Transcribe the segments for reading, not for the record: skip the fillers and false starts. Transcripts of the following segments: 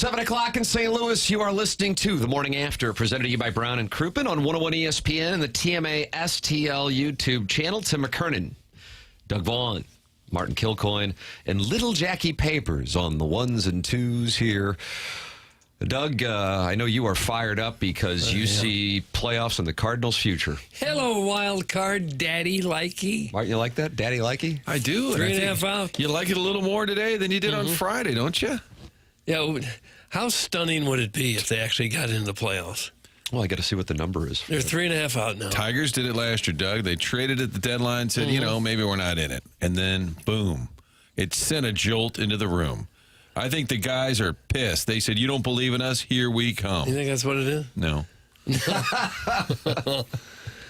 7 o'clock in St. Louis, you are listening to The Morning After, presented to you by Brown and Crouppen on 101 ESPN and the TMA STL YouTube channel. Tim McKernan, Doug Vaughn, Martin Kilcoyne, and Little Jackie Papers on the ones and twos here. Doug, I know you are fired up because you see playoffs in the Cardinals' future. Hello, wild card, Daddy Likey. Martin, you like that? Daddy Likey? I do. 3.5 out. You like it a little more today than you did on Friday, don't you? Yeah, how stunning would it be if they actually got into the playoffs? Well, I got to see what the number is. They're 3.5 out now. Tigers did it last year, Doug. They traded at the deadline, said, maybe we're not in it. And then, boom, it sent a jolt into the room. I think the guys are pissed. They said, you don't believe in us? Here we come. You think that's what it is? No.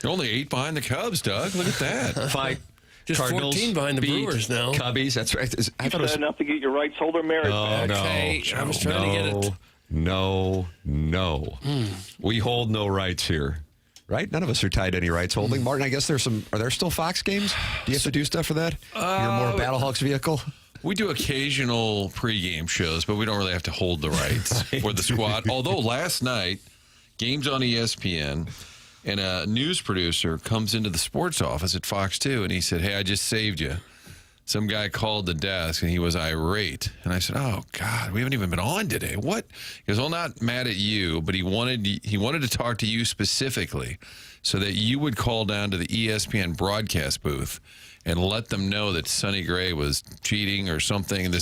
They're only 8 behind the Cubs, Doug. Look at that. Fight. Just Cardinals 14 behind the Brewers now. Cubbies, that's right. I thought it was enough to get your rights holder marriage back. Okay, I was trying to get it. No. We hold no rights here. Right? None of us are tied to any rights holding. Martin, I guess are there still Fox games? Do you have to do stuff for that? You're more Battlehawks vehicle? We do occasional pregame shows, but we don't really have to hold the rights for the squad. Although last night, games on ESPN, and a news producer comes into the sports office at Fox 2, and he said, hey, I just saved you. Some guy called the desk, and he was irate. And I said, oh, God, we haven't even been on today. What? He goes, well, not mad at you, but he wanted to talk to you specifically so that you would call down to the ESPN broadcast booth and let them know that Sonny Gray was cheating or something. And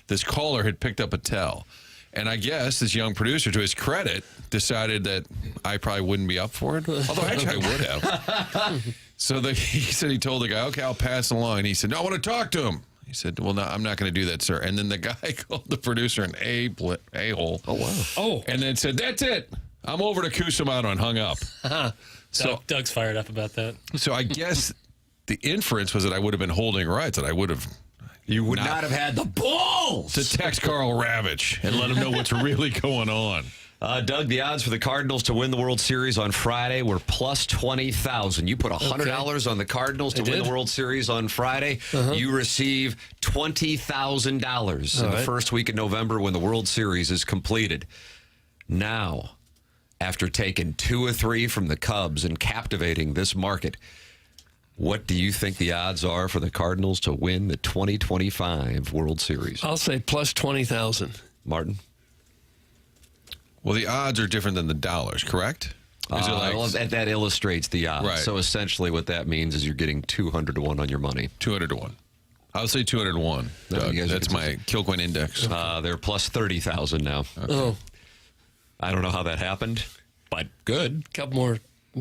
this caller had picked up a tell. And I guess this young producer, to his credit, decided that I probably wouldn't be up for it. Although actually I would have. So he said he told the guy, okay, I'll pass it along. And he said, no, I want to talk to him. He said, well, no, I'm not going to do that, sir. And then the guy called the producer an a-hole. Oh, wow. Oh. And then said, that's it. I'm over to Cusimano, and hung up. So Doug's fired up about that. So I guess the inference was that I would have been holding rights, that I would have... You would not have had the balls to text Carl Ravitch and let him know what's really going on. Doug, the odds for the Cardinals to win the World Series on Friday were plus 20,000. You put $100 on the Cardinals to win the World Series on Friday. You receive $20,000 in the first week of November when the World Series is completed. Now, after taking 2 or 3 from the Cubs and captivating this market, what do you think the odds are for the Cardinals to win the 2025 World Series? I'll say plus 20,000. Martin? Well, the odds are different than the dollars, correct? Is it like well, that illustrates the odds. Right. So essentially what that means is you're getting 200 to 1 on your money. 200 to 1? I'll say 200 to 1. Doug. That's my Kilcoyne index. They're plus 30,000 now. Okay. Oh. I don't know how that happened, but good. Couple more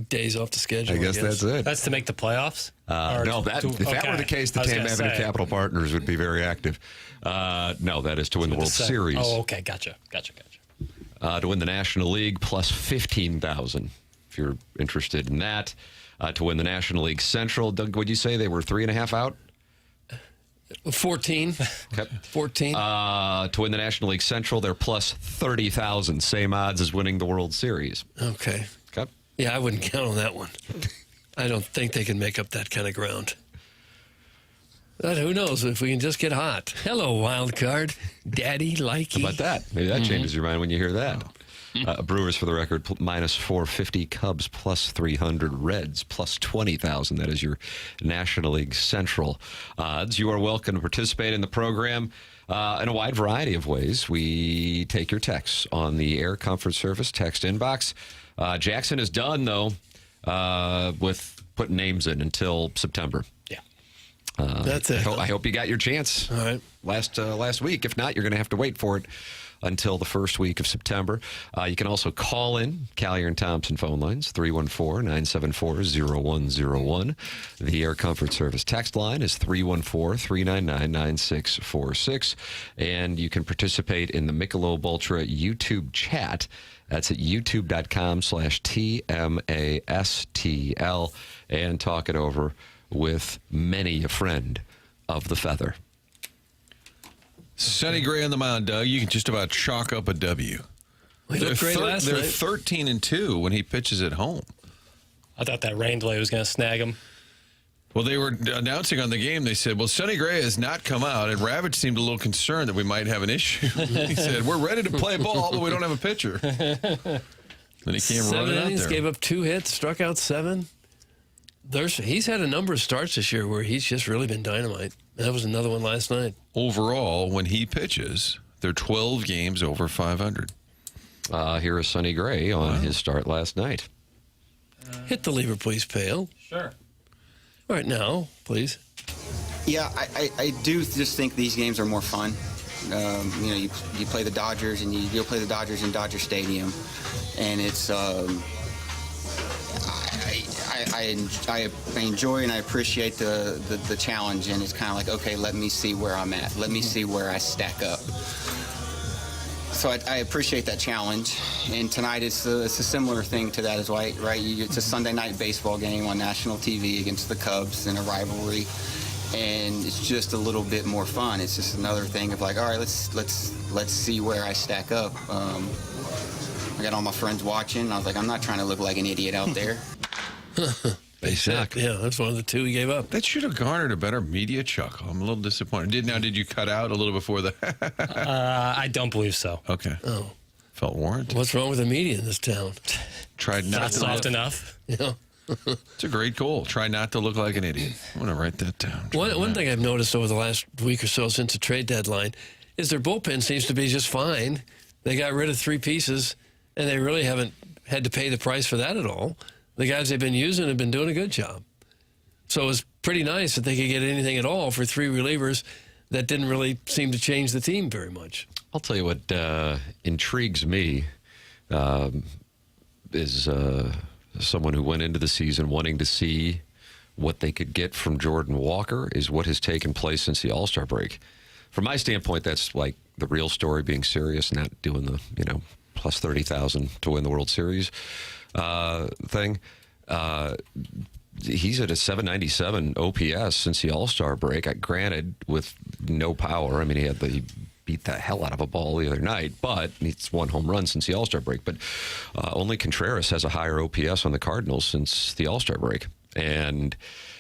days off the schedule. I guess that's it. That's to make the playoffs? No, if that were the case, the Tam Avenue Capital Partners would be very active. No, that is to win the World Series. Oh, okay. Gotcha. To win the National League, plus 15,000, if you're interested in that. To win the National League Central, Doug, would you say they were 3.5 out? 14. Okay. 14. To win the National League Central, they're plus 30,000. Same odds as winning the World Series. Okay. Okay. Yeah, I wouldn't count on that one. I don't think they can make up that kind of ground. But who knows if we can just get hot. Hello, wild card. Daddy Likey. How about that? Maybe that changes your mind when you hear that. Brewers, for the record, minus 450. Cubs, plus 300. Reds, plus 20,000. That is your National League Central odds. You are welcome to participate in the program in a wide variety of ways. We take your texts on the Air Comfort Service text inbox. Jackson is done, though, with putting names in until September. Yeah. That's it. I hope you got your chance All right. last week. If not, you're going to have to wait for it until the first week of September. You can also call in Callier and Thompson phone lines, 314-974-0101. The Air Comfort Service text line is 314-399-9646. And you can participate in the Michelob Ultra YouTube chat. That's at youtube.com/TMASTL, and talk it over with many a friend of the feather. Sonny Gray on the mound, Doug. You can just about chalk up a W. He looked great last They're night. 13-2 when he pitches at home. I thought that rain delay was going to snag him. Well, they were announcing on the game, they said, well, Sonny Gray has not come out, and Ravitch seemed a little concerned that we might have an issue. He said, we're ready to play ball, but we don't have a pitcher. Then he came 7 running out innings, there. gave up 2 hits, struck out 7. He's had a number of starts this year where he's just really been dynamite. That was another one last night. Overall, when he pitches, they're 12 games over 500. Here is Sonny Gray on his start last night. Hit the lever, please, Pale. Sure. All right, now, please. Yeah, I do just think these games are more fun. You play the Dodgers, and you'll play the Dodgers in Dodger Stadium, and it's I enjoy and I appreciate the challenge, and it's kind of like, okay, let me see where I'm at. Let me see where I stack up. So I appreciate that challenge, and tonight it's a similar thing to that as well, right? It's a Sunday night baseball game on national TV against the Cubs in a rivalry, and it's just a little bit more fun. It's just another thing of like, all right, let's see where I stack up. I got all my friends watching. I was like, I'm not trying to look like an idiot out there. They suck. Yeah, that's one of the 2 he gave up. That should have garnered a better media chuckle. I'm a little disappointed. Did you cut out a little before the... I don't believe so. Okay. Oh, Felt warranted. what's wrong with the media in this town? Tried not Not to soft look- enough. Yeah. It's a great goal. Try not to look like an idiot. I'm going to write that down. One thing I've noticed over the last week or so since the trade deadline is their bullpen seems to be just fine. They got rid of 3 pieces, and they really haven't had to pay the price for that at all. The guys they've been using have been doing a good job. So it's pretty nice that they could get anything at all for 3 relievers that didn't really seem to change the team very much. I'll tell you what intrigues me is someone who went into the season wanting to see what they could get from Jordan Walker is what has taken place since the All-Star break. From my standpoint, that's like the real story, being serious, not doing the, plus 30,000 to win the World Series thing. He's at a 797 OPS since the All-Star break. Granted, with no power. I mean, he beat the hell out of a ball the other night, but it's 1 home run since the All-Star break. But only Contreras has a higher OPS on the Cardinals since the All-Star break. And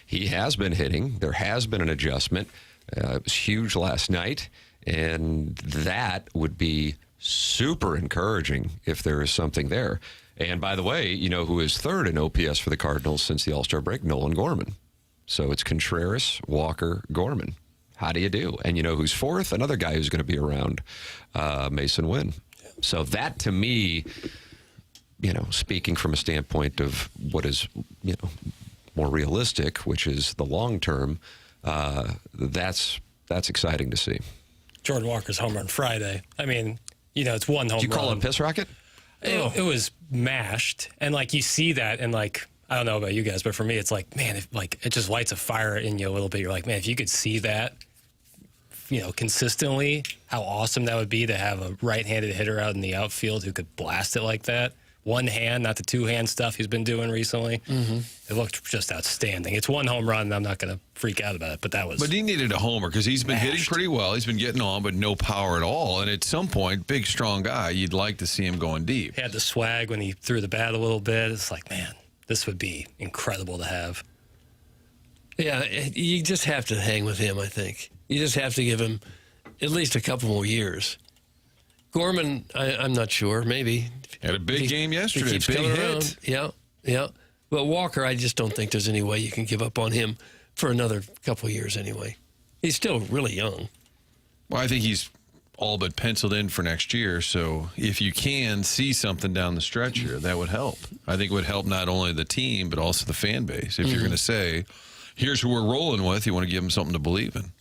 he has been hitting. There has been an adjustment. It was huge last night, and that would be super encouraging if there is something there. And by the way, who is 3rd in OPS for the Cardinals since the All-Star break? Nolan Gorman. So it's Contreras, Walker, Gorman. How do you do? And who's 4th? Another guy who's going to be around, Mason Wynn. So that, to me, speaking from a standpoint of what is, more realistic, which is the long term, that's exciting to see. Jordan Walker's home run Friday. I mean, it's 1 home run. Do you call it a piss rocket? It was mashed, and you see that, and I don't know about you guys, but for me, it's man, it just lights a fire in you a little bit. You're like, man, if you could see that, consistently, how awesome that would be to have a right-handed hitter out in the outfield who could blast it like that. 1 hand, not the 2-hand stuff he's been doing recently. Mm-hmm. It looked just outstanding. It's 1 home run, and I'm not going to freak out about it, but that was... But he needed a homer because he's been hitting mashed. pretty well. He's been getting on, but no power at all. And at some point, big, strong guy, you'd like to see him going deep. He had the swag when he threw the bat a little bit. It's like, man, this would be incredible to have. Yeah, you just have to hang with him, I think. You just have to give him at least a couple more years. Gorman, I'm not sure. Maybe. Had a big game yesterday. He keeps Big coming hit. around. Yeah. But Walker, I just don't think there's any way you can give up on him for another couple of years anyway. He's still really young. Well, I think he's all but penciled in for next year. So if you can see something down the stretch here, that would help. I think it would help not only the team, but also the fan base. If you're going to say, here's who we're rolling with, you want to give them something to believe in.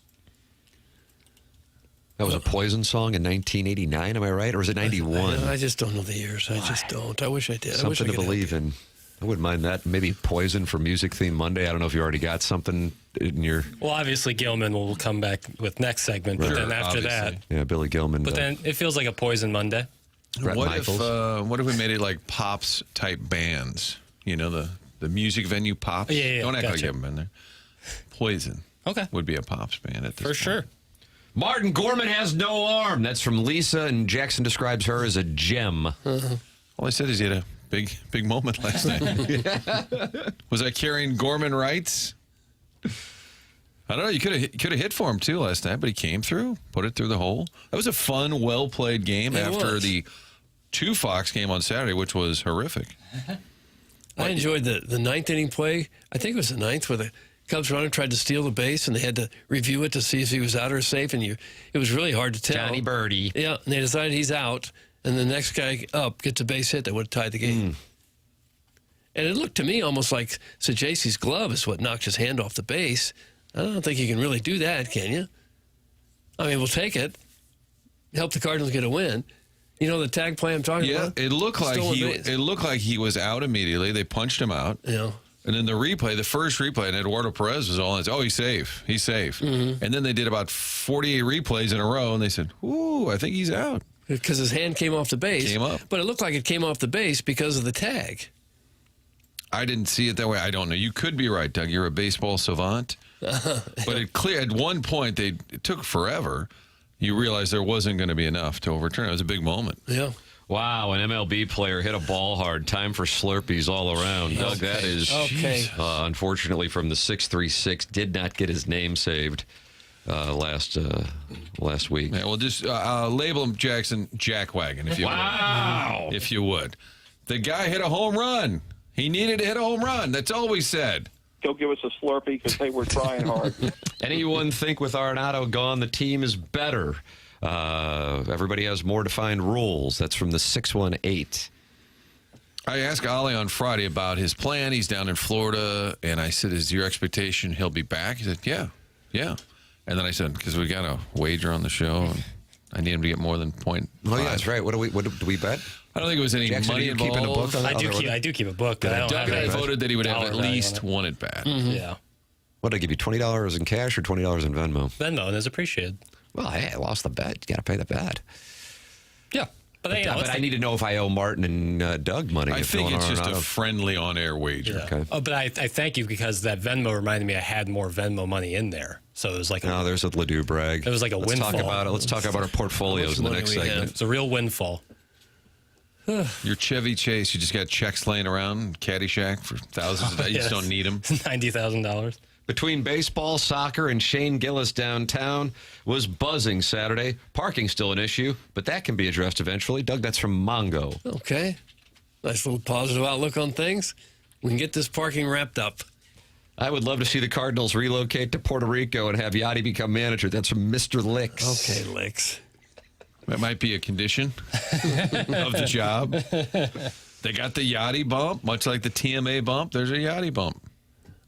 That was a Poison song in 1989, am I right? Or was it 91? I just don't know the years. I just don't. I wish I did. I wish I Something to could believe in. I wouldn't mind that. Maybe Poison for Music Theme Monday. I don't know if you already got something in your... Well, obviously, Gilman will come back with next segment, but Sure, then after obviously. that... Yeah, Billy Gilman. But then it feels like a Poison Monday. Brett Michaels. What if we made it like Pops type bands? The music venue Pops? Yeah, Don't act like gotcha. you haven't been there. Poison. Okay. Would be a Pops band at this For point. sure. Martin Gorman has no arm. That's from Lisa, and Jackson describes her as a gem. All I said is he had a big moment last night. Was I carrying Gorman rights? I don't know. You could have hit for him too last night, but he came through, put it through the hole. That was a fun, well played game after the 2 Fox game on Saturday, which was horrific. I enjoyed the ninth inning play. I think it was the ninth where the Cubs runner tried to steal the base, and they had to review it to see if he was out or safe, and it was really hard to tell. Johnny Birdie. Yeah, and they decided he's out, and the next guy up gets a base hit that would have tied the game. And it looked to me almost like Sajasi's glove is what knocked his hand off the base. I don't think you can really do that, can you? I mean, we'll take it. Help the Cardinals get a win. You know the tag play I'm talking about? Yeah, it looked like he was out immediately. They punched him out. Yeah. And then the first replay, and Eduardo Perez was all in. Oh, he's safe. He's safe. And then they did about 48 replays in a row, and they said, ooh, I think he's out. Because his hand came off the base. Came up. But it looked like it came off the base because of the tag. I didn't see it that way. I don't know. You could be right, Doug. You're a baseball savant. But at one point, it took forever. You realized there wasn't going to be enough to overturn it. It was a big moment. Yeah. Wow, an MLB player hit a ball hard. Time for Slurpees all around. Doug, that is, unfortunately, from the 636, did not get his name saved last week. Yeah, well, just label him Jackson Jackwagon, if you would. If you would. The guy hit a home run. He needed to hit a home run. That's all we said. Go give us a Slurpee because they were trying hard. Anyone think with Arenado gone, the team is better? Everybody has more defined rules. That's from the 618. I asked Ollie on Friday about his plan. He's down in Florida, and I said, is your expectation he'll be back? He said, yeah. And then I said, because we got a wager on the show, and I need him to get more than .5. Oh, yeah, that's right. What do we bet? I don't think it was any Jackson, money are you involved. keeping a book on that? I do keep a book. But I don't Doug and I have voted that he would have at dollar value least on it. one at bat. Yeah. What did I give you, $20 in cash or $20 in Venmo? Venmo, and it's appreciated. Well, hey, I lost the bet. You got to pay the bet. Yeah. But I need to know if I owe Martin and Doug money. I think it's just a friendly on-air wager. Yeah. Okay. Oh, but I thank you because that Venmo reminded me I had more Venmo money in there. So it was like No, there's a Ledoux brag. It was like a Let's windfall. talk about it. Let's talk about our portfolios in the next segment. It's a real windfall. Your Chevy Chase, you just got checks laying around, Caddyshack for thousands of dollars. You just don't need them. $90,000. Between baseball, soccer, and Shane Gillis downtown was buzzing Saturday. Parking still an issue, but that can be addressed eventually. Doug, that's from Mongo. Okay. Nice little positive outlook on things. We can get this parking wrapped up. I would love to see the Cardinals relocate to Puerto Rico and have Yadi become manager. That's from Mr. Licks. Okay, Licks. That might be a condition of the job. They got the Yadi bump, much like the TMA bump. There's a Yadi bump.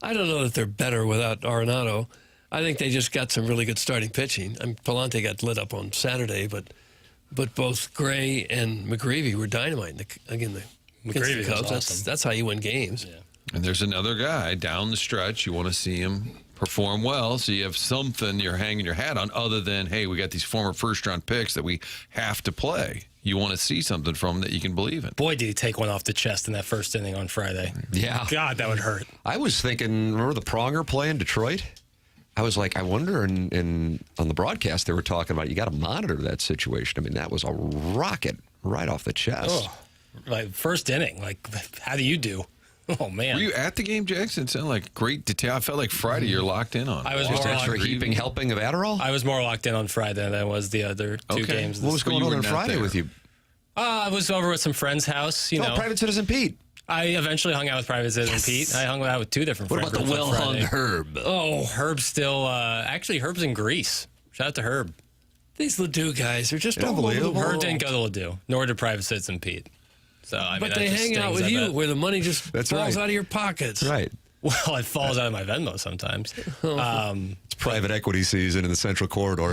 I don't know that they're better without Arenado. I think they just got some really good starting pitching. I mean, Palante got lit up on Saturday, but both Gray and McGreevy were dynamite. Against the Cubs. That's how you win games. Yeah. And there's another guy down the stretch. You want to see him perform well, so you have something you're hanging your hat on other than, hey, we got these former first-round picks that we have to play. You want to see something from him that you can believe in. Boy, did he take one off the chest in that first inning on Friday. Yeah. God, that would hurt. I was thinking, remember the Pronger play in Detroit? I was like, I wonder, and on the broadcast they were talking about you got to monitor that situation. I mean, that was a rocket right off the chest. Oh, like first inning. Like, how do you do? Oh, man. Were you at the game, Jackson? It sounded like great detail. I felt like Friday you're locked in on. I was Just more extra locked, heaping helping of Adderall? I was more locked in on Friday than I was the other two games. What was But going you on were on not Friday there. with you? I was over at some friend's house, you know. Private Citizen Pete. I eventually hung out with Private Citizen Pete. I hung out with two different What friends. about the well-hung Herb? Oh, Herb's still... actually, Herb's in Greece. Shout out to Herb. These Ledoux guys are just unbelievable. Herb didn't go to Ledoux, nor did Private Citizen Pete. So, I mean, But they hang out with you where the money just falls out of your pockets. Right. Well, it falls out of my Venmo sometimes. It's private equity season in the Central Corridor.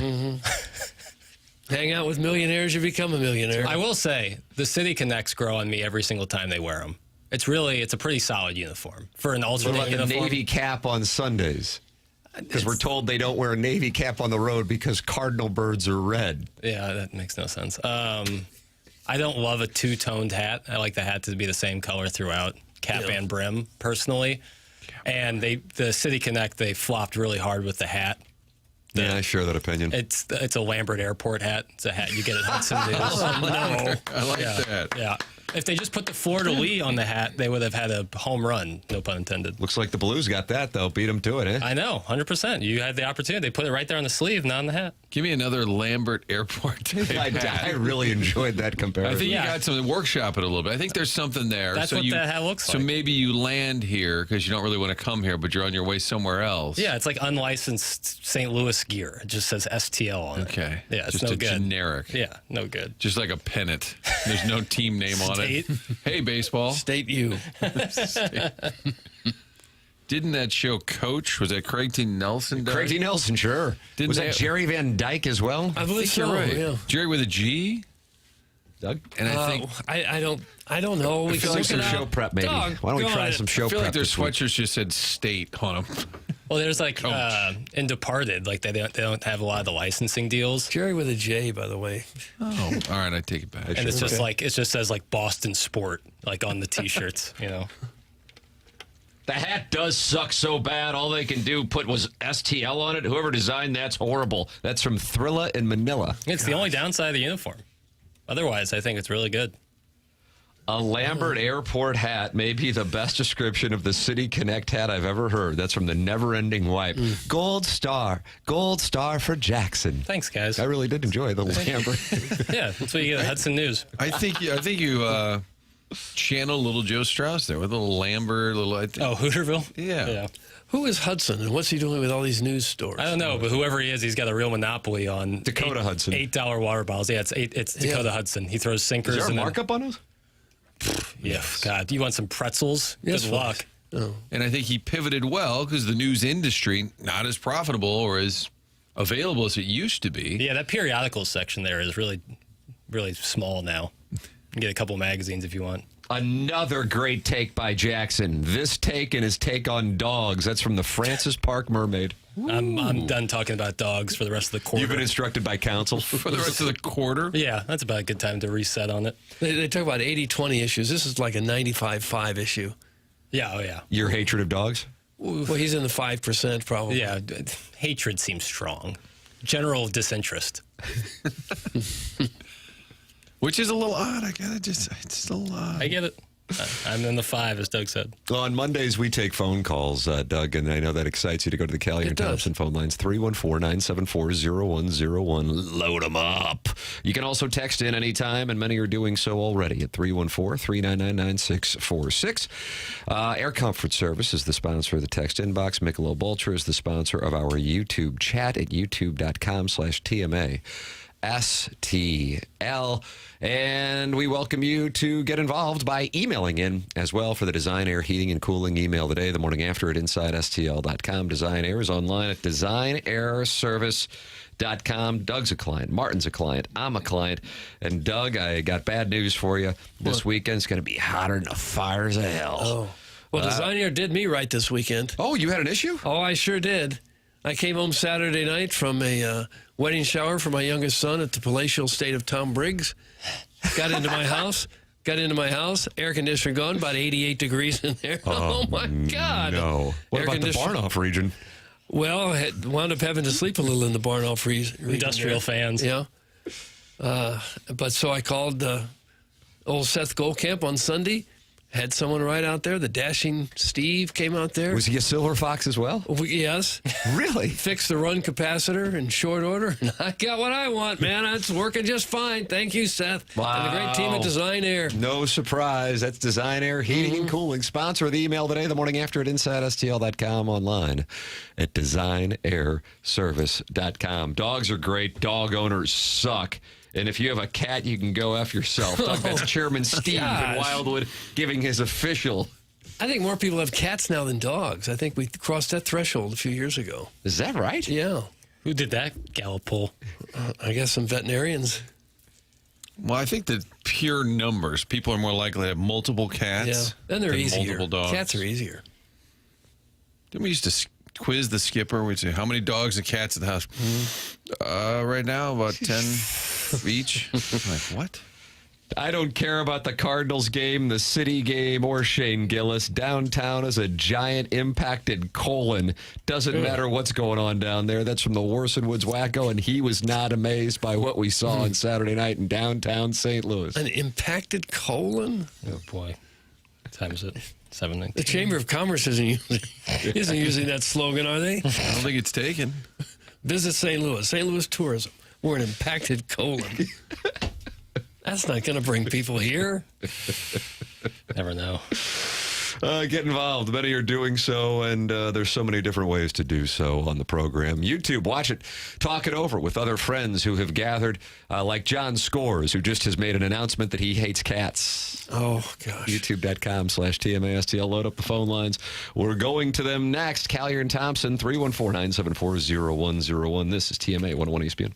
Hang out with millionaires, you become a millionaire. I will say, the City Connects grow on me every single time they wear them. It's a pretty solid uniform. For an What alternate about the uniform. Navy cap on Sundays? Because we're told they don't wear a Navy cap on the road because cardinal birds are red. Yeah, that makes no sense. I don't love a two-toned hat. I like the hat to be the same color throughout, cap and brim, personally. And the City Connect, they flopped really hard with the hat. Yeah, I share that opinion. It's a Lambert Airport hat. It's a hat you get at Hudson News. I like that. Yeah. If they just put the fleur-de-lis on the hat, they would have had a home run, no pun intended. Looks like the Blues got that, though. Beat them to it, eh? I know, 100%. You had the opportunity. They put it right there on the sleeve, not on the hat. Give me another Lambert Airport. I really enjoyed that comparison. I think Yeah. you got something. Workshop it a little bit. I think there's something there. That's what that hat looks So like. maybe you land here because you don't really want to come here, but you're on your way somewhere else. Yeah, it's like unlicensed St. Louis gear. It just says STL on it. Okay. Yeah, it's just no a good. generic. Yeah, no good. Just like a pennant. There's no team name on it. State. Hey, baseball. State U. Didn't that show Coach? Was that Craig T. Nelson? Craig T. Nelson, sure. Didn't Was they- that Jerry Van Dyke as well? I believe You're so. right. Yeah. Jerry with a G? Doug? And I think I don't know. We feel can like look some it show up. prep, maybe. Why don't we try Doggone some it. show I feel prep like their this week? sweatshirts just said State on them. Well, there's like Coach. in Departed, like they don't have a lot of the licensing deals. Jerry with a J, by the way. Oh, all right. I take it back. And it's just Okay. like, it just says like Boston Sport, like on the t-shirts, you know. The hat does suck so bad. All they can do was STL on it. Whoever designed that's horrible. That's from Thrilla in Manila. It's the only downside of the uniform. Otherwise, I think it's really good. A Lambert Airport hat may be the best description of the City Connect hat I've ever heard. That's from the Never Ending Wipe. Gold star for Jackson. Thanks, guys. I really did enjoy the Lambert. Yeah, that's what you get at Hudson News. I think you channel little Joe Strauss there with a little Lambert. Oh, Hooterville? Yeah. Who is Hudson, and what's he doing with all these news stores? I don't know, but whoever he is, he's got a real monopoly on Dakota Hudson. $8 water bottles. Yeah, it's Dakota Hudson. He throws sinkers. Is there a and then- markup on those? Yeah, God, you want some pretzels? Yes, Good luck. Oh. And I think he pivoted well because the news industry, not as profitable or as available as it used to be. Yeah, that periodical section there is really, really small now. You can get a couple magazines if you want. Another great take by Jackson. This take and his take on dogs. That's from the Francis Park Mermaid. I'm done talking about dogs for the rest of the quarter. You've been instructed by counsel. For the rest of the quarter. Yeah, that's about a good time to reset on it. They talk about 80-20 issues. This is like a 95-5 issue. Yeah, oh yeah. Your hatred of dogs? Well, he's in the 5% probably. Yeah, hatred seems strong. General disinterest. Which is a little odd. It's a little odd. I get it. I'm in the 5, as Doug said. Well, on Mondays, we take phone calls, Doug, and I know that excites you to go to the Callie and does. Thompson phone lines, 314-974-0101. Load them up. You can also text in anytime, and many are doing so already at 314-399-9646. Air Comfort Service is the sponsor of the text inbox. Michelob Ultra is the sponsor of our YouTube chat at youtube.com/TMA. STL. And we welcome you to get involved by emailing in as well for the Design Air Heating and Cooling email today, the morning after at InsideSTL.com. Design Air is online at DesignAirService.com. Doug's a client. Martin's a client. I'm a client. And Doug, I got bad news for you. This weekend's going to be hotter than the fires of hell. Oh. Well, Design Air did me right this weekend. Oh, you had an issue? Oh, I sure did. I came home Saturday night from a wedding shower for my youngest son at the palatial estate of Tom Briggs. Got into my house. Air conditioner gone, about 88 degrees in there. Oh my God. No. What Air about the conditioner- Barnoff region? Well, I wound up having to sleep a little in the Barnoff region. Industrial fans. Yeah. But so I called old Seth Goldcamp on Sunday. Had someone right out there. The dashing Steve came out there. Was he a silver fox as well? Yes. Really? Fixed the run capacitor in short order. I got what I want, man. It's working just fine. Thank you, Seth. And the great team at Design Air. No surprise. That's Design Air Heating and Cooling. Sponsor of the email today, the morning after at InsideSTL.com, online at DesignAirService.com. Dogs are great. Dog owners suck. And if you have a cat, you can go F yourself. Doug, that's Chairman Steve in gosh. Wildwood giving his official. I think more people have cats now than dogs. I think we crossed that threshold a few years ago. Is that right? Yeah. Who did that Gallup poll? I guess some veterinarians. Well, I think that pure numbers, people are more likely to have multiple cats. Yeah. And they're than easier. Multiple dogs. Cats are easier. Didn't we used to quiz the skipper? We'd say, how many dogs and cats at the house? Right now, about 10 each. I'm like, what? I don't care about the Cardinals game, the City game, or Shane Gillis. Downtown is a giant impacted colon. Doesn't matter what's going on down there. That's from the Warson Woods Wacko, and he was not amazed by what we saw on Saturday night in downtown St. Louis. An impacted colon? Oh, boy. What time is it? 7:19. The Chamber of Commerce isn't using that slogan, are they? I don't think it's taken. Visit St. Louis. St. Louis tourism. We're an impacted colon. That's not going to bring people here. Never know. Get involved. Many are doing so, and there's so many different ways to do so on the program. YouTube, watch it. Talk it over with other friends who have gathered, like John Scores, who just has made an announcement that he hates cats. Oh, gosh. YouTube.com/TMASTL. Load up the phone lines. We're going to them next. Callier and Thompson, 314-974-0101. This is TMA 101 ESPN.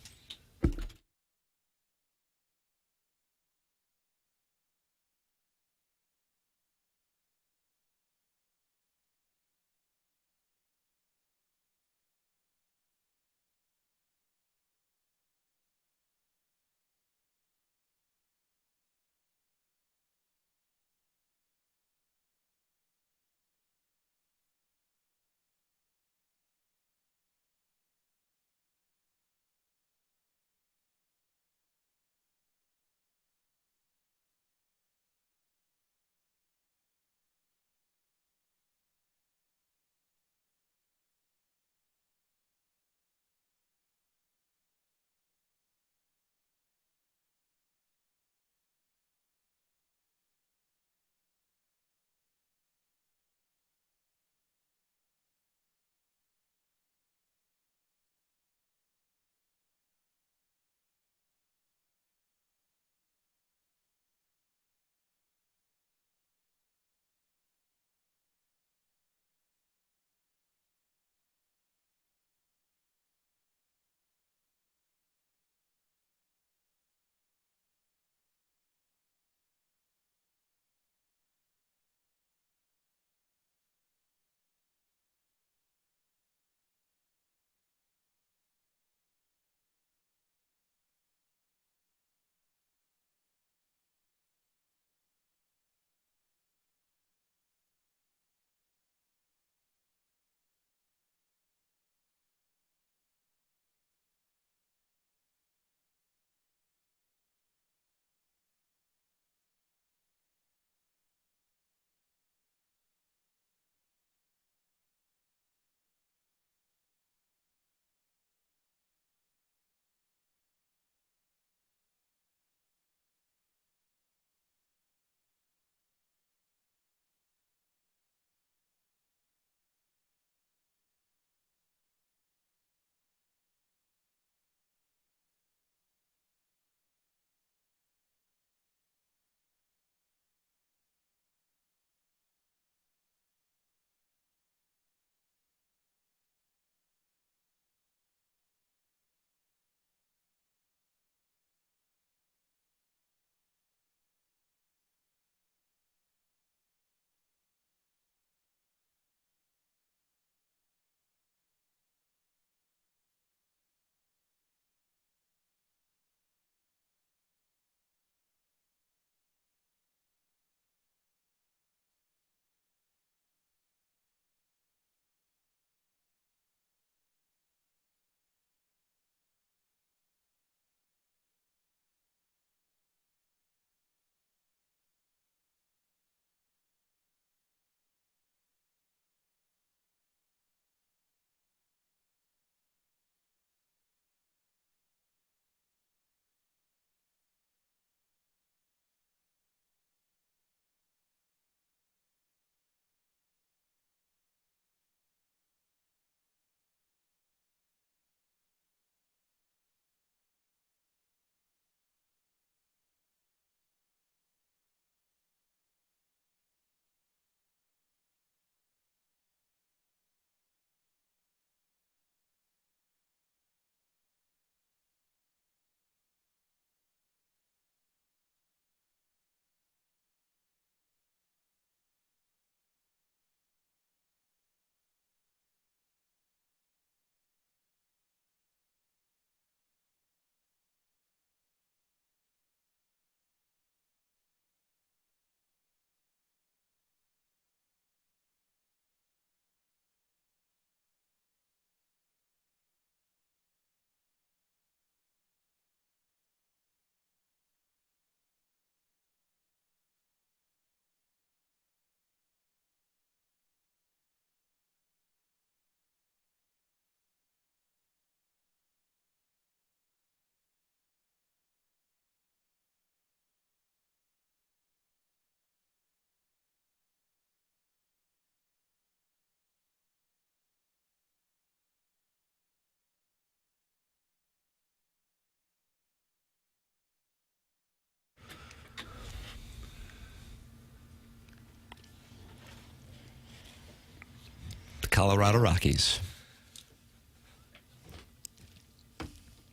Colorado Rockies.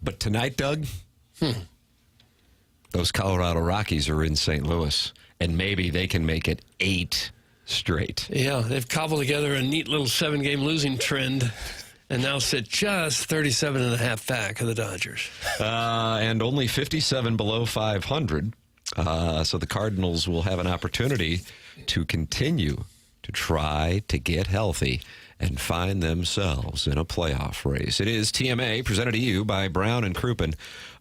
But tonight, Doug, those Colorado Rockies are in St. Louis, and maybe they can make it 8 straight. Yeah, they've cobbled together a neat little 7-game losing trend and now sit just 37.5 back of the Dodgers. And only 57 below 500. So the Cardinals will have an opportunity to continue to try to get healthy and find themselves in a playoff race. It is TMA, presented to you by Brown and Crouppen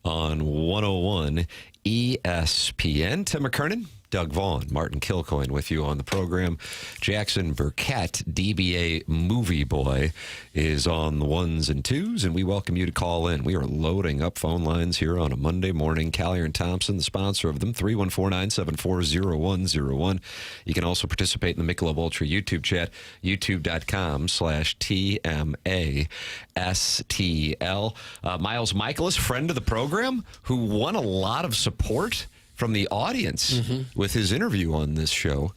on 101 ESPN. Tim McKernan, Doug Vaughn, Martin Kilcoyne with you on the program. Jackson Burkett, DBA Movie Boy, is on the 1s and 2s, and we welcome you to call in. We are loading up phone lines here on a Monday morning. Callier and Thompson, the sponsor of them, 314-974-0101. You can also participate in the Michelob Ultra YouTube chat, youtube.com/TMASTL. Miles Michaelis, friend of the program, who won a lot of support from the audience with his interview on this show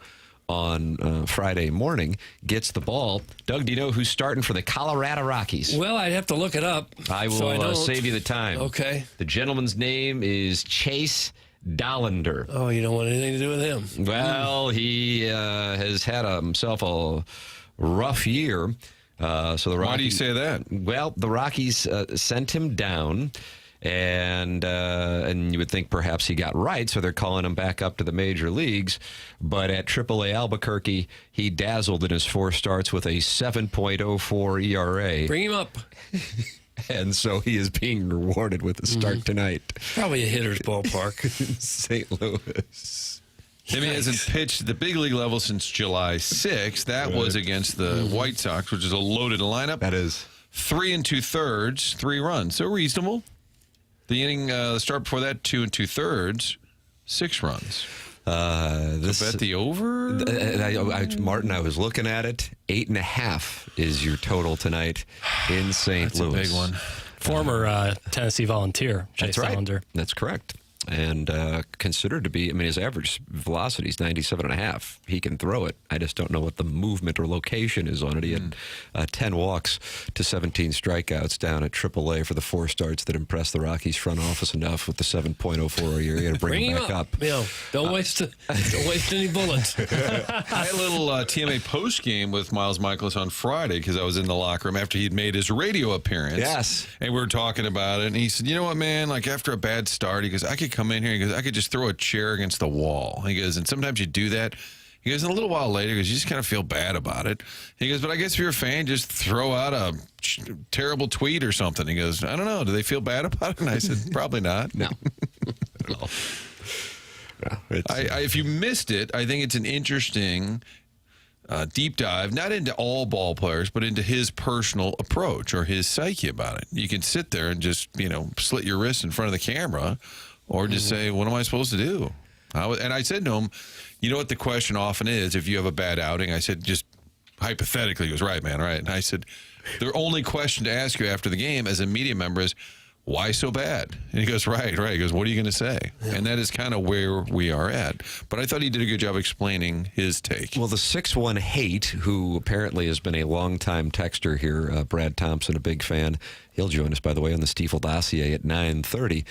on Friday morning, gets the ball. Doug, do you know who's starting for the Colorado Rockies? Well, I'd have to look it up. I will save you the time. Okay. The gentleman's name is Chase Dollander. Oh, you don't want anything to do with him. Well, he has had himself a rough year. So the Rockies, why do you say that? Well, the Rockies sent him down. And you would think perhaps he got right, so they're calling him back up to the major leagues. But at AAA Albuquerque, he dazzled in his 4 starts with a 7.04 ERA. Bring him up. And so he is being rewarded with a start tonight. Probably a hitter's ballpark. St. Louis. Timmy hasn't pitched at the big league level since July 6th. That was against the White Sox, which is a loaded lineup. That is. 3 2/3, 3 runs. So reasonable. The inning, the start before that, 2 2/3, 6 runs. This bet the over? Martin, I was looking at it. 8.5 is your total tonight in St. Louis. That's a big one. Former Tennessee Volunteer, Chase Dollander. That's correct. And considered to be, his average velocity is 97.5. He can throw it. I just don't know what the movement or location is on it. He had 10 walks to 17 strikeouts down at AAA for the 4 starts that impressed the Rockies front office enough with the 7.04 a year. You got to bring him back up. Don't waste any bullets. I had a little TMA post game with Miles Michaelis on Friday because I was in the locker room after he'd made his radio appearance. Yes. And we were talking about it. And he said, you know what, man, like after a bad start, he goes, I could come in here. He goes, I could just throw a chair against the wall. He goes, and sometimes you do that. He goes, and a little while later, he goes, you just kind of feel bad about it. He goes, but I guess if you're a fan, just throw out a terrible tweet or something. He goes, I don't know. Do they feel bad about it? And I said, probably not. No. No. If you missed it, I think it's an interesting deep dive, not into all ball players, but into his personal approach or his psyche about it. You can sit there and just, slit your wrist in front of the camera or just say, what am I supposed to do? And I said to him, you know what the question often is if you have a bad outing? I said, just hypothetically, he goes, right, man, right. And I said, the only question to ask you after the game as a media member is, why so bad? And he goes, right. He goes, what are you going to say? Yeah. And that is kind of where we are at. But I thought he did a good job explaining his take. Well, the 6-1 Hate, who apparently has been a longtime texter here, Brad Thompson, a big fan. He'll join us, by the way, on the Stiefel dossier at 9:30.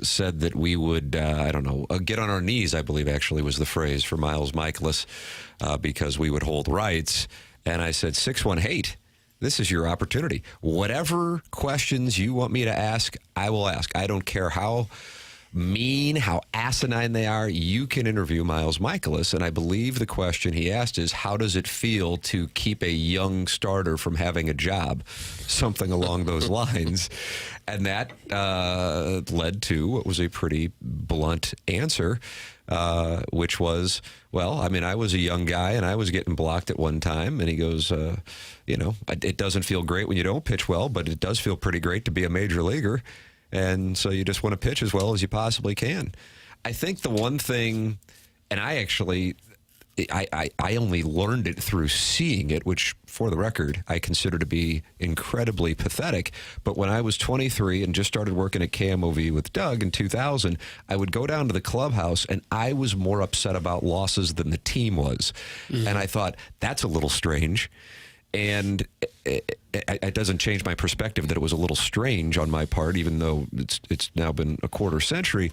Said that we would, get on our knees, I believe actually was the phrase for Miles Michaelis, because we would hold rights. And I said, 6-1 Hate. This is your opportunity. Whatever questions you want me to ask, I will ask. I don't care how mean, how asinine they are. You can interview Miles Michaelis. And I believe the question he asked is, how does it feel to keep a young starter from having a job? Something along those lines. And that led to what was a pretty blunt answer, which was, I was a young guy and I was getting blocked at one time. And he goes, it doesn't feel great when you don't pitch well, but it does feel pretty great to be a major leaguer. And so you just want to pitch as well as you possibly can. I think the one thing, and I actually I only learned it through seeing it, which, for the record, I consider to be incredibly pathetic. But when I was 23 and just started working at KMOV with Doug in 2000, I would go down to the clubhouse, and I was more upset about losses than the team was. And I thought, that's a little strange. And it doesn't change my perspective that it was a little strange on my part, even though it's now been a quarter century.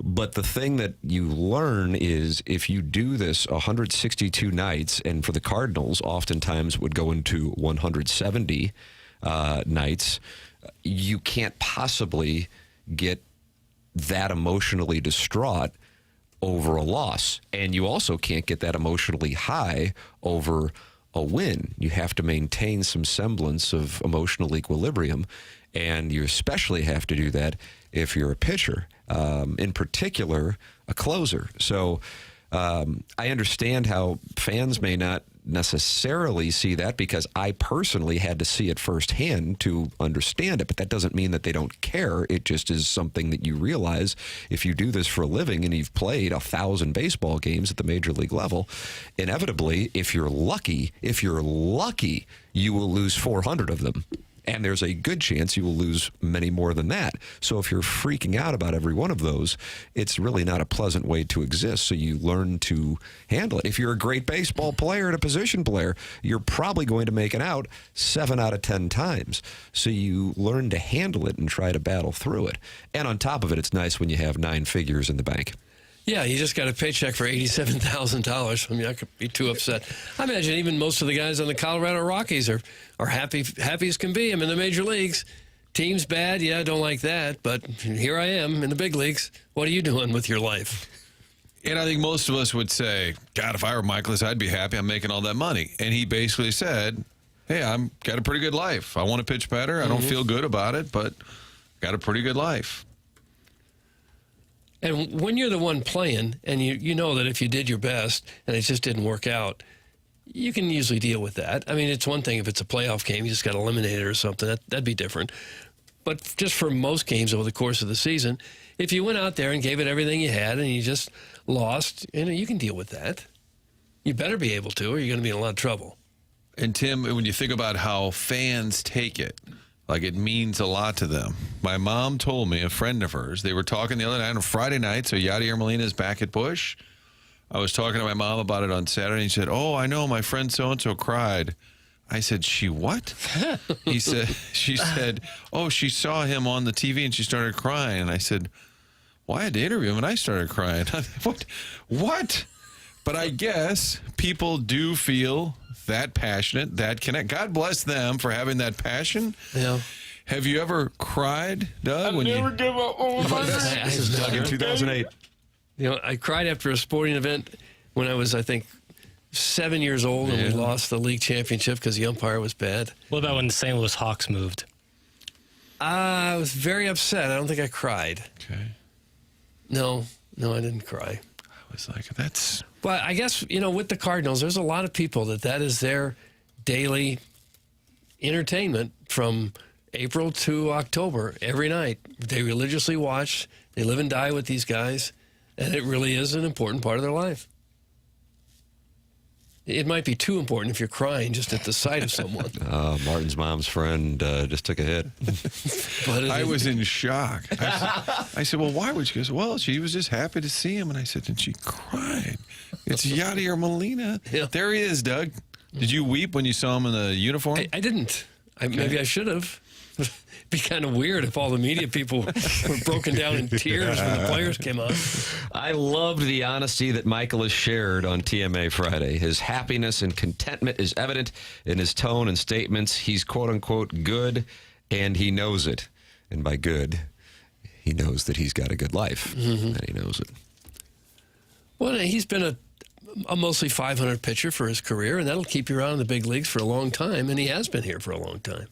But the thing that you learn is if you do this 162 nights, and for the Cardinals, oftentimes would go into 170 nights, you can't possibly get that emotionally distraught over a loss. And you also can't get that emotionally high over a win. You have to maintain some semblance of emotional equilibrium, and you especially have to do that if you're a pitcher, in particular, a closer. So I understand how fans may not necessarily see that, because I personally had to see it firsthand to understand it, but that doesn't mean that they don't care. It just is something that you realize if you do this for a living and you've played 1,000 baseball games at the major league level, inevitably, if you're lucky, you will lose 400 of them. And there's a good chance you will lose many more than that. So if you're freaking out about every one of those, it's really not a pleasant way to exist. So you learn to handle it. If you're a great baseball player and a position player, you're probably going to make it out 7 out of 10 times. So you learn to handle it and try to battle through it. And on top of it, it's nice when you have 9 figures in the bank. Yeah, you just got a paycheck for $87,000. I mean, I could be too upset. I imagine even most of the guys on the Colorado Rockies are happy as can be. I'm in the major leagues. Team's bad. Yeah, I don't like that. But here I am in the big leagues. What are you doing with your life? And I think most of us would say, God, if I were Michaelis, I'd be happy I'm making all that money. And he basically said, hey, I'm got a pretty good life. I want to pitch better. I don't feel good about it, but got a pretty good life. And when you're the one playing, and you know that if you did your best and it just didn't work out, you can usually deal with that. I mean, it's one thing if it's a playoff game, you just got eliminated or something. That'd be different. But just for most games over the course of the season, if you went out there and gave it everything you had and you just lost, you can deal with that. You better be able to, or you're going to be in a lot of trouble. And Tim, when you think about how fans take it, like it means a lot to them. My mom told me, a friend of hers, they were talking the other night on Friday night, so Yadi Molina is back at Busch. I was talking to my mom about it on Saturday, and he said, oh, I know, my friend so-and-so cried. I said, she what? She said, oh, she saw him on the TV and she started crying. And I said, well, I had to interview him and I started crying. What? But I guess people do feel that passionate, that connect. God bless them for having that passion. Yeah. Have you ever cried, Doug? Give up on my This is Doug in 2008. I cried after a sporting event when I was, I think, 7 years old, and we lost the league championship because the umpire was bad. What about when the St. Louis Hawks moved? I was very upset. I don't think I cried. Okay. No, I didn't cry. I was like, that's... But I guess, with the Cardinals, there's a lot of people that is their daily entertainment from April to October, every night. They religiously watch. They live and die with these guys, and it really is an important part of their life. It might be too important if you're crying just at the sight of someone. Martin's mom's friend just took a hit. But I was in shock. I said, well, why would she? She goes, well, she was just happy to see him. And I said, and she cried. It's Yadi Molina. Yeah. There he is, Doug. Did you weep when you saw him in the uniform? I didn't. Maybe I should have. It'd be kind of weird if all the media people were broken down in tears when the players came on. I loved the honesty that Michael has shared on TMA Friday. His happiness and contentment is evident in his tone and statements. He's quote-unquote good, and he knows it. And by good, he knows that he's got a good life, and he knows it. Well, he's been a mostly 500 pitcher for his career, and that'll keep you around in the big leagues for a long time, and he has been here for a long time.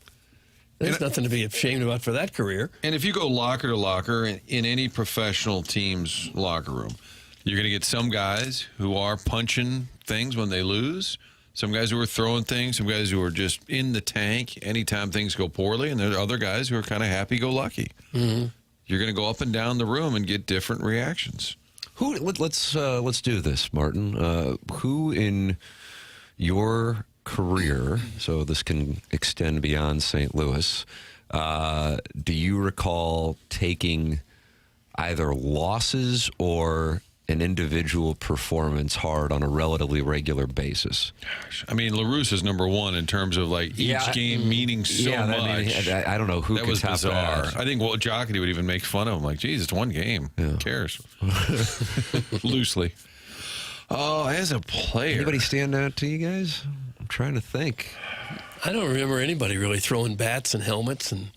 There's nothing to be ashamed about for that career. And if you go locker to locker in any professional team's locker room, you're going to get some guys who are punching things when they lose, some guys who are throwing things, some guys who are just in the tank anytime things go poorly, and there are other guys who are kind of happy-go-lucky. Mm-hmm. You're going to go up and down the room and get different reactions. Let's do this, Martin. Who in your career, so this can extend beyond St. Louis, do you recall taking either losses or an individual performance hard on a relatively regular basis? Gosh, I mean, LaRusse is number one in terms of like each game meaning so much. I don't know who that could was top bizarre. that. I think Jocketty would even make fun of him, like, geez, it's one game. Who cares? Loosely. Oh, as a player. Anybody stand out to you guys? I'm trying to think. I don't remember anybody really throwing bats and helmets and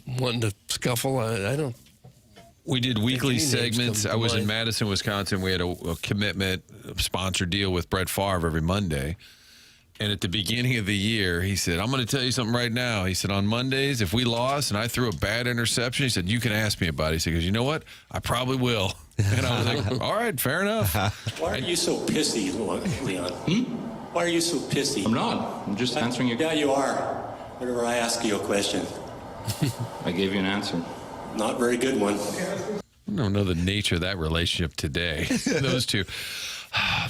wanting to scuffle. I don't. We did weekly Any names segments. come to I was in mind? Madison, Wisconsin. We had a commitment, a sponsor deal with Brett Favre every Monday. And at the beginning of the year, he said, I'm going to tell you something right now. He said, on Mondays, if we lost and I threw a bad interception, he said, you can ask me about it. He said, because you know what? I probably will. And I was like, all right, fair enough. Why are you so pissy, Leon? Why are you so pissy? I'm not. I'm just answering your... Yeah, you are. Whenever I ask you a question. I gave you an answer. Not very good one. I don't know the nature of that relationship today. Those two.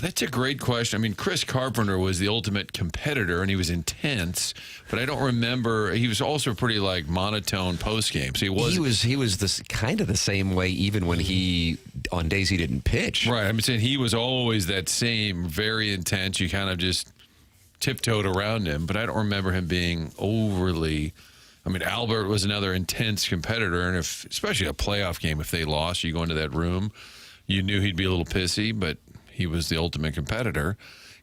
That's a great question. I mean, Chris Carpenter was the ultimate competitor, and he was intense. But I don't remember. He was also pretty like monotone post game. So He was this kind of the same way, even when on days he didn't pitch. Right. I'm saying he was always that same, very intense. You kind of just tiptoed around him. But I don't remember him being overly. I mean, Albert was another intense competitor, and especially a playoff game, if they lost, you go into that room, you knew he'd be a little pissy, but he was the ultimate competitor.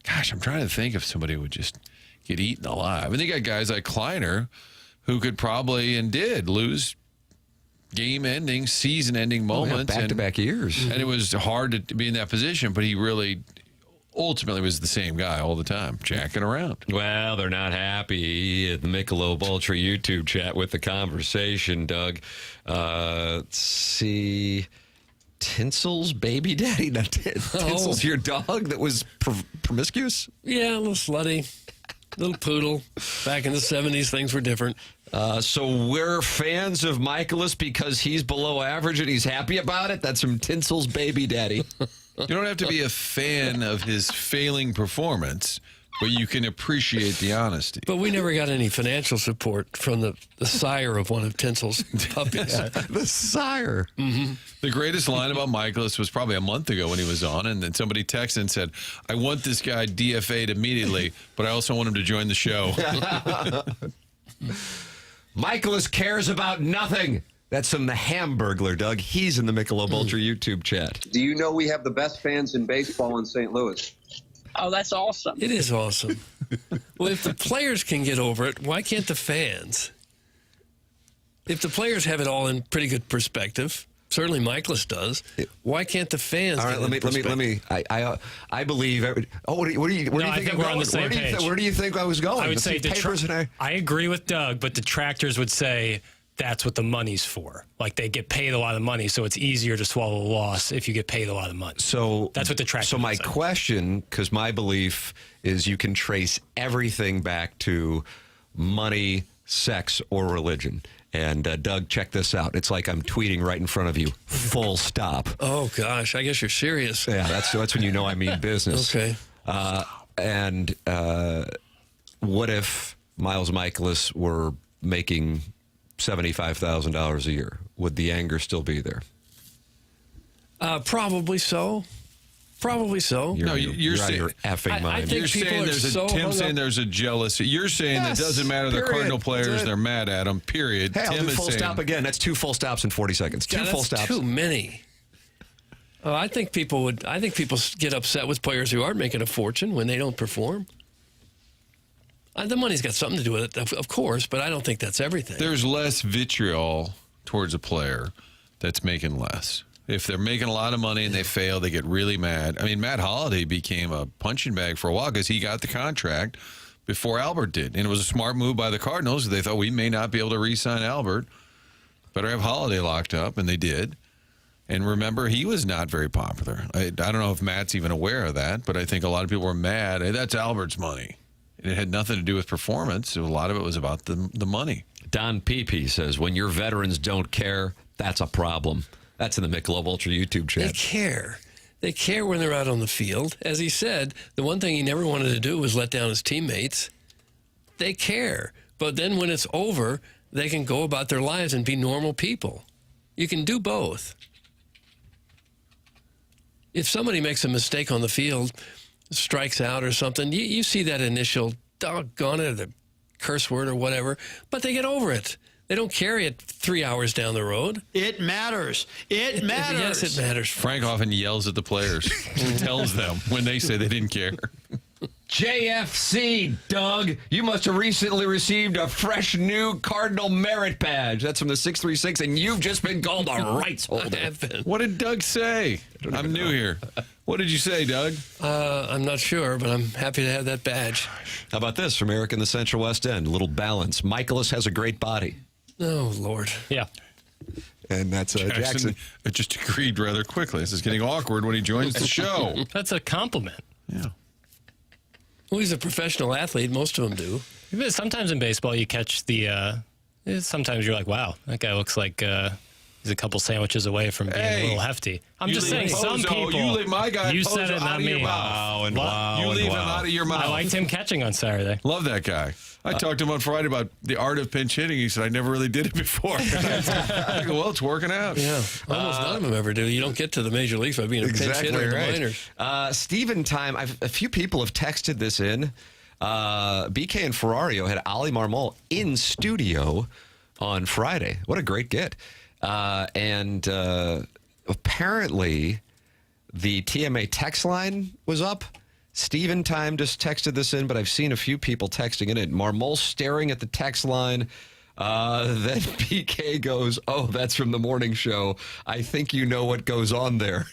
Gosh, I'm trying to think if somebody would just get eaten alive. And they got guys like Kleiner who could probably and did lose game-ending, season-ending moments. Back-to-back years. And it was hard to be in that position, but he really ultimately was the same guy all the time, jacking around. Well, they're not happy at the Michelob Ultra YouTube chat with the conversation, Doug. Let's see. Tinsel's baby daddy? Not Tinsel's your dog that was promiscuous? Yeah, a little slutty, little poodle. Back in the 70s, things were different. So we're fans of Michaelis because he's below average and he's happy about it? That's from Tinsel's baby daddy. You don't have to be a fan of his failing performance, but you can appreciate the honesty. But we never got any financial support from the sire of one of Tinsel's puppies. The sire. Mm-hmm. The greatest line about Michaelis was probably a month ago when he was on, and then somebody texted and said, I want this guy DFA'd immediately, but I also want him to join the show. Michaelis cares about nothing. That's from the Hamburglar, Doug. He's in the Michelob Ultra YouTube chat. Do you know we have the best fans in baseball in St. Louis? Oh, that's awesome. It is awesome. Well, if the players can get over it, why can't the fans? If the players have it all in pretty good perspective, certainly Michaelis does. Why can't the fans? All right, let me. I believe. Where do you think I think we're on the same page. Where do you think I was going? I would Let's say see papers and I agree with Doug, but detractors would say that's what the money's for. Like they get paid a lot of money, so it's easier to swallow a loss if you get paid a lot of money. So that's what detractors. So my would say. question, because my belief is you can trace everything back to money, sex, or religion. And Doug, check this out. It's like I'm tweeting right in front of you. Full stop. Oh gosh, I guess you're serious. Yeah, that's when you know I mean business. Okay. And what if Miles Michaelis were making $75,000 a year? Would the anger still be there? Probably so. Probably so. You're out of saying your effing mind. I think you're people saying are there's so Tim hung saying up. there's a jealousy. You're saying Yes, it doesn't matter. The period. Cardinal players, That's it. they're mad at him. Period. Hey, I'll Tim do is full saying, stop again. That's 2 full stops in 40 seconds. Two Yeah, full that's stops. too many. I think people get upset with players who aren't making a fortune when they don't perform. The money's got something to do with it, of course, but I don't think that's everything. There's less vitriol towards a player that's making less. If they're making a lot of money and they fail, they get really mad. I mean, Matt Holliday became a punching bag for a while because he got the contract before Albert did. And it was a smart move by the Cardinals. They thought we may not be able to re-sign Albert. Better have Holliday locked up, and they did. And remember, he was not very popular. I don't know if Matt's even aware of that, but I think a lot of people were mad. Hey, that's Albert's money. It had nothing to do with performance. A lot of it was about the money. Don Pepe says, when your veterans don't care, that's a problem. That's in the Michelob Ultra YouTube chat. They care. They care when they're out on the field. As he said, the one thing he never wanted to do was let down his teammates. They care. But then when it's over, they can go about their lives and be normal people. You can do both. If somebody makes a mistake on the field, strikes out or something, you see that initial doggone it, a curse word or whatever, but they get over it. They don't carry it 3 hours down the road. It matters. It matters. Yes, it matters. Frank often yells at the players and tells them when they say they didn't care. JFC, Doug, you must have recently received a fresh new Cardinal Merit Badge. That's from the 636, and you've just been called a rights holder. What did Doug say? I'm new here. What did you say, Doug? I'm not sure, but I'm happy to have that badge. How about this from Eric in the Central West End? A little balance. Michaelis has a great body. Oh, Lord. Yeah. And that's Jackson. Just agreed rather quickly. This is getting awkward when he joins the show. That's a compliment. Yeah. Well, he's a professional athlete. Most of them do. Sometimes in baseball, you catch the. Sometimes you're like, wow, that guy looks like he's a couple sandwiches away from being a little hefty. I'm just saying, some people. You leave my guy. You said it, not me. Wow, and wow. You leave him out of your mouth. I liked him catching on Saturday. Love that guy. I talked to him on Friday about the art of pinch hitting. He said, I never really did it before. I go, well, it's working out. Yeah. Almost none of them ever do. You don't get to the major leagues by being a pinch hitter in the minors. Steven Time, a few people have texted this in. BK and Ferrario had Ali Marmol in studio on Friday. What a great get. And apparently the TMA text line was up. Steven Time just texted this in, but I've seen a few people texting it. Marmol staring at the text line. Then PK goes, oh, that's from the morning show. I think you know what goes on there.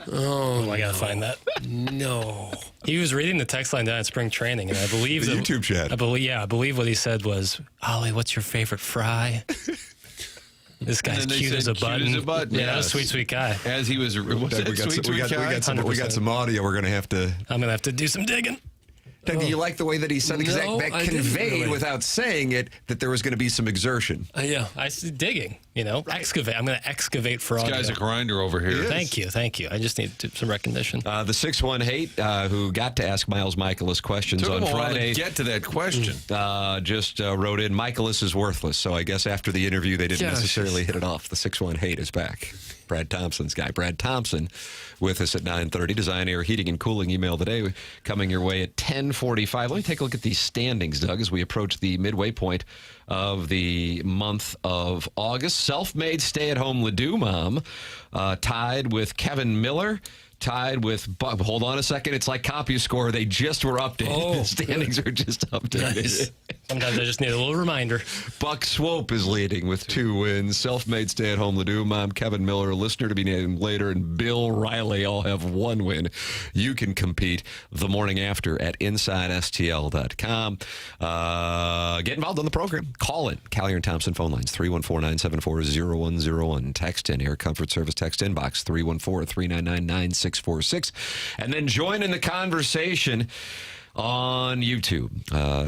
Oh, I got to find that. No. He was reading the text line down at spring training, and I believe the YouTube chat. I believe what he said was, Ollie, what's your favorite fry? This guy's cute as a button. Yeah, yes. Sweet guy. As he was, we got some audio. We're gonna have to. I'm gonna have to do some digging. Doug, do you like the way that he said it? Because that conveyed, really, without saying it, that there was going to be some exertion. Yeah. I said digging, excavate. I'm going to excavate for all. This guy's a grinder over here. Thank you. I just need some recognition. The 618 who got to ask Miles Michaelis questions Took on him a while Friday. to get to that question. Just wrote in, Michaelis is worthless. So I guess after the interview, they didn't necessarily hit it off. The 618 is back. Brad Thompson's guy. Brad Thompson with us at 9:30. Design, Air, Heating, and Cooling email today coming your way at 10:45. Let me take a look at these standings, Doug, as we approach the midway point of the month of August. Self-made stay-at-home Ledoux mom tied with Kevin Miller. Tied with Buck. Hold on a second. It's like CompuScore. They just were updated. The standings are just updated. Nice. Sometimes I just need a little reminder. Buck Swope is leading with 2 wins. Self-made stay-at-home Ledoux mom, Kevin Miller, listener to be named later, and Bill Riley all have 1 win. You can compete the morning after at InsideSTL.com. Get involved on the program. Call in. Callier and Thompson phone lines, 314-974-0101. Text in. Air Comfort Service text inbox, 314-399-9646. And then join in the conversation on YouTube.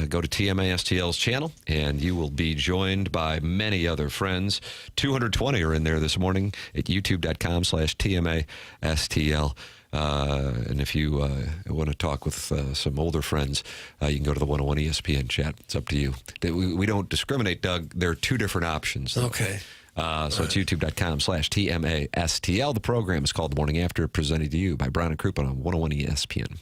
Go to TMASTL's channel, and you will be joined by many other friends. 220 are in there this morning at youtube.com/TMASTL. And if you want to talk with some older friends, you can go to the 101 ESPN chat. It's up to you. We don't discriminate, Doug. There are 2 different options. Okay. So it's youtube.com/TMASTL. The program is called The Morning After, presented to you by Brown and Crouppen on 101 ESPN.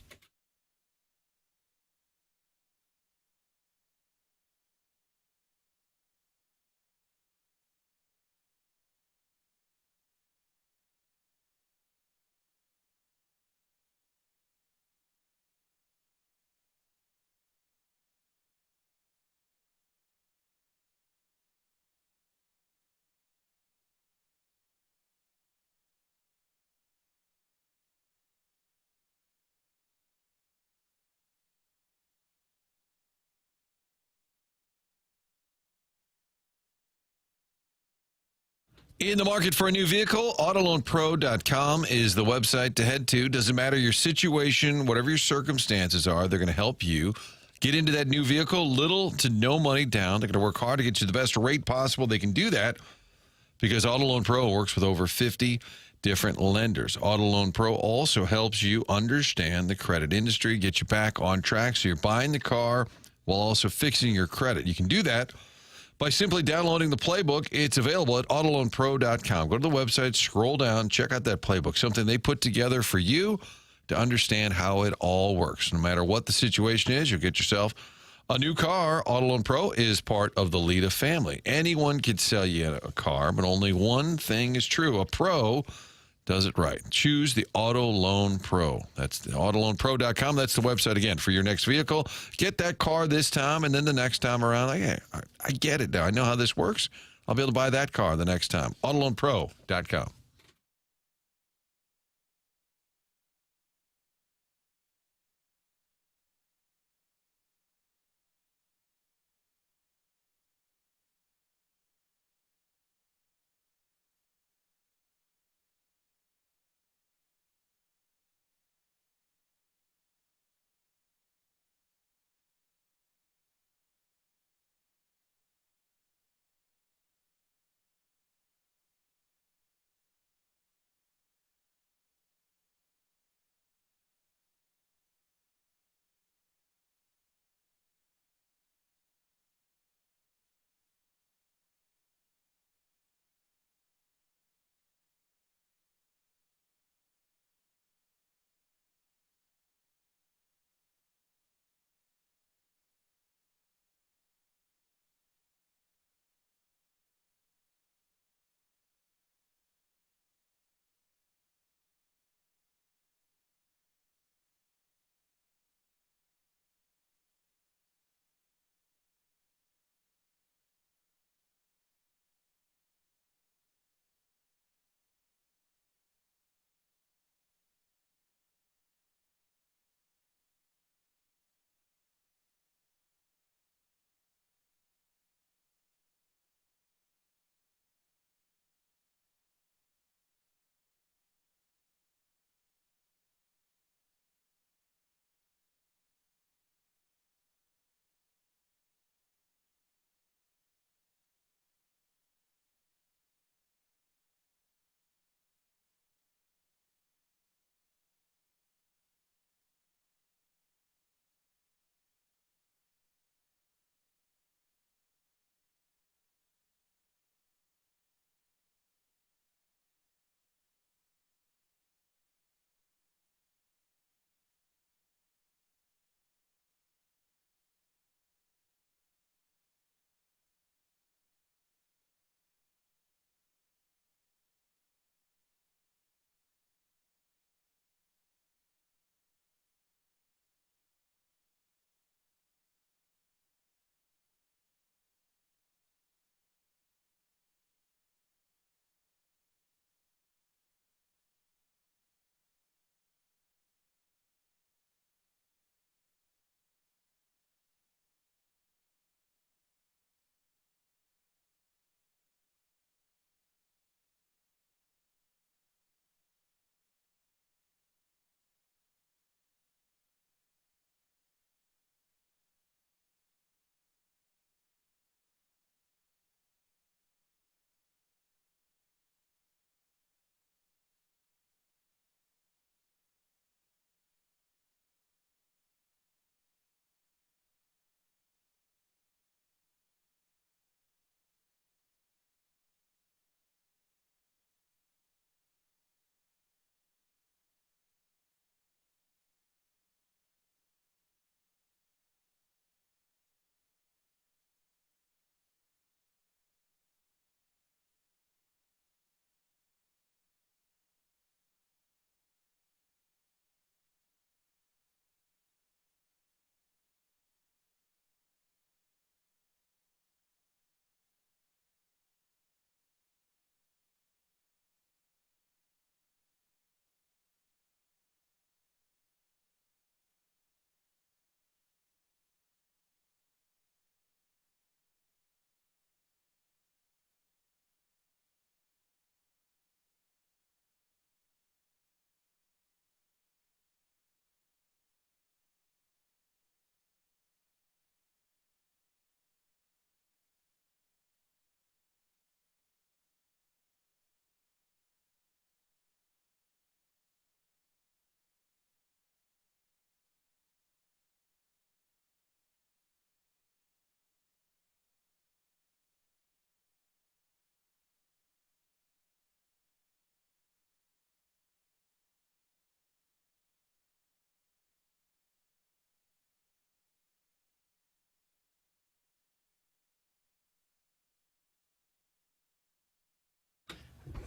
In the market for a new vehicle, AutoLoanPro.com is the website to head to. Doesn't matter your situation, whatever your circumstances are, they're going to help you get into that new vehicle. Little to no money down. They're going to work hard to get you the best rate possible. They can do that because Auto Loan Pro works with over 50 different lenders. Auto Loan Pro also helps you understand the credit industry, get you back on track so you're buying the car while also fixing your credit. You can do that by simply downloading the playbook. It's available at autoloanpro.com. Go to the website, scroll down, check out that playbook, something they put together for you to understand how it all works. No matter what the situation is, you'll get yourself a new car. Auto Loan Pro is part of the Lita family. Anyone could sell you a car, but only one thing is true. A pro does it right. Choose the Auto Loan Pro. That's the autoloanpro.com. That's the website, again, for your next vehicle. Get that car this time, and then the next time around, like, hey, I get it now. I know how this works. I'll be able to buy that car the next time. autoloanpro.com.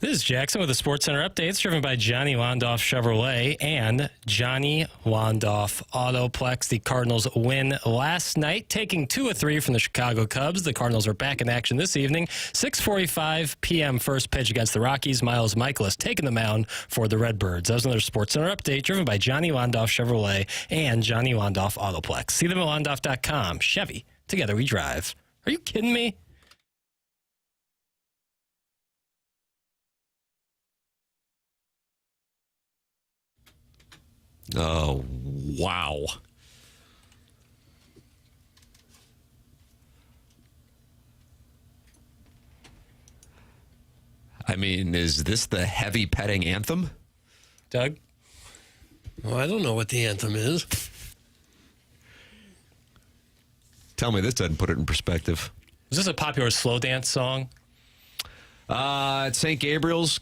This is Jackson with the Sports Center updates, driven by Johnny Londoff Chevrolet and Johnny Londoff Autoplex. The Cardinals win last night, taking 2 of 3 from the Chicago Cubs. The Cardinals are back in action this evening, 6:45 p.m. first pitch against the Rockies. Miles Michaelis taking the mound for the Redbirds. That was another Sports Center update, driven by Johnny Londoff Chevrolet and Johnny Londoff Autoplex. See them at londoff.com. Chevy, together we drive. Are you kidding me? Oh, wow. I mean, is this the heavy petting anthem? Doug? Well, I don't know what the anthem is. Tell me this doesn't put it in perspective. Is this a popular slow dance song? At St. Gabriel's,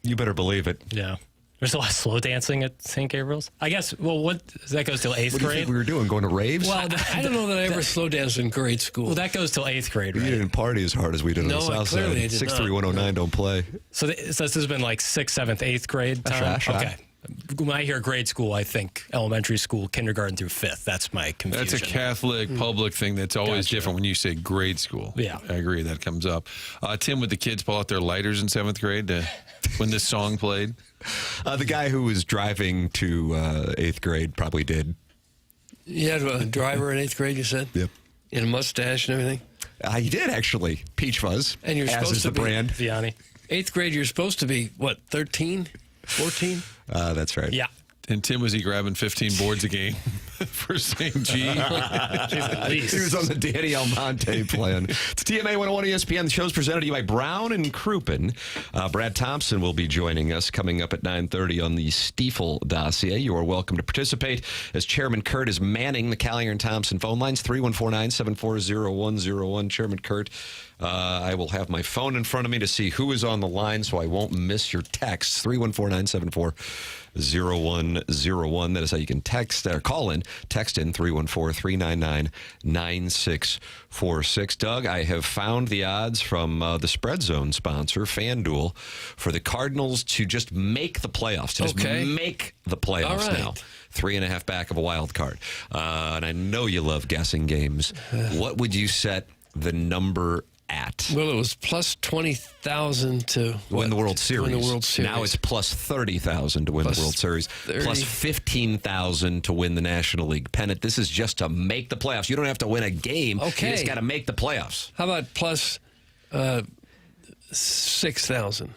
you better believe it. Yeah. There's a lot of slow dancing at St. Gabriel's. I guess, well, that goes till 8th What do you grade? think we were doing, going to raves? Well, I don't know that I ever slow danced in grade school. Well, that goes till 8th grade, We right? didn't party as hard as we did on No, the South clearly I Side. did not. 63109 don't play. So this has been like 6th, 7th, 8th grade time? Sure. Okay. When I hear grade school, I think elementary school, kindergarten through 5th. That's my confusion. That's a Catholic public thing that's always Gotcha. different when you say grade school. Yeah. I agree. That comes up. Tim, would the kids pull out their lighters in 7th grade when this song played? The guy who was driving to 8th grade probably did. You had a driver in 8th grade, you said? Yep. In a mustache and everything? He did, actually. Peach Fuzz. And you're as supposed is to the be- brand. Vianney. 8th grade, you're supposed to be, what, 13? 14? That's right. Yeah. And Tim, was he grabbing 15 boards a game for St. G? At least. He was on the Danny Almonte plan. It's TMA 101 ESPN. The show's presented to you by Brown and Crouppen. Brad Thompson will be joining us coming up at 9:30 on the Stiefel dossier. You are welcome to participate as Chairman Kurt is manning the Callinger and Thompson phone lines, 314-974-0101. Chairman Kurt, I will have my phone in front of me to see who is on the line so I won't miss your texts. 314-974-0101. That is how you can text or call in. Text in 314-399-9646. Doug, I have found the odds from the Spread Zone sponsor, FanDuel, for the Cardinals to just make the playoffs. To just make the playoffs All right. now. 3.5 back of a wild card. And I know you love guessing games. What would you set the number at? Well, it was plus 20,000 to Win the World Series. Win the World Series. Now it's plus 30,000 to win Plus the World Series. 30. Plus 15,000 to win the National League pennant. This is just to make the playoffs. You don't have to win a game. Okay. You just got to make the playoffs. How about plus 6,000?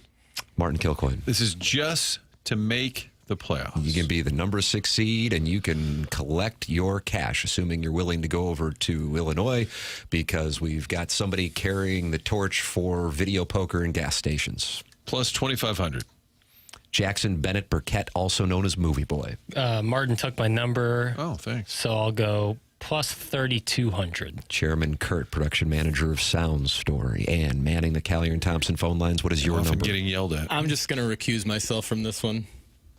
Martin Kilcoyne. This is just to make the playoffs. You can be the number 6 seed, and you can collect your cash, assuming you're willing to go over to Illinois, because we've got somebody carrying the torch for video poker and gas stations. Plus 2,500. Jackson Burkett, also known as Movie Boy. Martin took my number. Oh, thanks. So I'll go plus 3,200. Chairman Kurt, production manager of Sound Story, and manning the Callier and Thompson phone lines. What is your Often number? getting yelled at. I'm just going to recuse myself from this one.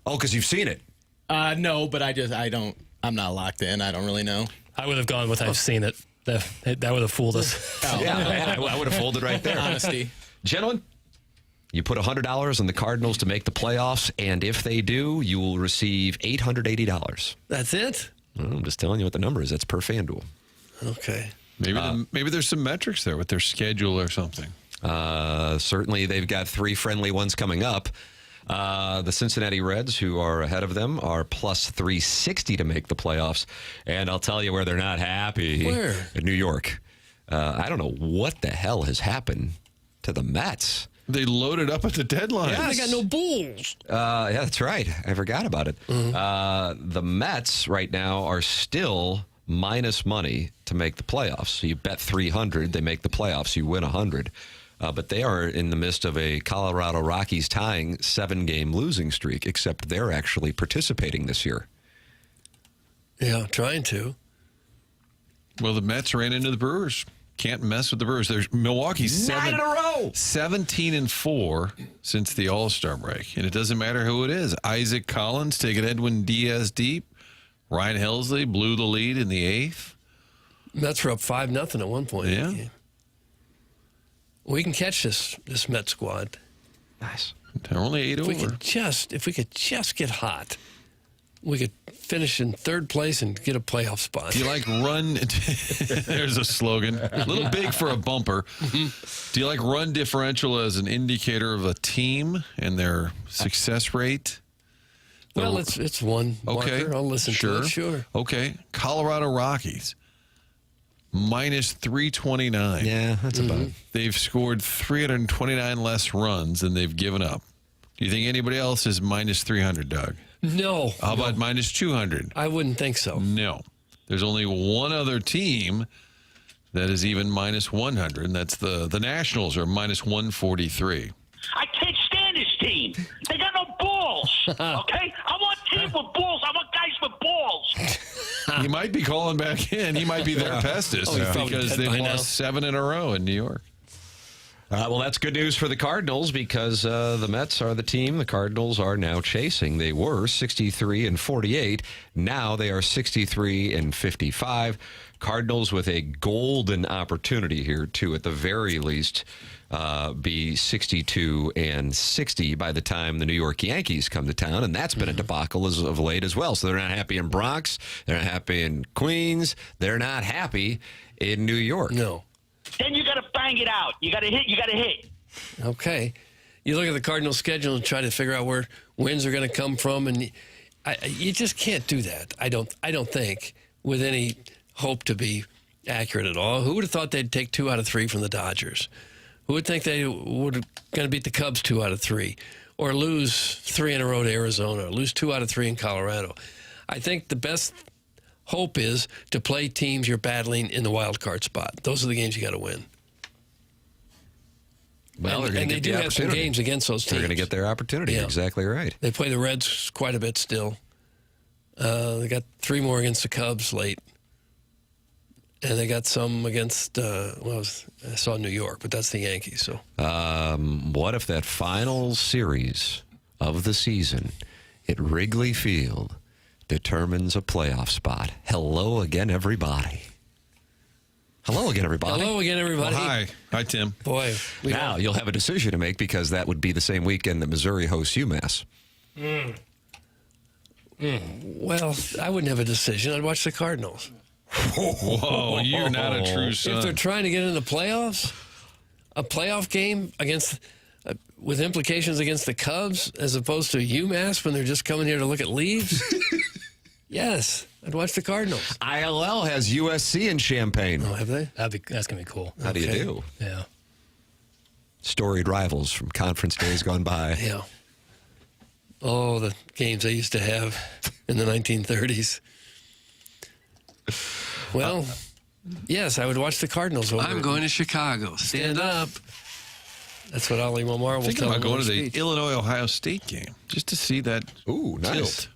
Oh, because you've seen it. No, but I'm not locked in. I don't really know. I would have gone with I've seen it. That would have fooled us. Yeah, I would have folded right there. Honesty. Gentlemen, you put $100 on the Cardinals to make the playoffs, and if they do, you will receive $880. That's it? I'm just telling you what the number is. That's per FanDuel. Okay. Maybe there's some metrics there with their schedule or something. Certainly, they've got 3 friendly ones coming up. The Cincinnati Reds, who are ahead of them, are plus 360 to make the playoffs. And I'll tell you where they're not happy. Where? In New York. I don't know what the hell has happened to the Mets. They loaded up at the deadline. Yeah, they got no Bulls. Yeah, that's right. I forgot about it. The Mets right now are still minus money to make the playoffs. So you bet 300, they make the playoffs. You win 100. But they are in the midst of a Colorado Rockies tying 7-game losing streak, except they're actually participating this year. Yeah, trying to. Well, the Mets ran into the Brewers. Can't mess with the Brewers. There's Milwaukee's 9 in a row. 17-4 since the All-Star break. And it doesn't matter who it is. Isaac Collins taking Edwin Diaz deep. Ryan Helsley blew the lead in the 8th. Mets were up 5-0 at one point. Yeah. We can catch this Met squad. Nice. They're only 8 over. If we could just get hot, we could finish in third place and get a playoff spot. Do you like run? There's a slogan. A little big for a bumper. Do you like run differential as an indicator of a team and their success rate? Well, it's one marker. I'll listen to it. Sure. Okay. Colorado Rockies. Minus 329. Yeah, that's about it. They've scored 329 less runs than they've given up. Do you think anybody else is minus 300, Doug? No. How about minus 200? I wouldn't think so. No. There's only one other team that is even minus 100, and that's the Nationals are minus 143. I can't stand this team. They got no balls. Okay? I want teams with balls. I want guys with balls. He might be calling back in. He might be their Pestis because they've lost 7 in a row in New York. Well, that's good news for the Cardinals because the Mets are the team the Cardinals are now chasing. They were 63-48. Now they are 63-55. Cardinals with a golden opportunity here to, at the very least, be 62-60 by the time the New York Yankees come to town, and that's been a debacle as of late as well. So they're not happy in Bronx, they're not happy in Queens, they're not happy in New York. No. Then you got to bang it out. You got to hit. You got to hit. Okay. You look at the Cardinals' schedule and try to figure out where wins are going to come from, and you just can't do that. I don't think with any hope to be accurate at all. Who would have thought they'd take 2 out of 3 from the Dodgers? Who would think they would going to beat the Cubs 2 out of 3, or lose 3 in a row to Arizona, or lose 2 out of 3 in Colorado? I think the best hope is to play teams you're battling in the wild card spot. Those are the games you got to win. Well, they're going to get the opportunity. They do have some games against those teams. They're going to get their opportunity. Yeah. Exactly right. They play the Reds quite a bit still. They got 3 more against the Cubs late. And they got some against, I saw New York, but that's the Yankees. So, what if that final series of the season at Wrigley Field determines a playoff spot? Hello again, everybody. Hello again, everybody. Hello again, everybody. Well, hi, Tim. Boy, now you'll have a decision to make because that would be the same weekend that Missouri hosts UMass. Well, I wouldn't have a decision. I'd watch the Cardinals. Whoa, you're not a true son. If they're trying to get into the playoffs, a playoff game against with implications against the Cubs as opposed to UMass when they're just coming here to look at leaves, yes, I'd watch the Cardinals. ILL has USC in Champaign. Oh, have they? That's going to be cool. How do you do? Yeah. Storied rivals from conference days gone by. Yeah. Oh, the games I used to have in the 1930s. Well, yes, I would watch the Cardinals. I'm going to Chicago. Stand up. That's what Ollie Momar will Thinking tell about going to speech. the Illinois-Ohio State game just to see that. Ooh, nice. Tilt.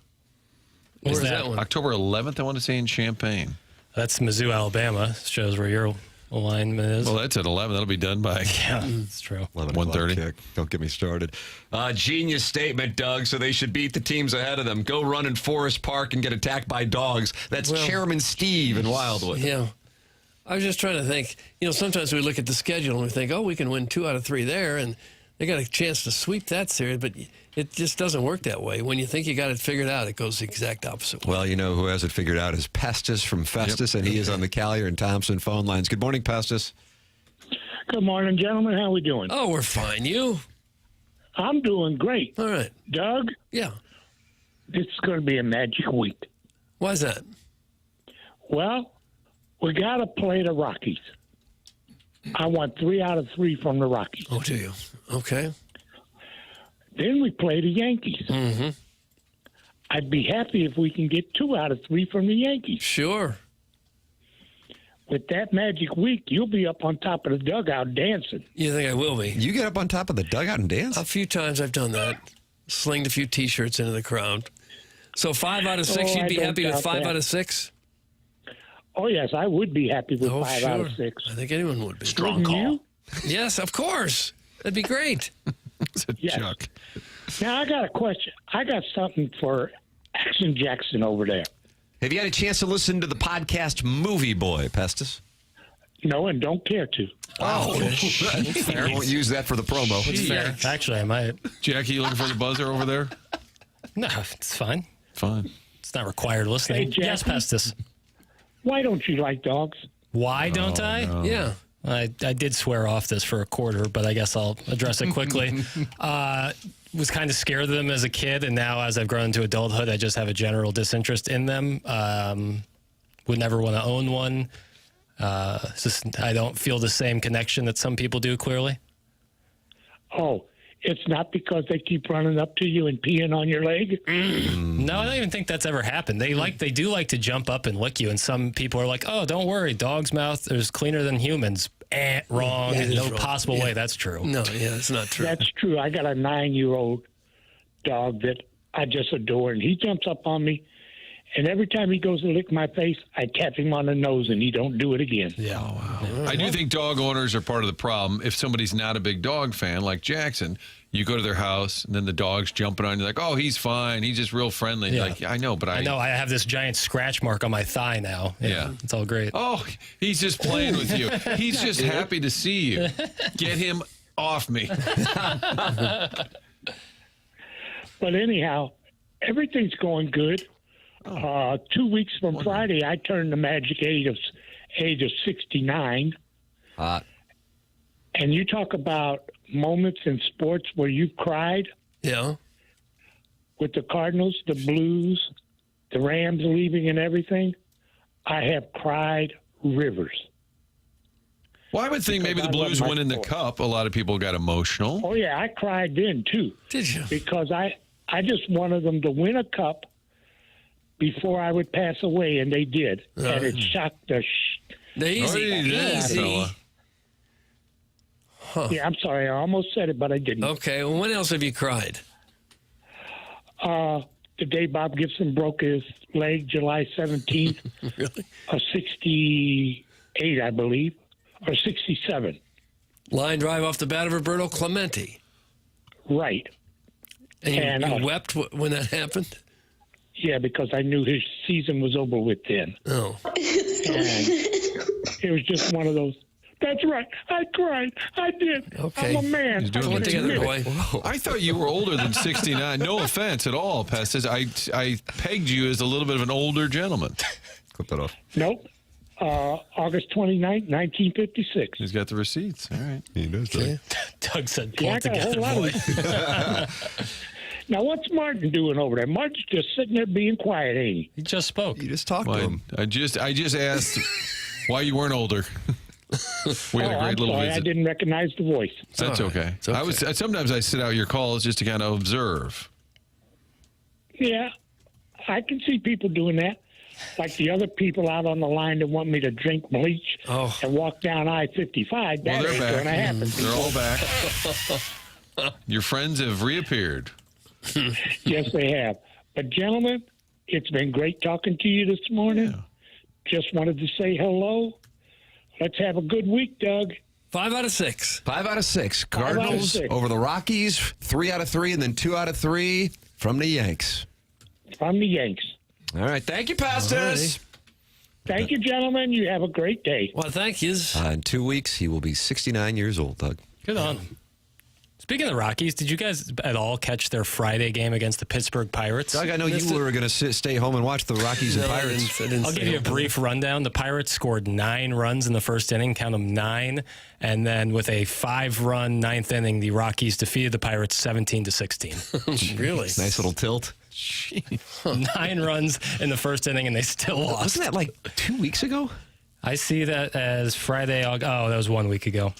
Where's that one? October 11th, I want to say, in Champaign. That's Mizzou, Alabama. Shows where your alignment is. Well, that's at 11. That'll be done by yeah, that's true. 1:30. Don't get me started. Genius statement, Doug. So they should beat the teams ahead of them. Go run in Forest Park and get attacked by dogs. That's Chairman Steve in Wildwood. Yeah. I was just trying to think. Sometimes we look at the schedule and we think, we can win 2 out of 3 there, and they got a chance to sweep that series, but it just doesn't work that way. When you think you got it figured out, it goes the exact opposite way. Well, who has it figured out is Pestis from Festus, and he is on the Callier and Thompson phone lines. Good morning, Pestis. Good morning, gentlemen. How we doing? Oh, we're fine. You? I'm doing great. All right. Doug? Yeah. This is going to be a magic week. Why is that? Well, we got to play the Rockies. I want 3 out of 3 from the Rockies. Oh, do you? Okay. Then we play the Yankees. Mm-hmm. I'd be happy if we can get 2 out of 3 from the Yankees. Sure. With that magic week, you'll be up on top of the dugout dancing. You think I will be? You get up on top of the dugout and dance? A few times I've done that. Slinged a few T-shirts into the crowd. So 5 out of 6, you'd be happy with 5 out of 6? Oh, yes, I would be happy with 5 out of 6. I think anyone would be. Strong call. Yes, of course. That'd be great. It's a Chuck. Now, I got a question. I got something for Action Jackson over there. Have you had a chance to listen to the podcast Movie Boy, Pestis? No, and don't care to. Oh, I won't use that for the promo. It's fair. Actually, I might. Jackie, you looking for the buzzer over there? No, it's fine. Fine. It's not required listening. Hey, Jackie? Yes, Pestis. Why don't you like dogs? Why don't I? No. Yeah. I did swear off this for a quarter, but I guess I'll address it quickly. Was kind of scared of them as a kid, and now as I've grown into adulthood, I just have a general disinterest in them. Would never want to own one. I don't feel the same connection that some people do, clearly. Oh, it's not because they keep running up to you and peeing on your leg? No, I don't even think that's ever happened. They do like to jump up and lick you, and some people are like, "Oh, don't worry, dog's mouth is cleaner than humans." Wrong. That is No wrong. possible Yeah. way that's true. No, yeah, it's not true. That's true. I got a 9-year-old dog that I just adore, and he jumps up on me, and every time he goes to lick my face, I tap him on the nose, and he don't do it again. Yeah. I do think dog owners are part of the problem. If somebody's not a big dog fan, like Jackson, you go to their house, and then the dog's jumping on you like, "Oh, he's fine. He's just real friendly." Yeah. Like, I know, but I know. I have this giant scratch mark on my thigh now. Yeah. It's all great. Oh, he's just playing with you. He's just happy to see you. Get him off me. But anyhow, everything's going good. 2 weeks from Friday, I turned the magic age of 69. And you talk about moments in sports where you cried. Yeah. With the Cardinals, the Blues, the Rams leaving and everything. I have cried rivers. Well, I would think maybe the Blues winning the cup, a lot of people got emotional. Oh, yeah, I cried then, too. Did you? Because I just wanted them to win a cup before I would pass away, and they did. And it shocked the Easy. Huh. Yeah, I'm sorry. I almost said it, but I didn't. Okay. Well, when else have you cried? The day Bob Gibson broke his leg, July 17th, Really? 68, I believe, or 67. Line drive off the bat of Roberto Clemente. Right. And you wept when that happened? Yeah, because I knew his season was over with then. Oh. And it was just one of those. That's right. I cried. I did. Okay. I'm a man. He's doing Pull it together, boy. I thought you were older than 69. No offense at all, Pestis. I pegged you as a little bit of an older gentleman. Clip that off. Nope. August 29th, 1956. He's got the receipts. All right. He does that. Doug said, pull Yeah, I it got a whole together, lot boy. of Now, what's Martin doing over there? Martin's just sitting there being quiet, ain't he? He just spoke. You just talked to Well, him. I just asked why you weren't older. We had a I'm great little sorry, I visit. didn't recognize the voice. That's all right. okay. It's okay. Sometimes I sit out your calls just to kind of observe. Yeah, I can see people doing that. Like the other people out on the line that want me to drink bleach and walk down I-55. Well, That they're ain't back. going to happen. They're all back. Your friends have reappeared. Yes, they have. But, gentlemen, it's been great talking to you this morning. Yeah. Just wanted to say hello. Let's have a good week, Doug. 5 out of 6. 5 out of 6. 5 out of Cardinals 6. over the Rockies. 3 out of 3, and then 2 out of 3 from the Yanks. From the Yanks. All right. Thank you, Pastas. Thank you, gentlemen. You have a great day. Well, thank you. In 2 weeks, he will be 69 years old, Doug. Good on him. Speaking of the Rockies, did you guys at all catch their Friday game against the Pittsburgh Pirates? Doug, I know you were going to stay home and watch the Rockies and Pirates. I'll give you a brief rundown. The Pirates scored 9 runs in the first inning, count them 9, and then with a 5-run ninth inning, the Rockies defeated the Pirates 17-16. Really? Nice little tilt. 9 runs in the first inning, and they still lost. Wasn't that like 2 weeks ago? I see that as Friday. Oh, that was 1 week ago.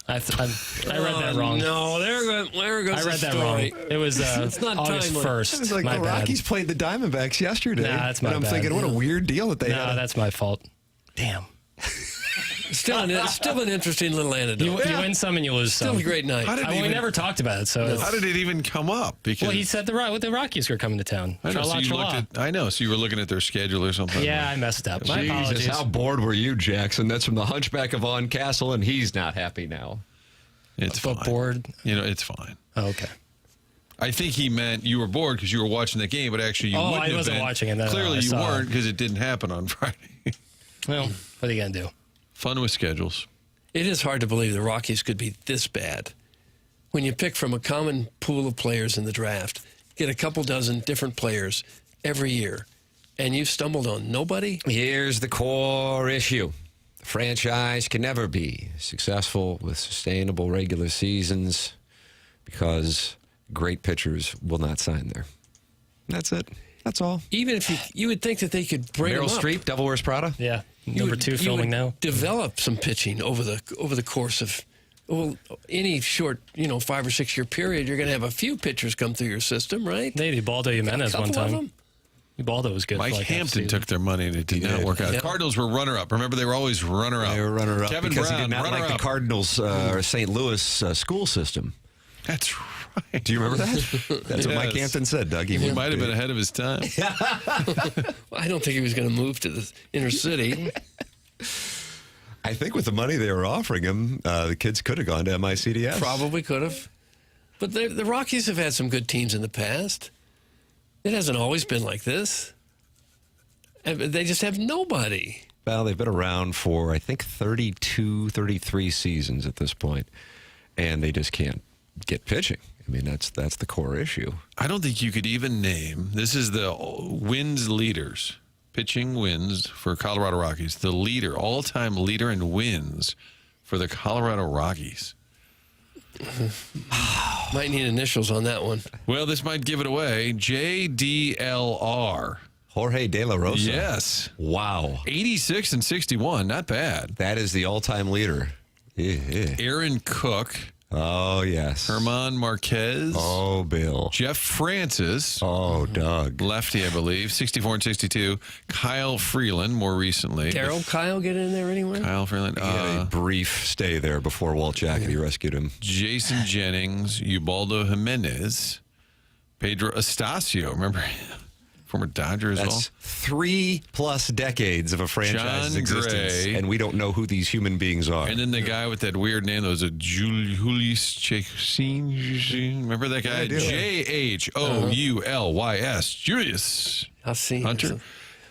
I read that wrong. No, there goes I read the that story. wrong. It was It's not August timely. 1st. It was like my the bad. Rockies played the Diamondbacks yesterday. Nah, that's my and I'm bad. thinking, what a weird deal that they had. No, that's my fault. Damn. Still an interesting little anecdote. You win some and you lose some. Still a great night. We never talked about it. So How did it even come up? Because well, he said the Rockies were coming to town. I know, so you Tra-la. so you were looking at their schedule or something. Yeah, I messed up. My Jesus, apologies. how bored were you, Jackson? That's from the Hunchback of Vaughn Castle, and he's not happy now. It's fine. Bored. It's fine. Oh, okay. I think he meant you were bored because you were watching the game, but actually you wouldn't I have wasn't been. watching it. No, Clearly I you saw weren't it. because it didn't happen on Friday. Well, what are you gonna do? Fun with schedules. It is hard to believe the Rockies could be this bad. When you pick from a common pool of players in the draft, get a couple dozen different players every year, and you've stumbled on nobody? Here's the core issue. The franchise can never be successful with sustainable regular seasons because great pitchers will not sign there. That's it. That's all. Even if you would think that they could bring Meryl them up. Streep, Devil Wears Prada? Yeah. Number 2 filming now. Develop some pitching over the course of any short, 5 or 6 year period. You're going to have a few pitchers come through your system, right? They did Ubaldo Jimenez one time. Ubaldo was good. Mike for Hampton took their money and it did not work out. Yeah. Cardinals were runner-up. Remember, they were always runner-up. They were runner-up Kevin because Brown, he did not like the Cardinals or St. Louis school system. That's right. Do you remember that? That's what Mike Hampton said, Doug. He might have been ahead of his time. I don't think he was going to move to the inner city. I think with the money they were offering him, the kids could have gone to MICDS. Probably could have. But the Rockies have had some good teams in the past. It hasn't always been like this. And they just have nobody. Well, they've been around for, I think, 32, 33 seasons at this point, and they just can't get pitching. I mean, that's the core issue. I don't think you could even name, this is the wins leaders, pitching wins for Colorado Rockies, the leader, all-time leader in wins for the Colorado Rockies. Might need initials on that one. Well, this might give it away. JDLR. Jorge De La Rosa. Yes. Wow. 86 and 61. Not bad. That is the all-time leader. Yeah. Aaron Cook. Oh, yes. Herman Marquez. Oh, Bill. Jeff Francis. Oh, Doug. Lefty, I believe. 64 and 62. Kyle Freeland, more recently. Daryl Kyle get in there anywhere? Kyle Freeland. He had a brief stay there before Walt Jackety rescued him. Jason Jennings. Ubaldo Jimenez. Pedro Estacio. Remember former Dodger as well. 3+ decades of a franchise's John existence, Gray. and we don't know who these human beings are. And then the guy with that weird name that was a Julius Chassin. Remember that guy? Jhoulys. Julius. I'll see. Hunter.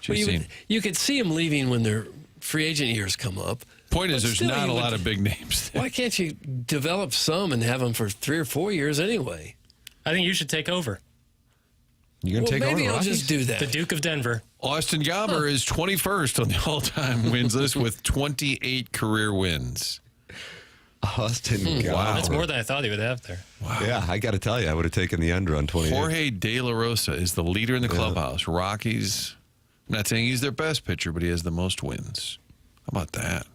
Well, you could see him leaving when their free agent years come up. Point is, But there's still, not you a would- lot of big names there. Why can't you develop some and have them for 3 or 4 years anyway? I think you should take over. You're going to take over maybe the I'll Rockies? just do that. The Duke of Denver. Austin Gabber is 21st on the all-time wins list with 28 career wins. Austin Gabber. Wow. That's more than I thought he would have there. Wow. Yeah, I got to tell you, I would have taken the under on 28. Jorge De La Rosa is the leader in the clubhouse. Rockies, I'm not saying he's their best pitcher, but he has the most wins. How about that?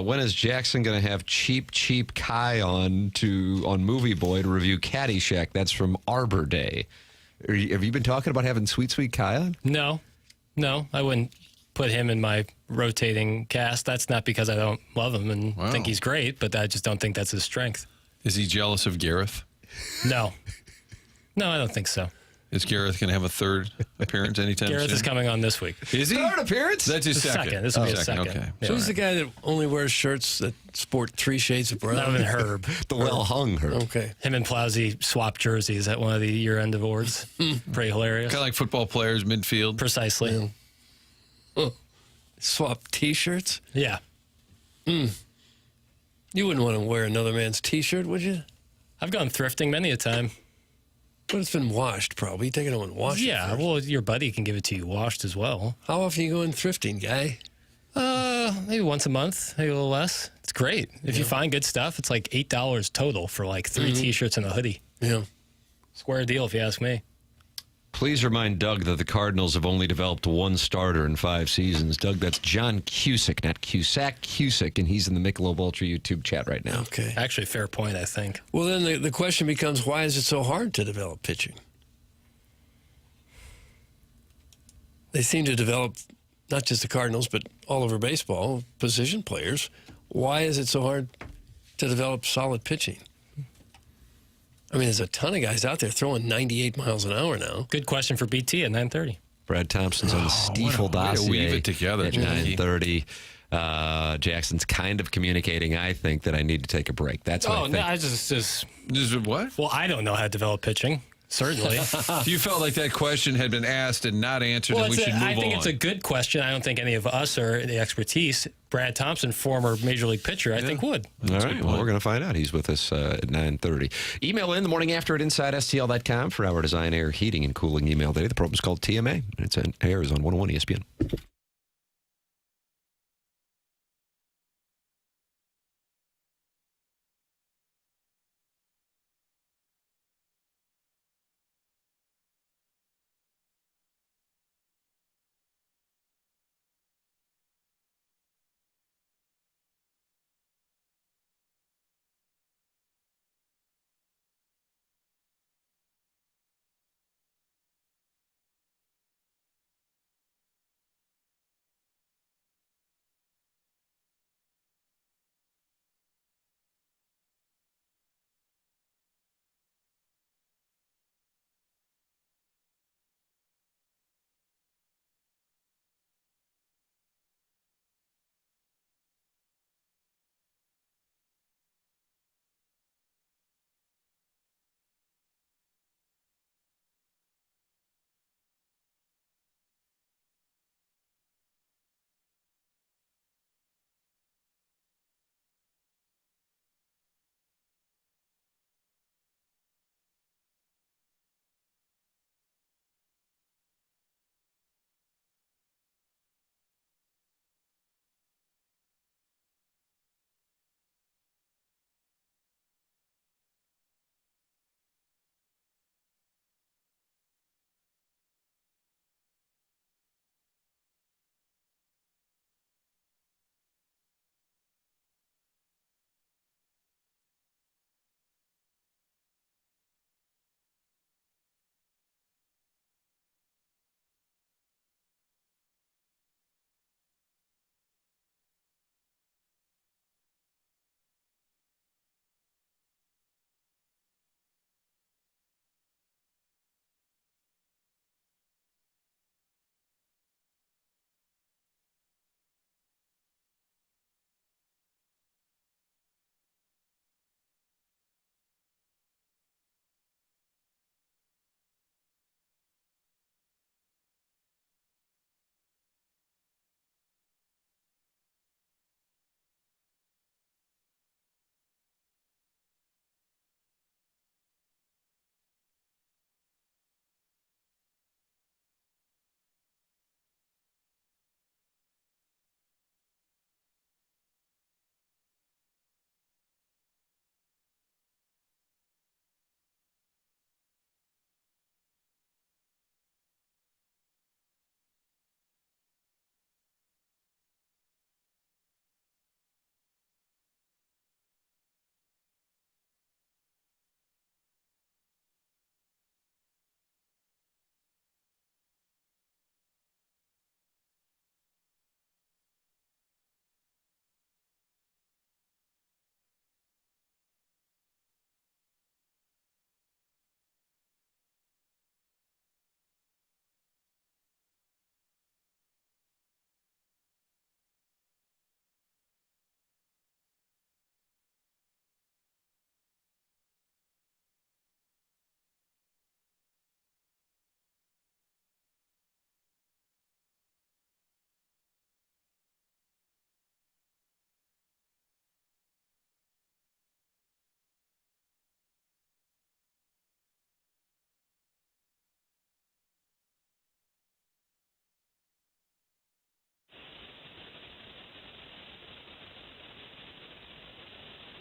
When is Jackson going to have cheap Kai on Movie Boy to review Caddyshack? That's from Arbor Day. Have you been talking about having Sweet Kai on? No, I wouldn't put him in my rotating cast. That's not because I don't love him and think he's great, but I just don't think that's his strength. Is he jealous of Gareth? No, I don't think so. Is Gareth going to have a third appearance anytime soon? Gareth is coming on this week. Is he? Third appearance? That's his second. This will be his second. Okay. Yeah. Who's the guy that only wears shirts that sport 3 shades of brown? That would have been Herb. The well-hung Herb. Okay. Him and Plowsy swap jerseys at one of the year-end awards. Pretty hilarious. Kind of like football players midfield. Precisely. Swap T-shirts? Yeah. You wouldn't want to wear another man's T-shirt, would you? I've gone thrifting many a time. But it's been washed, probably. You take it home and wash it Yeah, first. well, your buddy can give it to you washed as well. How often you going thrifting, guy? Maybe once a month, maybe a little less. It's great. If you find good stuff, it's like $8 total for like 3 T-shirts and a hoodie. Yeah. Square deal, if you ask me. Please remind Doug that the Cardinals have only developed one starter in 5 seasons. Doug, that's John Cusick, not Cusack, Cusick, and he's in the Michelob Ultra YouTube chat right now. Okay. Actually, fair point, I think. Well, then the question becomes, why is it so hard to develop pitching? They seem to develop, not just the Cardinals, but all over baseball, position players. Why is it so hard to develop solid pitching? I mean, there's a ton of guys out there throwing 98 miles an hour now. Good question for BT at 9:30. Brad Thompson's on the Stiefel what a way to dossier weave it together, at Jackie. 9:30. Jackson's kind of communicating, I think, that I need to take a break. That's what I think. No, I just Just what? well, I don't know how to develop pitching. certainly. You felt like that question had been asked and not answered, and we should move on. I think it's a good question. I don't think any of us are the expertise. Brad Thompson, former Major League pitcher, I think would. All right. Well, we're going to find out. He's with us at 9:30. Email in the morning after at InsideSTL.com for our Design, Air, Heating, and Cooling email day. The program's called TMA, and it airs on 101 ESPN.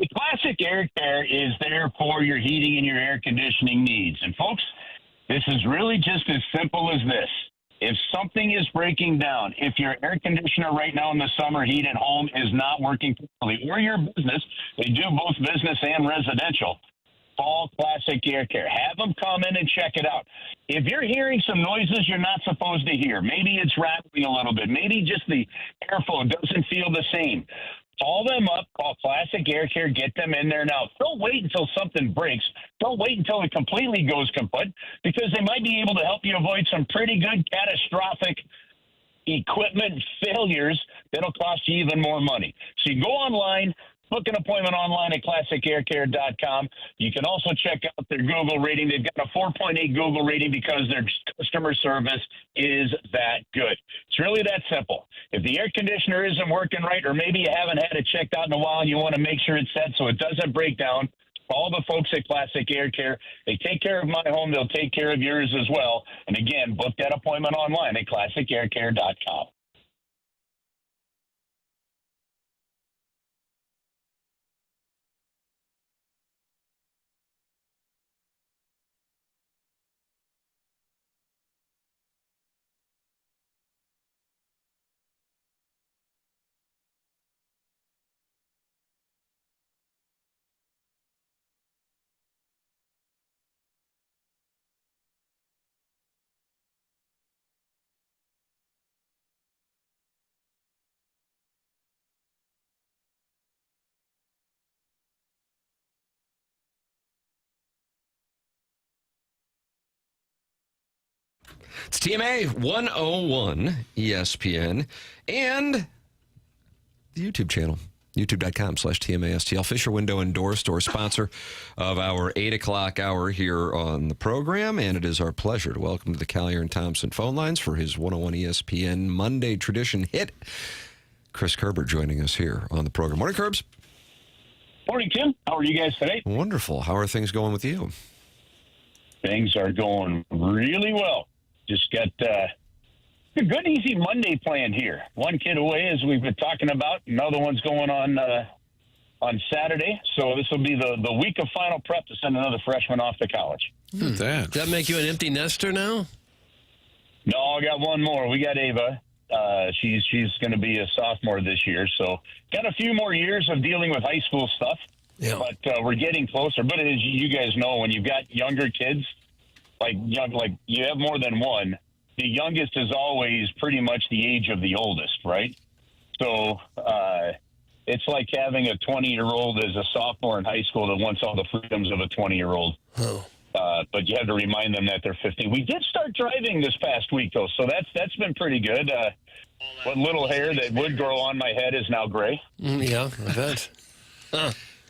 The Classic Air Care is there for your heating and your air conditioning needs. And, folks, this is really just as simple as this. If something is breaking down, if your air conditioner right now in the summer heat at home is not working properly, or your business, they do both business and residential, call Classic Air Care. Have them come in and check it out. If you're hearing some noises you're not supposed to hear, maybe it's rattling a little bit, maybe just the airflow doesn't feel the same, call them up, call Classic Air Care, get them in there now. Don't wait until something breaks. Don't wait until it completely goes kaput, because they might be able to help you avoid some pretty good catastrophic equipment failures that'll cost you even more money. So you go online, Book an appointment online at classicaircare.com. You can also check out their Google rating. They've got a 4.8 Google rating because their customer service is that good. It's really that simple. If the air conditioner isn't working right, or maybe you haven't had it checked out in a while and you want to make sure it's set so it doesn't break down, all the folks at Classic Air Care, they take care of my home. They'll take care of yours as well. And again, book that appointment online at classicaircare.com. It's TMA 101 ESPN and the YouTube channel, youtube.com/TMASTL. Fisher Window and Door Store, sponsor of our 8 o'clock hour here on the program. And it is our pleasure to welcome to the Collier and Thompson phone lines for his 101 ESPN Monday tradition hit, Chris Kerber joining us here on the program. Morning, Kerbs. Morning, Tim. How are you guys today? Wonderful. How are things going with you? Things are going really well. Just got a good, easy Monday plan here. One kid away, as we've been talking about. Another one's going on Saturday. So this will be the week of final prep to send another freshman off to college. Does that make you an empty nester now? No, I got one more. We got Ava. She's going to be a sophomore this year. So got a few more years of dealing with high school stuff. Yeah. But we're getting closer. But as you guys know, when you've got younger kids, like you have more than one, the youngest is always pretty much the age of the oldest, right? So it's like having a 20-year-old as a sophomore in high school that wants all the freedoms of a 20-year-old. Oh. But you have to remind them that they're 15. We did start driving this past week, though, so that's been pretty good. What little hair that would grow on my head is now gray. Yeah, I bet.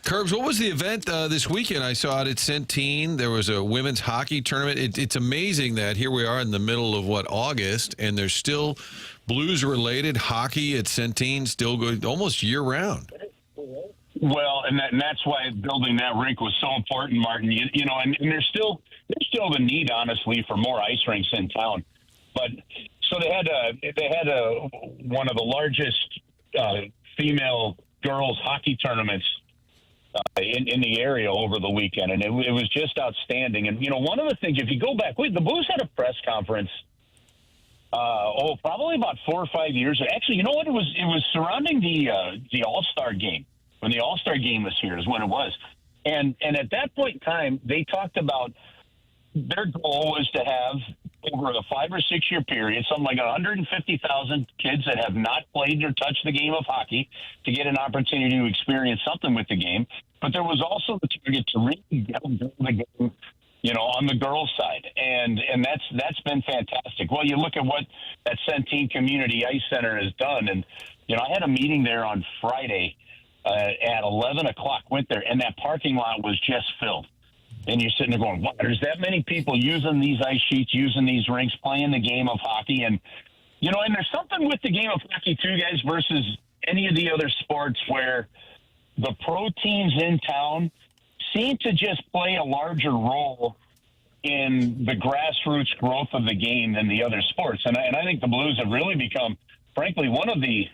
Curbs, what was the event this weekend? I saw it at Centene. There was a women's hockey tournament. It's amazing that here we are in the middle of, August, and there's still Blues-related hockey at Centene still going almost year-round. Well, and that's why building that rink was so important, Martin. You know, and there's still the need, honestly, for more ice rinks in town. But so they had one of the largest female girls hockey tournaments in the area over the weekend, and it was just outstanding. And one of the things, if you go back, the Blues had a press conference. Probably about 4 or 5 years. Actually, you know what? It was surrounding the All-Star game. When the All-Star game was here is when it was. And at that point in time, they talked about their goal was to have, over a 5 or 6 year period, something like 150,000 kids that have not played or touched the game of hockey to get an opportunity to experience something with the game. But there was also the target to really build the game, on the girls' side. And that's been fantastic. Well, you look at what that Centene Community Ice Center has done. And, I had a meeting there on Friday at 11 o'clock, went there, and that parking lot was just filled. And you're sitting there going, wow, there's that many people using these ice sheets, using these rinks, playing the game of hockey. And, and there's something with the game of hockey, too, guys, versus any of the other sports where the pro teams in town seem to just play a larger role in the grassroots growth of the game than the other sports. And I think the Blues have really become, frankly, one of the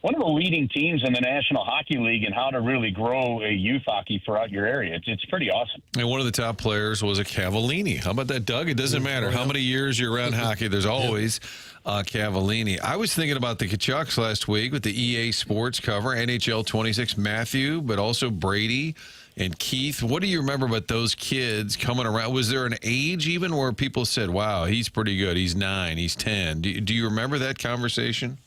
leading teams in the National Hockey League and how to really grow a youth hockey throughout your area. It's pretty awesome. And one of the top players was a Cavallini. How about that, Doug? It doesn't matter how many years you're around hockey. There's always Cavallini. I was thinking about the Kachucks last week with the EA Sports cover, NHL 26 Matthew, but also Brady and Keith. What do you remember about those kids coming around? Was there an age even where people said, wow, he's pretty good. He's 9, he's 10. Do you remember that conversation?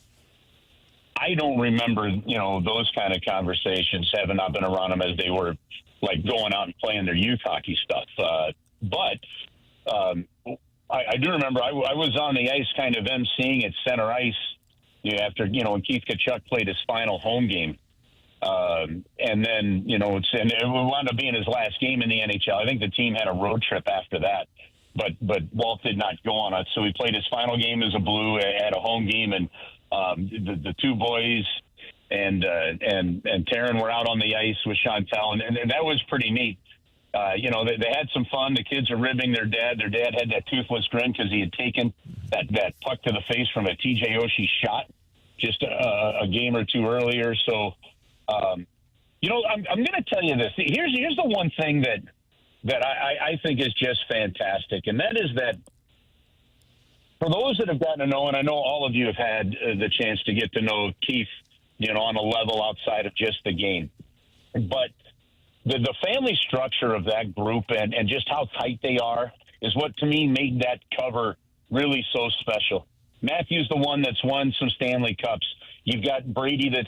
I don't remember, those kind of conversations, having not been around them as they were, like, going out and playing their youth hockey stuff. But I do remember I was on the ice kind of emceeing at center ice after, when Keith Kachuk played his final home game And then, and it wound up being his last game in the NHL. I think the team had a road trip after that, but Walt did not go on it. So he played his final game as a Blue at a home game, and the two boys and Taryn were out on the ice with Chantel, and that was pretty neat. They had some fun. The kids are ribbing their dad. Their dad had that toothless grin because he had taken that puck to the face from a TJ Oshie shot just a game or two earlier. So, I'm going to tell you this. Here's the one thing that I think is just fantastic, and that is that for those that have gotten to know, and I know all of you have had the chance to get to know Keith, on a level outside of just the game, but the family structure of that group and just how tight they are is what, to me, made that cover really so special. Matthew's the one that's won some Stanley Cups. You've got Brady that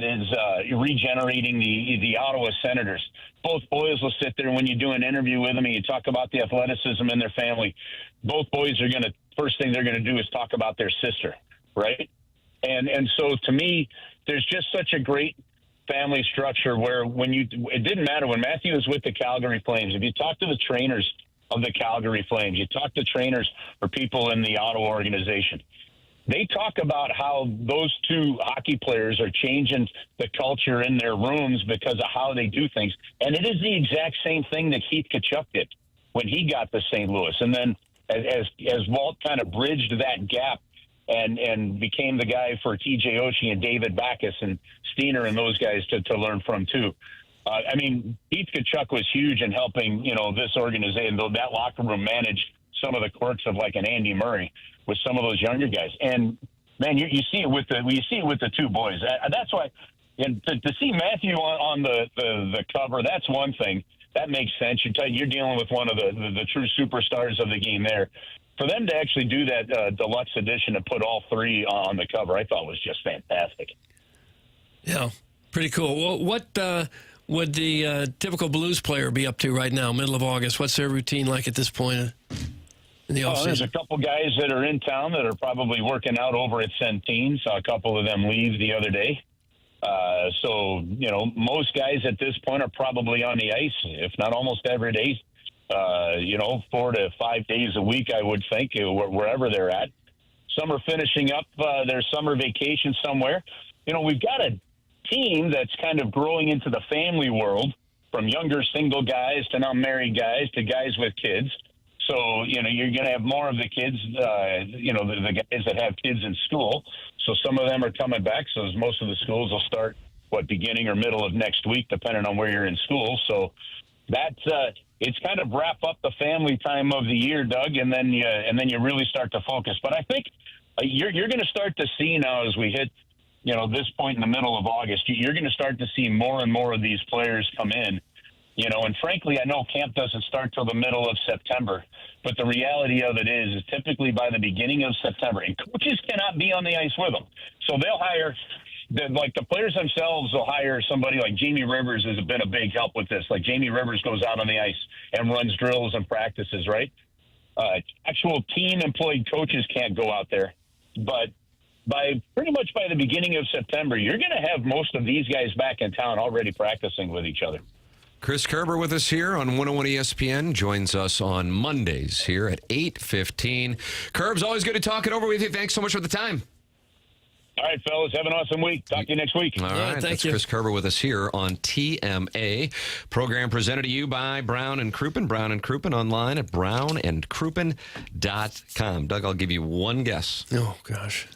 is regenerating the Ottawa Senators. Both boys will sit there when you do an interview with them and you talk about the athleticism in their family. Both boys are first thing they're going to do is talk about their sister, right? And so to me, there's just such a great family structure where it didn't matter when Matthew was with the Calgary Flames. If you talk to the trainers of the Calgary Flames, you talk to trainers or people in the Ottawa organization, they talk about how those two hockey players are changing the culture in their rooms because of how they do things. And it is the exact same thing that Keith Tkachuk did when he got to St. Louis. And then as Walt kind of bridged that gap and became the guy for TJ Oshie and David Backes and Steiner and those guys to learn from too. Keith Tkachuk was huge in helping, this organization, that locker room manage some of the quirks of like an Andy Murray with some of those younger guys. And man, you see it with the two boys. That's why, and to see Matthew on the cover, that's one thing that makes sense. You're dealing with one of the true superstars of the game there. For them to actually do that deluxe edition and put all three on the cover, I thought was just fantastic. Yeah, pretty cool. Well, what would the typical Blues player be up to right now, middle of August? What's their routine like at this point in the offseason? There's a couple guys that are in town that are probably working out over at Centene. Saw a couple of them leave the other day. So, most guys at this point are probably on the ice, if not almost every day. 4 to 5 days a week, I would think, wherever they're at. Some are finishing up their summer vacation somewhere. We've got a team that's kind of growing into the family world, from younger single guys to now married guys to guys with kids. So, you're going to have more of the kids, the guys that have kids in school. So some of them are coming back. So most of the schools will start, beginning or middle of next week, depending on where you're in school. So that's it's kind of wrap up the family time of the year, Doug, and then you really start to focus. But I think you're going to start to see now as we hit, this point in the middle of August, you're going to start to see more and more of these players come in. And frankly, I know camp doesn't start till the middle of September, but the reality of it is typically by the beginning of September, and coaches cannot be on the ice with them. So they'll hire, the players themselves will hire somebody like Jamie Rivers has been a big help with this. Like Jamie Rivers goes out on the ice and runs drills and practices, right? Actual team employed coaches can't go out there, but pretty much by the beginning of September, you're going to have most of these guys back in town already practicing with each other. Chris Kerber with us here on 101 ESPN. Joins us on Mondays here at 8:15. Kerb's, always good to talk it over with you. Thanks so much for the time. All right, fellas. Have an awesome week. Talk to you next week. All right. That's Chris Kerber with us here on TMA. Program presented to you by Brown and Crouppen. Brown and Crouppen online at brownandcrouppen.com. Doug, I'll give you one guess. Oh, gosh.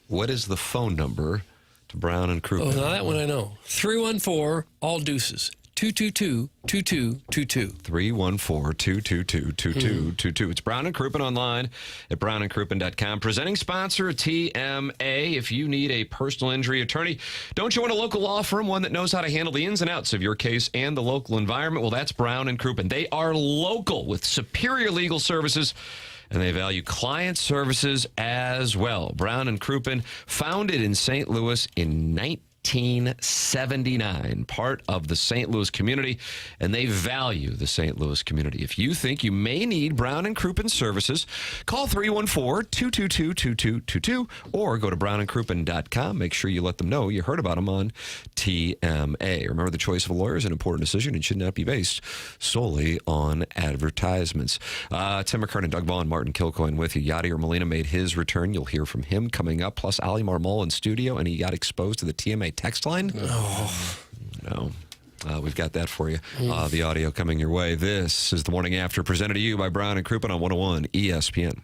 What is the phone number to Brown and Crouppen? Oh, now that one I know. 314, all deuces. 222-2222. 314-222-2222. It's Brown and Crouppen online at brownandcrouppen.com. Presenting sponsor, TMA. If you need a personal injury attorney, don't you want a local law firm, one that knows how to handle the ins and outs of your case and the local environment? Well, that's Brown and Crouppen. They are local with superior legal services, and they value client services as well. Brown and Crouppen, founded in St. Louis in 1879. Part of the St. Louis community, and they value the St. Louis community. If you think you may need Brown and Crouppen services, call 314-222-2222 or go to brownandcrouppen.com. Make sure you let them know you heard about them on TMA. Remember, the choice of a lawyer is an important decision and should not be based solely on advertisements. Tim McKernan, Doug Vaughn, Martin Kilcoyne with you. Yadi or Molina made his return. You'll hear from him coming up. Plus, Ali Marmol in studio, and he got exposed to the TMA text line. Oh. No. We've got that for you. The audio coming your way. This is The Morning After, presented to you by Brown and Crouppen on 101 ESPN.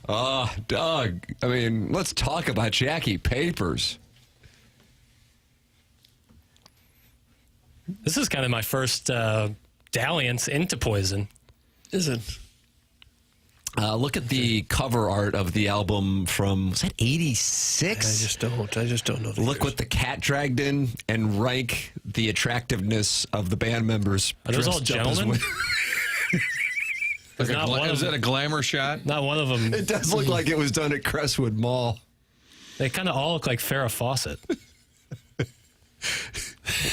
Doug, I mean, let's talk about Jackie Papers. This is kind of my first dalliance into Poison. Is it? Look at the cover art of the album from, was that 86? I just don't know. Look what the cat dragged in and rank the attractiveness of the band members. Are those all gentlemen? Is that a glamour shot? Not one of them. It does look like it was done at Crestwood Mall. They kind of all look like Farrah Fawcett.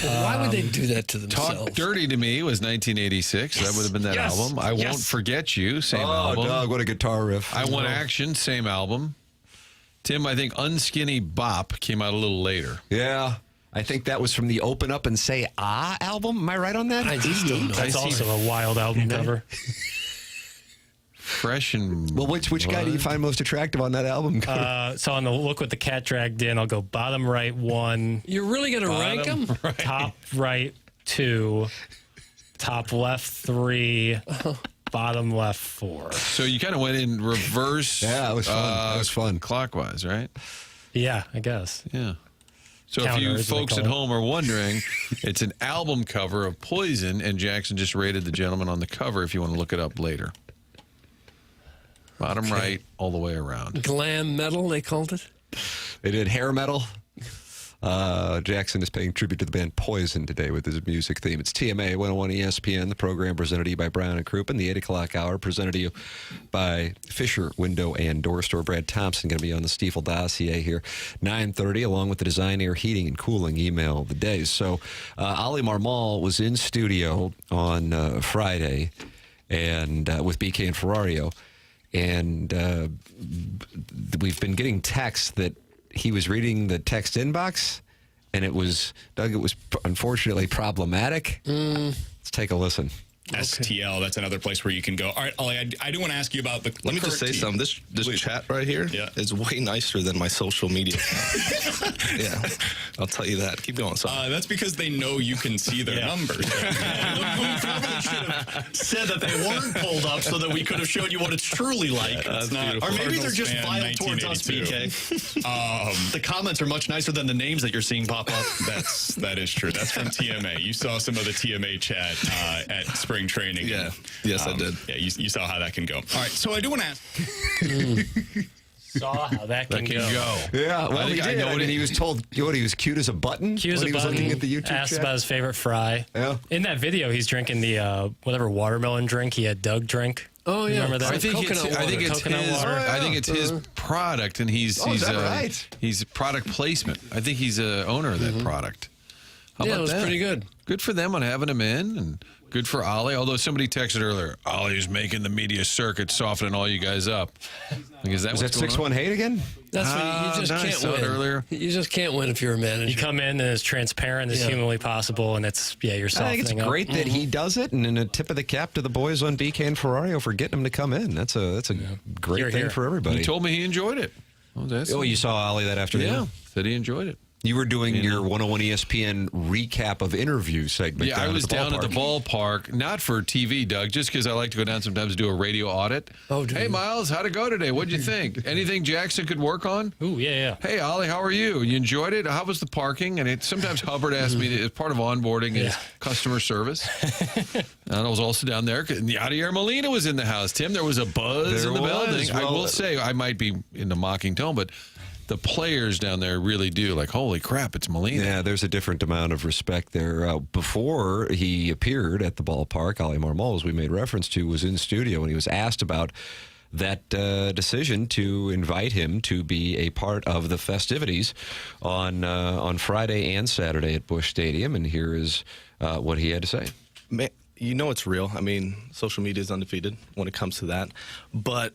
Why would they do that to themselves? Talk Dirty to Me was 1986. That would have been that album. I Won't Forget You, same album. Doug, what a guitar riff. I Want Action, same album. Tim, I think Unskinny Bop came out a little later. Yeah. I think that was from the Open Up and Say Ah album. Am I right on that? I just don't know. That's also a wild album cover. Fresh and... Well, which guy do you find most attractive on that album cover? So on the Look What the Cat Dragged In, I'll go bottom right 1. You're really going to rank them? Right. Top right 2. Top left 3. Bottom left 4. So you kind of went in reverse. Yeah, it was fun. It was fun. Clockwise, right? Yeah, I guess. Yeah. So Counter, if you as they folks call at it. home are wondering, it's an album cover of Poison, and Jackson just rated the gentleman on the cover if you want to look it up later. Bottom right, all the way around. Glam metal, they called it? They did hair metal. Jackson is paying tribute to the band Poison today with his music theme. It's TMA 101 ESPN, the program presented to you by Brown and Crouppen. The 8 o'clock hour presented to you by Fisher Window and Door Store. Brad Thompson going to be on the Stiefel dossier here, 9:30, along with the Design Air Heating and Cooling email of the day. So Ali Marmol was in studio on Friday and with BK and Ferrario. And we've been getting texts that he was reading the text inbox, and it was, Doug, it was unfortunately problematic. Let's take a listen. STL, that's another place where you can go. All right, Ollie, I do want to ask you about the Let me just say something. This chat right here is way nicer than my social media. Yeah, I'll tell you that. Keep going. That's because they know you can see their numbers. We probably should have said that they weren't pulled up so that we could have showed you what it's truly like. That's not, or maybe they're just vile towards us, BK. The comments are much nicer than the names that you're seeing pop up. That is true. That's from TMA. You saw some of the TMA chat at spring training. Yeah. Yes, I did. Yeah, you saw how that can go. All right, so I do want to ask. Saw how that can go. Yeah, well, he did. I mean, he was told he was cute as a button Cute as when a he was button. looking at the YouTube Asked chat. about his favorite fry. Yeah. In that video, he's drinking the whatever watermelon drink he had Doug drink. Oh, yeah. Remember that? I think it's Coconut water. I think it's his product, and he's product placement. I think he's a owner of that product. How about it was that? pretty good. Good for them on having him in, and good for Ollie. Although somebody texted earlier, Ollie's making the media circuit, softening all you guys up. Like, is that Was that 6-1 hate again? That's what you just can't win. Earlier. You just can't win if you're a manager. You come in and it's transparent as humanly possible, and it's you're I softening think it's great that he does it, and a tip of the cap to the boys on BK and Ferrario for getting him to come in. That's a great thing for everybody. He told me he enjoyed it. Oh, you saw Ollie that afternoon? Yeah, said he enjoyed it. You were doing your 101 ESPN recap of interview segment. Yeah, I was down at the ballpark, not for TV, Doug, just because I like to go down sometimes to do a radio audit. Oh, hey, Miles, how'd it go today? What'd you think? Anything Jackson could work on? Ooh, yeah. Hey, Ollie, how are you? You enjoyed it? How was the parking? And sometimes Hubbard asked me, as part of onboarding is customer service. And I was also down there, and Yadi Molina was in the house. Tim, there was a buzz in the building. I will say, I might be in the mocking tone, but the players down there really do, like, holy crap, it's Molina. Yeah, there's a different amount of respect there. Before he appeared at the ballpark, Ali Marmol, as we made reference to, was in studio, and he was asked about that decision to invite him to be a part of the festivities on Friday and Saturday at Busch Stadium, and here is what he had to say. Man, you know it's real. I mean, social media is undefeated when it comes to that. But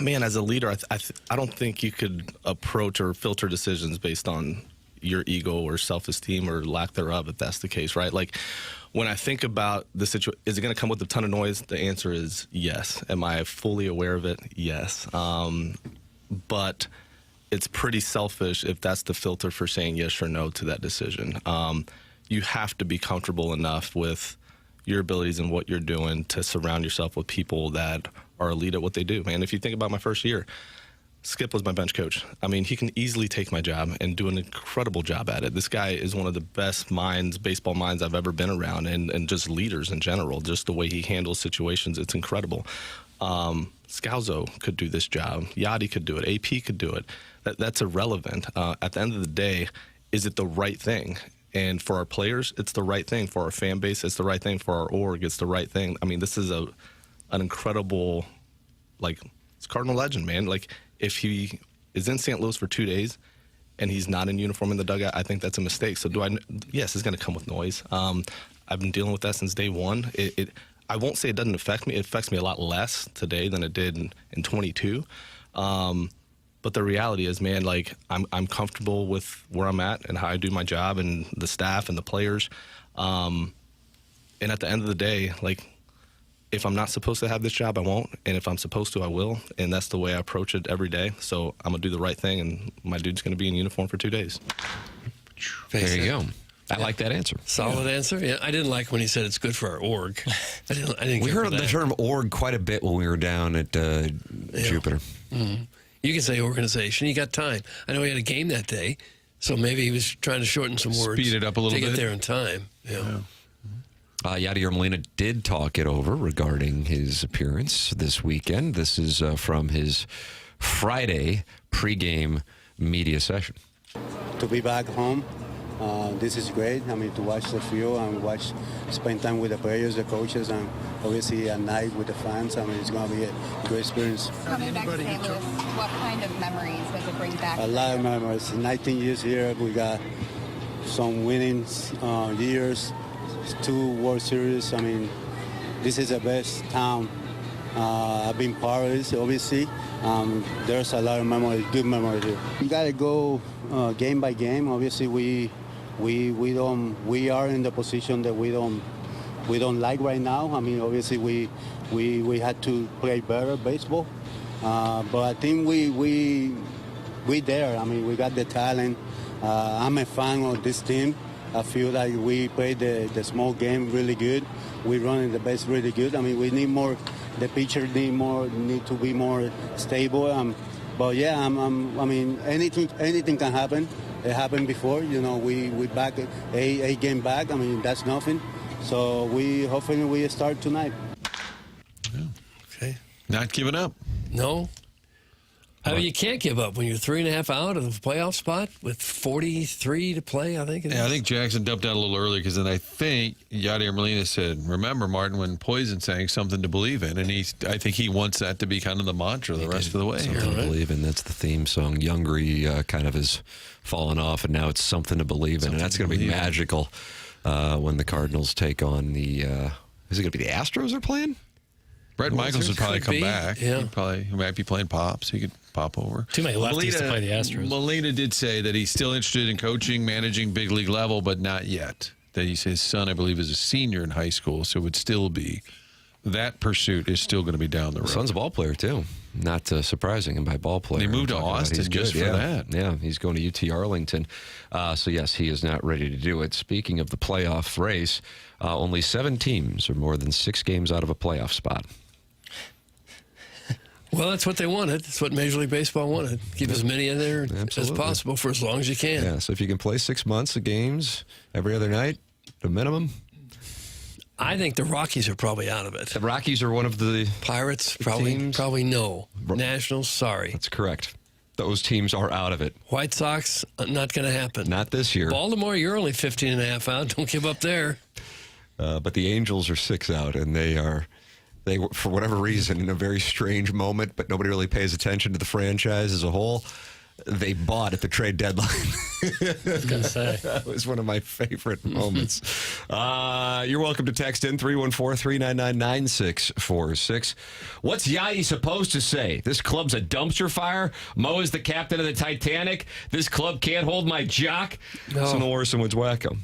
man, as a leader, I don't think you could approach or filter decisions based on your ego or self-esteem or lack thereof, if that's the case, right? Like, when I think about the situation, is it going to come with a ton of noise? The answer is yes. Am I fully aware of it? Yes. But it's pretty selfish if that's the filter for saying yes or no to that decision. You have to be comfortable enough with your abilities and what you're doing to surround yourself with people that are elite at what they do, man. If you think about my first year, Skip was my bench coach. I mean, he can easily take my job and do an incredible job at it. This guy is one of the best minds, baseball minds I've ever been around, and just leaders in general. Just the way he handles situations, it's incredible. Scalzo could do this job. Yadi could do it. AP could do it. That's irrelevant. At the end of the day, is it the right thing? And for our players, it's the right thing. For our fan base, it's the right thing. For our org, it's the right thing. I mean, this is an incredible, like, it's Cardinal legend, man. Like, if he is in St. Louis for 2 days and he's not in uniform in the dugout, I think that's a mistake. So yes, it's going to come with noise. I've been dealing with that since day one. I won't say it doesn't affect me. It affects me a lot less today than it did in 22. But the reality is, man, like, I'm comfortable with where I'm at and how I do my job and the staff and the players. And at the end of the day, like, if I'm not supposed to have this job, I won't. And if I'm supposed to, I will. And that's the way I approach it every day. So I'm going to do the right thing, and my dude's going to be in uniform for 2 days. There you go. I like that answer. Solid answer. Yeah, I didn't like when he said it's good for our org. I didn't. We heard the term org quite a bit when we were down at Jupiter. Mm-hmm. You can say organization. You got time. I know he had a game that day, so maybe he was trying to shorten some words. Speed it up a little bit. To bit. get there in time. Yeah. Yadi Molina did talk it over regarding his appearance this weekend. This is from his Friday pregame media session. To be back home, this is great. I mean, to watch the field and spend time with the players, the coaches, and obviously at night with the fans. I mean, it's going to be a great experience. Coming back to St. Louis, what kind of memories does it bring back? A lot of memories. 19 years here, we got some winning years. 2 World Series. I mean, this is the best town. I've been part of this, obviously. There's a lot of memories, good memories here. We got to go game by game. Obviously, we are in the position that we don't like right now. I mean, obviously, we had to play better baseball. But I think we there. I mean, we got the talent. I'm a fan of this team. I feel like we played the small game really good. We running the base really good. I mean, we need more. The pitcher need to be more stable. But yeah, I mean, anything can happen. It happened before. You know, we back a game back. I mean, that's nothing. So hopefully we start tonight. Yeah. Okay. Not giving up. No. I mean, you can't give up when you're 3.5 out of the playoff spot with 43 to play, I think. Yeah, I think Jackson dumped out a little early because then I think Yadi Molina said, remember, Martin, when Poison sang something to believe in. And I think he wants that to be kind of the mantra the rest of the way. Something to believe in. That's the theme song. Youngry kind of has fallen off, and now it's something to believe in. And that's going to be magical when the Cardinals take on the is it going to be the Astros are playing? Brett Michaels would probably come back. Yeah. He might be playing Pops. He could pop over. Too many lefties to play the Astros. Molina did say that he's still interested in coaching, managing big league level, but not yet. That his son, I believe, is a senior in high school, so it would still be. That pursuit is still going to be down the road. Son's a ball player, too. Not surprising him by ball player. They moved to Austin just for that. Yeah, he's going to UT Arlington. So, yes, he is not ready to do it. Speaking of the playoff race, only 7 teams are more than 6 games out of a playoff spot. Well, that's what they wanted. That's what Major League Baseball wanted. Keep as many in there as possible for as long as you can. Yeah, so if you can play 6 months of games every other night, the minimum. I think the Rockies are probably out of it. The Rockies are one of the Pirates, probably no. Nationals, sorry. That's correct. Those teams are out of it. White Sox, not going to happen. Not this year. Baltimore, you're only 15.5 out. Don't give up there. But the Angels are 6 out, and they were, for whatever reason, in a very strange moment, but nobody really pays attention to the franchise as a whole, they bought at the trade deadline. I was going to say. That was one of my favorite moments. You're welcome to text in 314-399-9646. What's Yadi supposed to say? This club's a dumpster fire? Mo is the captain of the Titanic? This club can't hold my jock? No. So Orson Woods Wacko.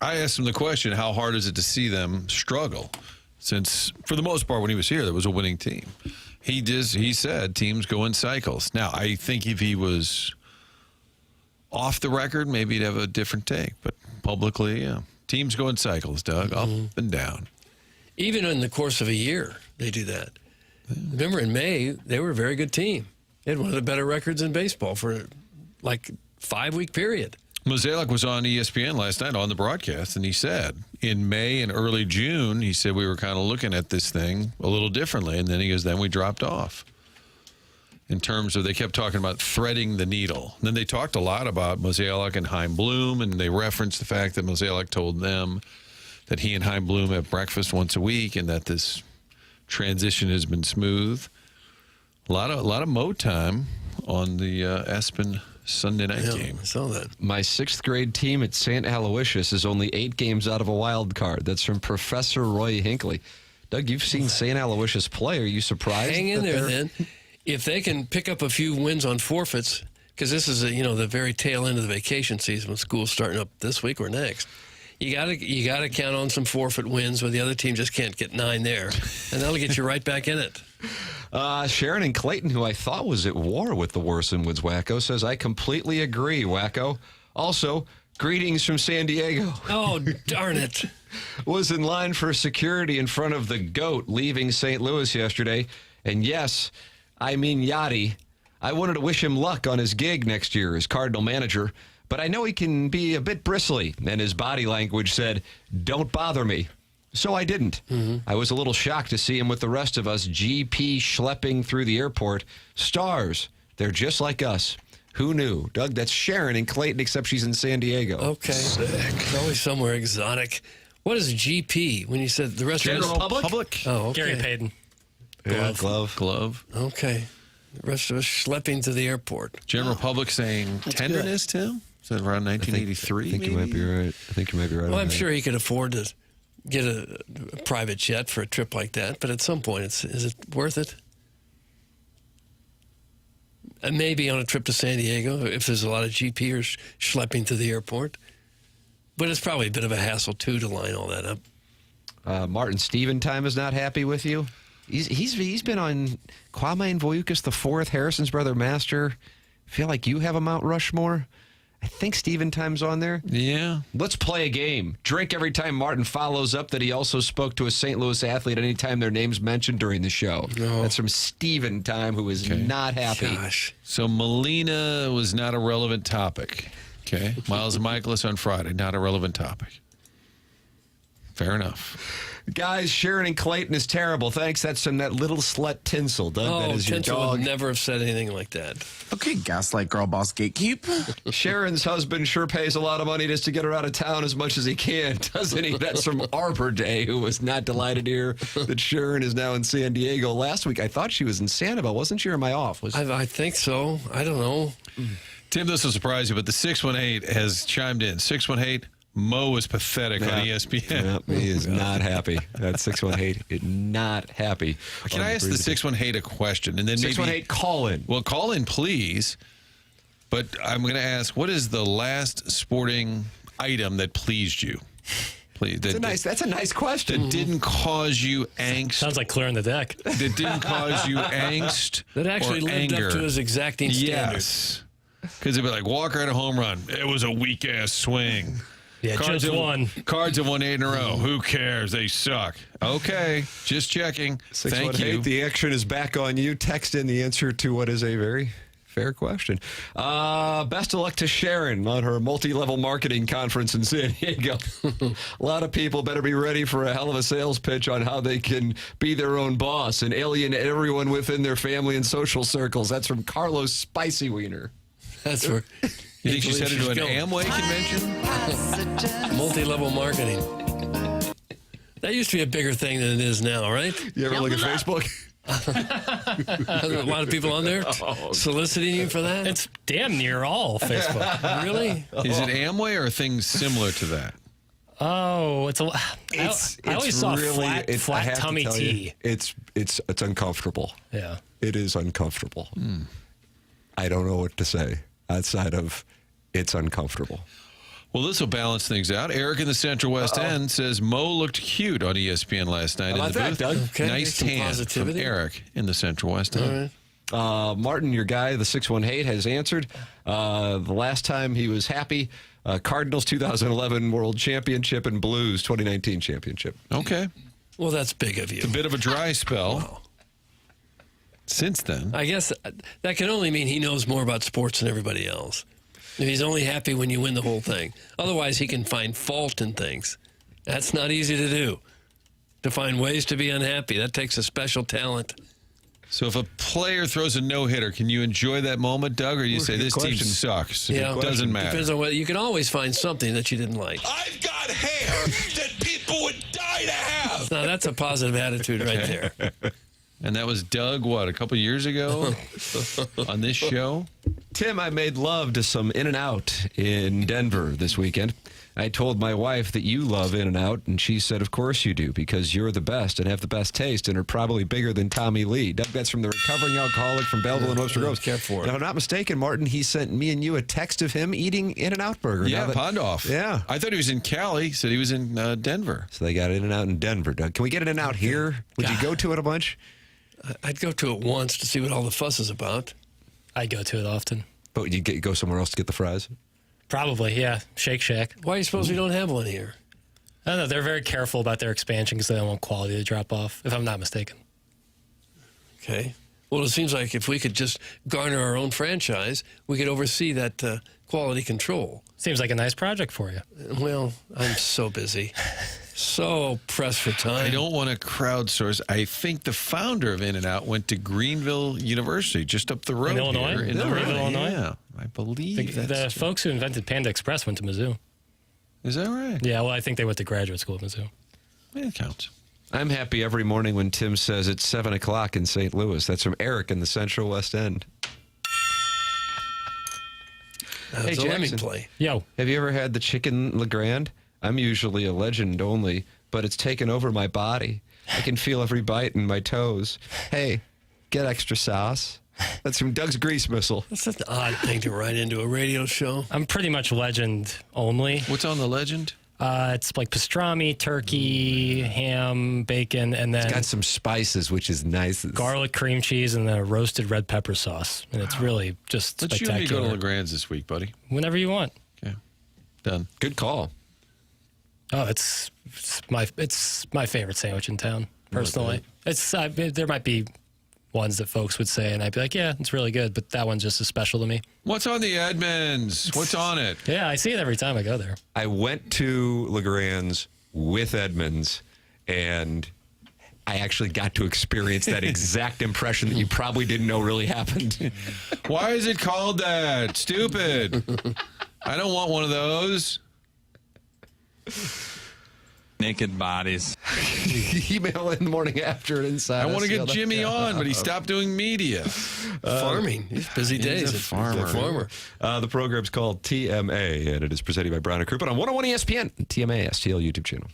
I asked him the question, how hard is it to see them struggle? Since, for the most part, when he was here, there was a winning team. He said teams go in cycles. Now, I think if he was off the record, maybe he'd have a different take. But publicly, yeah. Teams go in cycles, Doug, up and down. Even in the course of a year, they do that. Remember in May, they were a very good team. They had one of the better records in baseball for like 5-week period. Mozeliak was on ESPN last night on the broadcast, and he said in May and early June, he said we were kind of looking at this thing a little differently, and then he goes, then we dropped off. In terms of, they kept talking about threading the needle. And then they talked a lot about Mozeliak and Chaim Bloom, and they referenced the fact that Mozeliak told them that he and Chaim Bloom have breakfast once a week, and that this transition has been smooth. A lot of Mo time on the Aspen Sunday night game. I saw that. My 6th grade team at St. Aloysius is only 8 games out of a wild card. That's from Professor Roy Hinckley. Doug, you've seen St. Aloysius play. Are you surprised? Hang in there, then. If they can pick up a few wins on forfeits, because this is the very tail end of the vacation season when school's starting up this week or next. You gotta count on some forfeit wins where the other team just can't get 9 there, and that'll get you right back in it. Sharon and Clayton, who I thought was at war with the Worsen Woods Wacko, says, I completely agree, Wacko. Also, greetings from San Diego. Oh, darn it. Was in line for security in front of the GOAT leaving St. Louis yesterday. And yes, I mean Yadi. I wanted to wish him luck on his gig next year as Cardinal manager, but I know he can be a bit bristly, and his body language said, don't bother me. So I didn't. I was a little shocked to see him with the rest of us GP schlepping through the airport. Stars. They're just like us. Who knew? Doug, that's Sharon in Clayton, except she's in San Diego. Okay. Sick. It's always somewhere exotic. What is GP when you said the rest General of us? Public? Oh, okay. Gary Payton. Yeah, Glove. Okay. The rest of us schlepping to the airport. General Public saying tenderness, Tim? Is that around 1983? I think you might be right. I think you might be right. Well, I'm sure he could afford to get a private jet for a trip like that, but at some point, is it worth it? And maybe on a trip to San Diego, if there's a lot of GPers schlepping to the airport. But it's probably a bit of a hassle, too, to line all that up. Martin Steventime is not happy with you. He's been on Kwame and Voyukas the Fourth, Harrison's Brother Master. Feel like you have a Mount Rushmore? I think Steventime's on there. Yeah. Let's play a game. Drink every time Martin follows up that he also spoke to a St. Louis athlete anytime their name's mentioned during the show. No. That's from Steventime, who is not happy. Gosh. So Molina was not a relevant topic. Okay. Miles Michaelis on Friday, not a relevant topic. Fair enough. Guys, Sharon and Clayton is terrible. Thanks. That's from that little slut Tinsel. Doug, that is your Tinsel dog. would never have said anything like that. Okay, gaslight girl boss gatekeep. Sharon's husband sure pays a lot of money just to get her out of town as much as he can, doesn't he? That's from Arbor Day, who was not delighted to hear that Sharon is now in San Diego. Last week, I thought she was in Sanibel. Wasn't she, or am I off? I think so. I don't know. Tim, this will surprise you, but the 618 has chimed in. 618, Mo was pathetic on ESPN. He is not happy. That 618 is not happy. Can I ask the 618 a question? And then 618, call in. Well, call in, please. But I'm going to ask, what is the last sporting item that pleased you? Please. That's a nice question. That didn't cause you angst. Sounds like clearing the deck. That didn't cause you angst. That actually or lived anger. up to his exacting standards. Yes. Because it'd be like, Walker had a home run. It was a weak-ass swing. Yeah, Cards have won 8 in a row. Who cares? They suck. Okay, just checking. Thank you. The action is back on you. Text in the answer to what is a very fair question. Best of luck to Sharon on her multi-level marketing conference in San Diego. A lot of people better be ready for a hell of a sales pitch on how they can be their own boss and alienate everyone within their family and social circles. That's from Carlos Spicy Wiener. That's where... You think she's headed to an Amway convention? Multi-level marketing. That used to be a bigger thing than it is now, right? You ever look at Facebook? A lot of people on there soliciting you for that? It's damn near all Facebook. Really? Is it Amway or things similar to that? Oh, I always saw really, flat tummy tea. It's uncomfortable. Yeah. It is uncomfortable. I don't know what to say outside of it's uncomfortable. Well, this will balance things out. Eric in the Central West End says Mo looked cute on ESPN last night in the booth. Doug? Okay, nice tan from Eric in the Central West End. All right. Martin, your guy, the 618, has answered. The last time he was happy, Cardinals 2011 World Championship and Blues 2019 Championship. Okay. Well, that's big of you. It's a bit of a dry spell. Wow. Since then. I guess that can only mean he knows more about sports than everybody else. He's only happy when you win the whole thing. Otherwise, he can find fault in things. That's not easy to do. To find ways to be unhappy, that takes a special talent. So if a player throws a no-hitter, can you enjoy that moment, Doug, or do you say this team sucks? Yeah, It doesn't matter. Depends on what you can always find something that you didn't like. I've got hair that people would die to have. Now that's a positive attitude right there. And that was Doug, what, a couple years ago on this show? Tim, I made love to some In-N-Out in Denver this weekend. I told my wife that you love In-N-Out, and she said, of course you do, because you're the best and have the best taste and are probably bigger than Tommy Lee. Doug, that's from the recovering alcoholic from Belleville and Oyster Grove. Care for it. If I'm not mistaken, Martin, he sent me and you a text of him eating In-N-Out burger. Yeah, Pondoff. Yeah. I thought he was in Cali. He said he was in Denver. So they got In-N-Out in Denver, Doug. Can we get In-N-Out here? Would you go to it a bunch? I'd go to it once to see what all the fuss is about. I go to it often. But would you go somewhere else to get the fries? Probably, yeah. Shake Shack. Why do you suppose we don't have one here? I don't know. They're very careful about their expansion because they don't want quality to drop off, if I'm not mistaken. Okay. Well, it seems like if we could just garner our own franchise, we could oversee that quality control. Seems like a nice project for you. Well, I'm so busy. So pressed for time. I don't want to crowdsource. I think the founder of In-N-Out went to Greenville University, just up the road In Illinois? here. In Greenville, Illinois? Yeah, I believe that's the folks who invented Panda Express went to Mizzou. Is that right? Yeah, well, I think they went to graduate school at Mizzou. Yeah, it counts. I'm happy every morning when Tim says it's 7 o'clock in St. Louis. That's from Eric in the Central West End. Hey, Jackson, play. Yo. Have you ever had the chicken Legrand? I'm usually a legend only, but it's taken over my body. I can feel every bite in my toes. Hey, get extra sauce. That's from Doug's Grease Missile. That's an odd thing to write into a radio show. I'm pretty much legend only. What's on the legend? It's like pastrami, turkey, ham, bacon, and then It's got some spices, which is nice. garlic cream cheese and the roasted red pepper sauce. And it's really just Let's you and me spectacular. go to LeGrand's this week, buddy. Whenever you want. Okay, done. Good call. Oh, it's my favorite sandwich in town, personally. It's there might be ones that folks would say, and I'd be like, yeah, it's really good, but that one's just as special to me. What's on the Edmonds? What's on it? Yeah, I see it every time I go there. I went to Legrand's with Edmonds, and I actually got to experience that exact impression that you probably didn't know really happened. Why is it called that? Stupid. I don't want one of those. Naked bodies. Email in the morning after and inside. I want to get Jimmy on, but he stopped doing media. Farming. He's busy days. He's a farmer. The program's called TMA, and it is presented by Brown & Crouppen on 101 ESPN, TMA STL YouTube channel.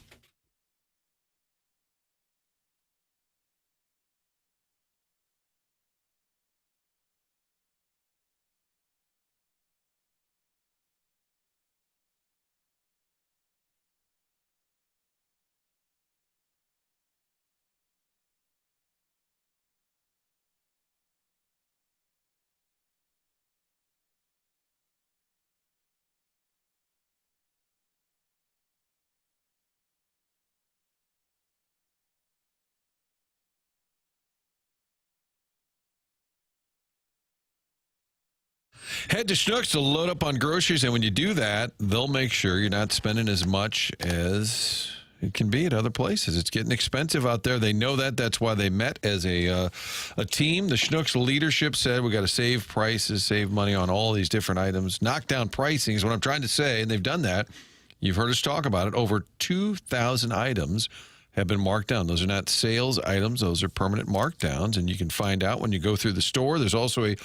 Head to Schnucks to load up on groceries, and when you do that, they'll make sure you're not spending as much as it can be at other places. It's getting expensive out there. They know that. That's why they met as a team. The Schnucks leadership said we got to save prices, save money on all these different items. Knock down pricing is what I'm trying to say, and they've done that. You've heard us talk about it. Over 2,000 items have been marked down. Those are not sales items. Those are permanent markdowns, and you can find out when you go through the store. There's also a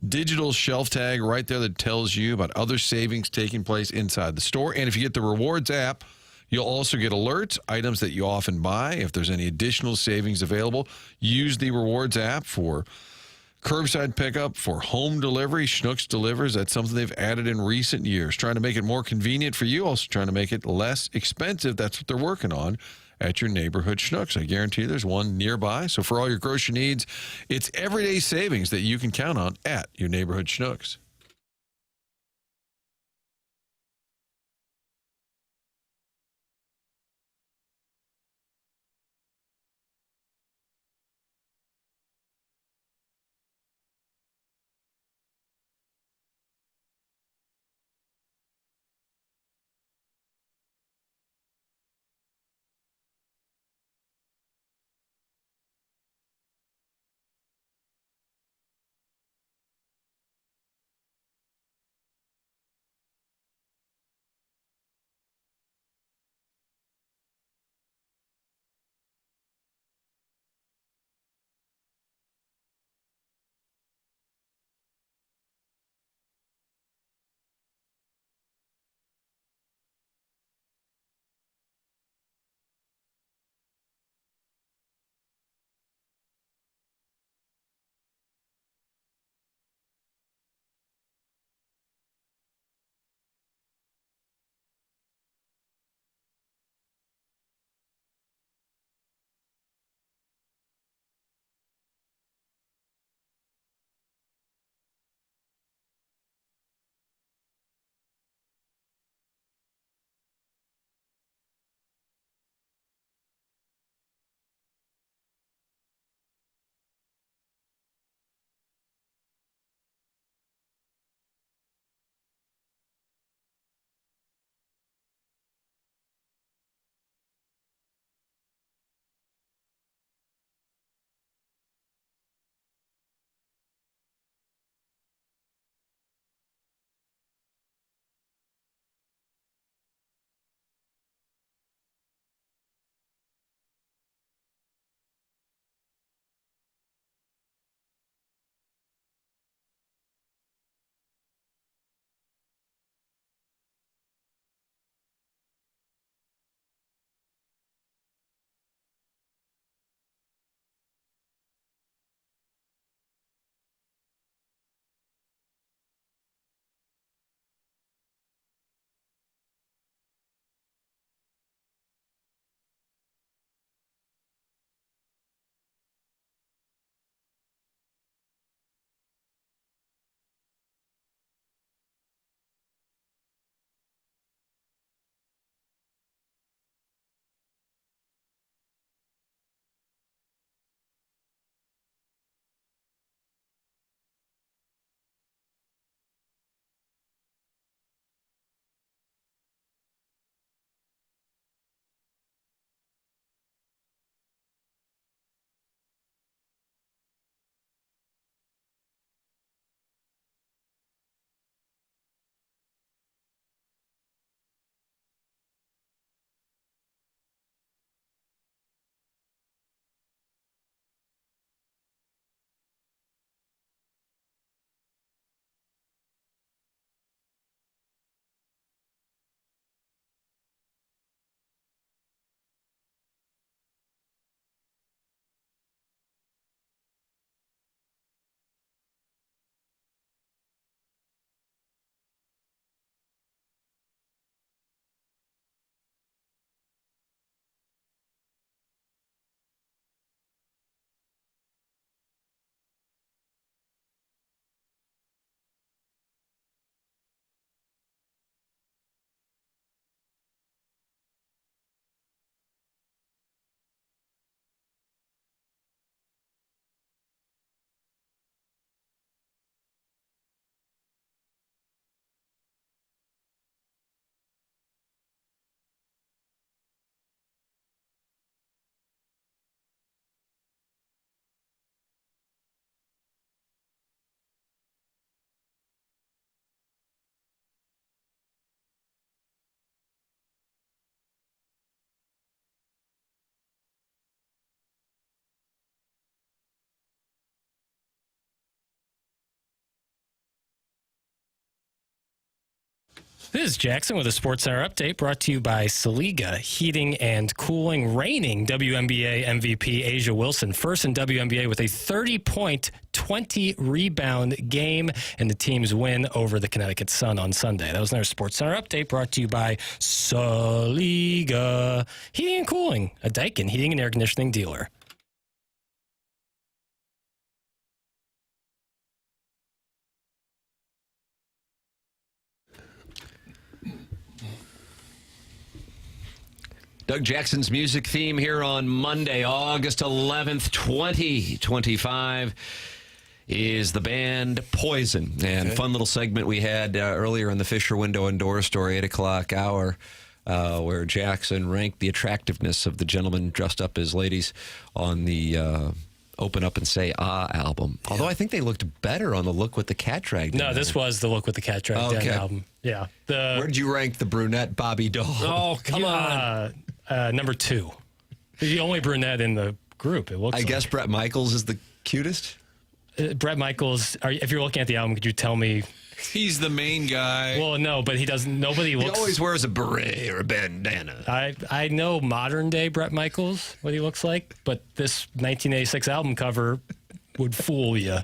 digital shelf tag right there that tells you about other savings taking place inside the store. And if you get the Rewards app, you'll also get alerts, items that you often buy. If there's any additional savings available, use the Rewards app for curbside pickup, for home delivery. Schnucks delivers. That's something they've added in recent years, trying to make it more convenient for you, also trying to make it less expensive. That's what they're working on at your neighborhood Schnucks. I guarantee there's one nearby. So for all your grocery needs, it's everyday savings that you can count on at your neighborhood Schnucks. This is Jackson with a Sports Center update brought to you by Saliga Heating and Cooling. Reigning WNBA MVP Asia Wilson, first in WNBA with a 30-point, 20-rebound game, and the team's win over the Connecticut Sun on Sunday. That was another Sports Center update brought to you by Saliga Heating and Cooling, a Daikin heating and air conditioning dealer. Doug Jackson's music theme here on Monday, August 11th, 2025, is the band Poison. And fun little segment we had earlier in the Fisher Window and Door story, 8 o'clock hour, where Jackson ranked the attractiveness of the gentlemen dressed up as ladies on the Open Up and Say Ah album. Although I think they looked better on the Look What the Cat Dragged In. No, this was the Look What the Cat Dragged In album. Yeah. Where did you rank the brunette Bobby Doll? Oh, come on. Number 2. The only brunette in the group, it looks I guess Bret Michaels is the cutest? Bret Michaels, if you're looking at the album, could you tell me? He's the main guy. Well, no, but he doesn't. Nobody looks. He always wears a beret or a bandana. I know modern day Bret Michaels, what he looks like, but this 1986 album cover would fool you.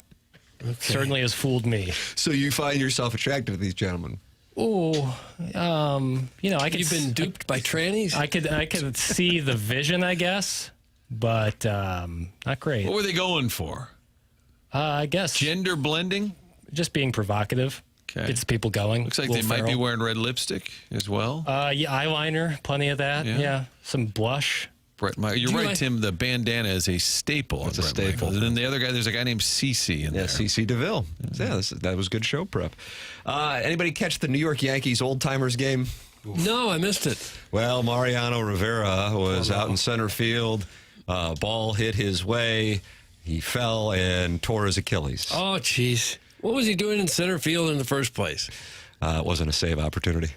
Certainly has fooled me. So you find yourself attracted to these gentlemen? Oh, You've been duped by trannies? I could see the vision, I guess, but not great. What were they going for? I guess gender blending, just being provocative. Okay, gets people going. Looks like they might be wearing red lipstick as well. Yeah, eyeliner, plenty of that. Yeah, some blush. You're right, Tim. The bandana is a staple. It's a staple. And then the other guy, there's a guy named Cece in there. Cece DeVille. Yeah, that was good show prep. Anybody catch the New York Yankees old-timers game? No, I missed it. Well, Mariano Rivera was out in center field. Ball hit his way. He fell and tore his Achilles. Oh, jeez. What was he doing in center field in the first place? It wasn't a save opportunity.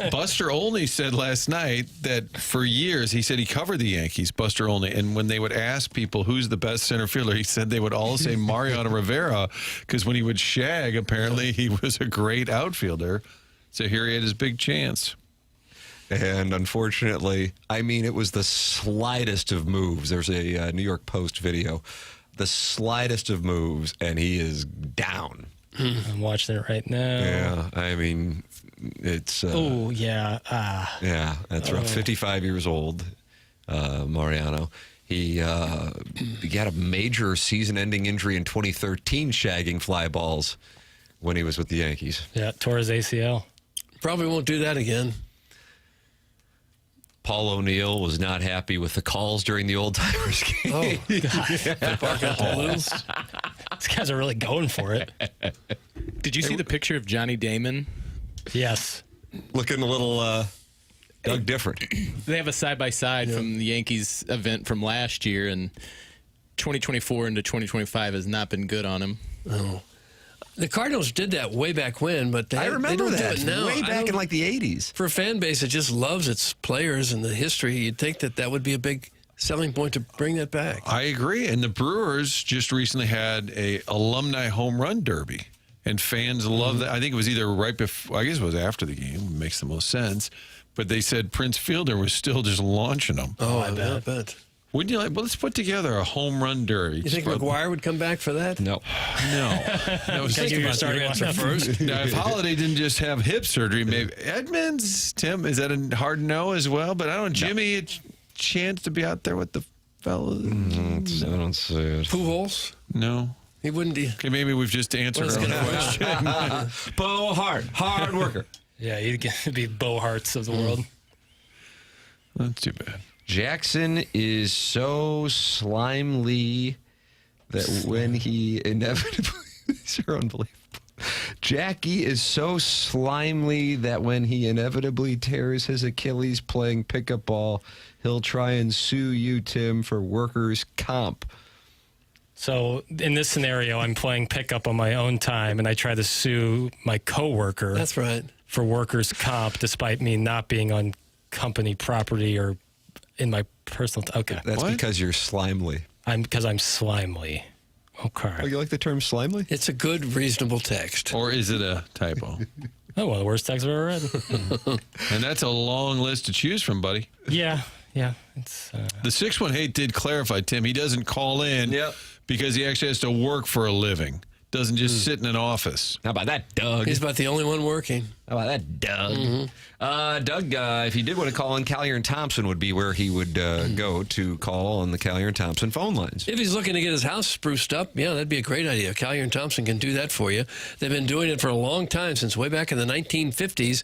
Buster Olney said last night that for years, he said he covered the Yankees, Buster Olney, and when they would ask people who's the best center fielder, he said they would all say Mariano Rivera, because when he would shag, apparently he was a great outfielder. So here he had his big chance. And unfortunately, it was the slightest of moves. There's a New York Post video. The slightest of moves, and he is down. I'm watching it right now. Yeah, it's... yeah. Yeah, that's rough. 55 years old, Mariano. He got a major season-ending injury in 2013, shagging fly balls when he was with the Yankees. Yeah, tore his ACL. Probably won't do that again. Paul O'Neill was not happy with the calls during the old-timers game. Oh, God. These guys are really going for it. Did you see the picture of Johnny Damon? Yes. Looking a little Doug different. They have a side-by-side from the Yankees event from last year, and 2024 into 2025 has not been good on him. Oh. The Cardinals did that way back when, but I remember they don't that. do it now. Way back in like the 80s. For a fan base that just loves its players and the history, you'd think that would be a big selling point to bring that back. I agree. And the Brewers just recently had a alumni home run derby, and fans love that. I think it was either right before, I guess it was after the game. It makes the most sense. But they said Prince Fielder was still just launching them. Oh, I bet. Wouldn't you like? Well, let's put together a home run derby. You think McGuire would come back for that? No. I was thinking about your answer first. Now, if Holiday didn't just have hip surgery, maybe Edmonds, Tim, is that a hard no as well? But I don't know, Jimmy, a chance to be out there with the fellas. I don't see it. Pujols? No. He wouldn't be. Okay, maybe we've just answered our own question. Bo hard worker. Yeah, he'd be Bo Harts of the world. That's too bad. Jackson is so slimely that when he inevitably... These are unbelievable. Jackie is so slimely that when he inevitably tears his Achilles playing pickup ball, he'll try and sue you, Tim, for workers' comp. So in this scenario, I'm playing pickup on my own time, and I try to sue my coworker. That's right. For workers' comp, despite me not being on company property or in my personal... Okay. That's because you're slimely. Because I'm slimely. Okay. Oh, you like the term slimely? It's a good, reasonable text. Or is it a typo? Oh, one of the worst texts I've ever read. And that's a long list to choose from, buddy. Yeah. It's The 618 did clarify, Tim. He doesn't call in because he actually has to work for a living. Doesn't just sit in an office. How about that, Doug? He's about the only one working. How about that, Doug? Doug, if he did want to call in, Collier and Thompson would be where he would go to call on the Collier and Thompson phone lines. If he's looking to get his house spruced up, yeah, that'd be a great idea. Collier and Thompson can do that for you. They've been doing it for a long time, since way back in the 1950s.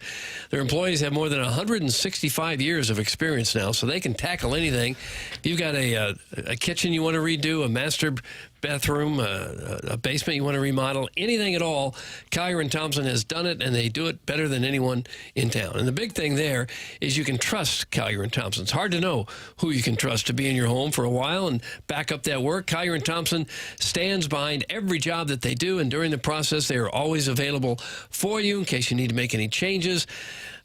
Their employees have more than 165 years of experience now, so they can tackle anything. If you've got a kitchen you want to redo, a master bathroom, a basement you want to remodel, anything at all, Collier and Thompson has done it, and they do it better than anyone in town. And the big thing there is you can trust Collier and Thompson. It's hard to know who you can trust to be in your home for a while and back up that work. Collier and Thompson stands behind every job that they do, and during the process, they are always available for you in case you need to make any changes.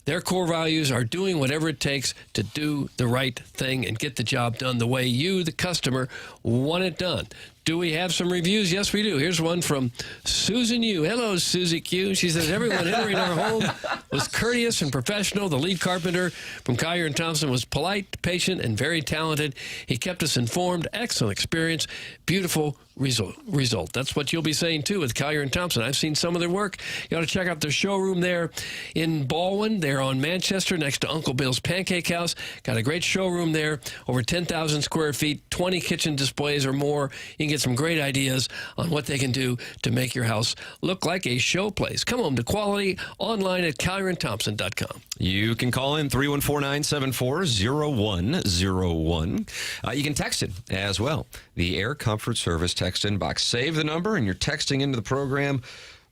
Their core values are doing whatever it takes to do the right thing and get the job done the way you, the customer, want it done. Do we have some reviews? Yes, we do. Here's one from Susan Yu. Hello, Susie Q. She says, everyone entering our home was courteous and professional. The lead carpenter from Collier and Thompson was polite, patient, and very talented. He kept us informed. Excellent experience. Beautiful result. That's what you'll be saying, too, with Collier and Thompson. I've seen some of their work. You ought to check out their showroom there in Baldwin. They're on Manchester next to Uncle Bill's Pancake House. Got a great showroom there, over 10,000 square feet, 20 kitchen displays or more. You can get some great ideas on what they can do to make your house look like a show place. Come home to quality online at collierandthompson.com. You can call in 314-974-0101. You can text it as well. The Air Comfort Service text inbox. Save the number, and you're texting into the program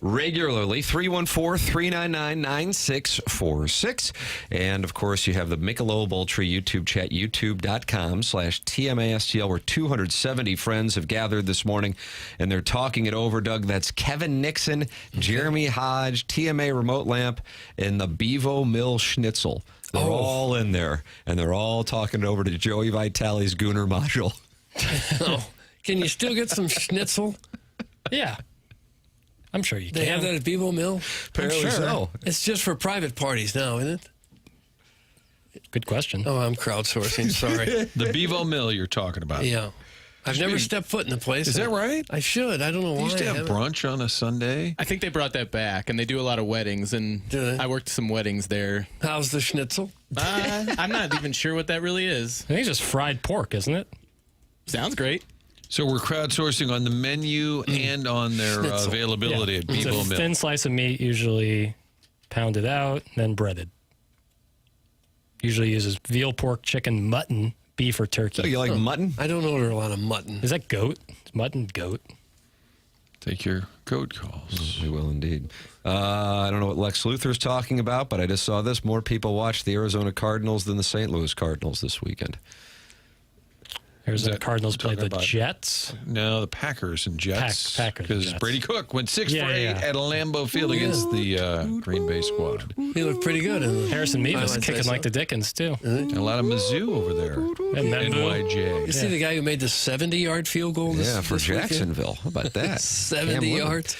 regularly, 314-399-9646. And, of course, you have the Michelob Ultra YouTube chat, youtube.com/TMASTL, where 270 friends have gathered this morning, and they're talking it over, Doug. That's Kevin Nixon, Jeremy Hodge, TMA Remote Lamp, and the Bevo Mill Schnitzel. They're all in there, and they're all talking it over to Joey Vitale's Gooner module. Can you still get some schnitzel? Yeah. I'm sure you They can. have that at Bevo Mill? Apparently I'm sure. so. It's just for private parties now, isn't it? Good question. Oh, I'm crowdsourcing. Sorry. The Bevo Mill you're talking about. Yeah. I've never stepped foot in the place. Is that right? I should. I don't know why. You used to I have haven't. brunch on a Sunday. I think they brought that back, and they do a lot of weddings, and I worked some weddings there. How's the schnitzel? I'm not even sure what that really is. I think it's just fried pork, isn't it? Sounds great. So we're crowdsourcing on the menu and on their availability at It's Bevo a Mill. thin slice of meat, usually pounded out, then breaded. Usually uses veal, pork, chicken, mutton, beef, or turkey. So you like mutton? I don't order a lot of mutton. Is that goat? It's mutton, goat. Take your goat calls. We will indeed. I don't know what Lex Luthor's talking about, but I just saw this. More people watched the Arizona Cardinals than the St. Louis Cardinals this weekend. Arizona Cardinals play the Jets. No, the Packers and Jets. Packers and Because Jets. Brady Cook went 6 Yeah, for 8 yeah. at Lambeau Field against the Green Bay squad. He looked pretty good. Harrison Mead was kicking like the Dickens, too. And a lot of Mizzou over there. And NYJ. You see the guy who made the 70-yard field goal this Yeah, for this weekend? Jacksonville. How about that? 70 Cam Lewis. yards.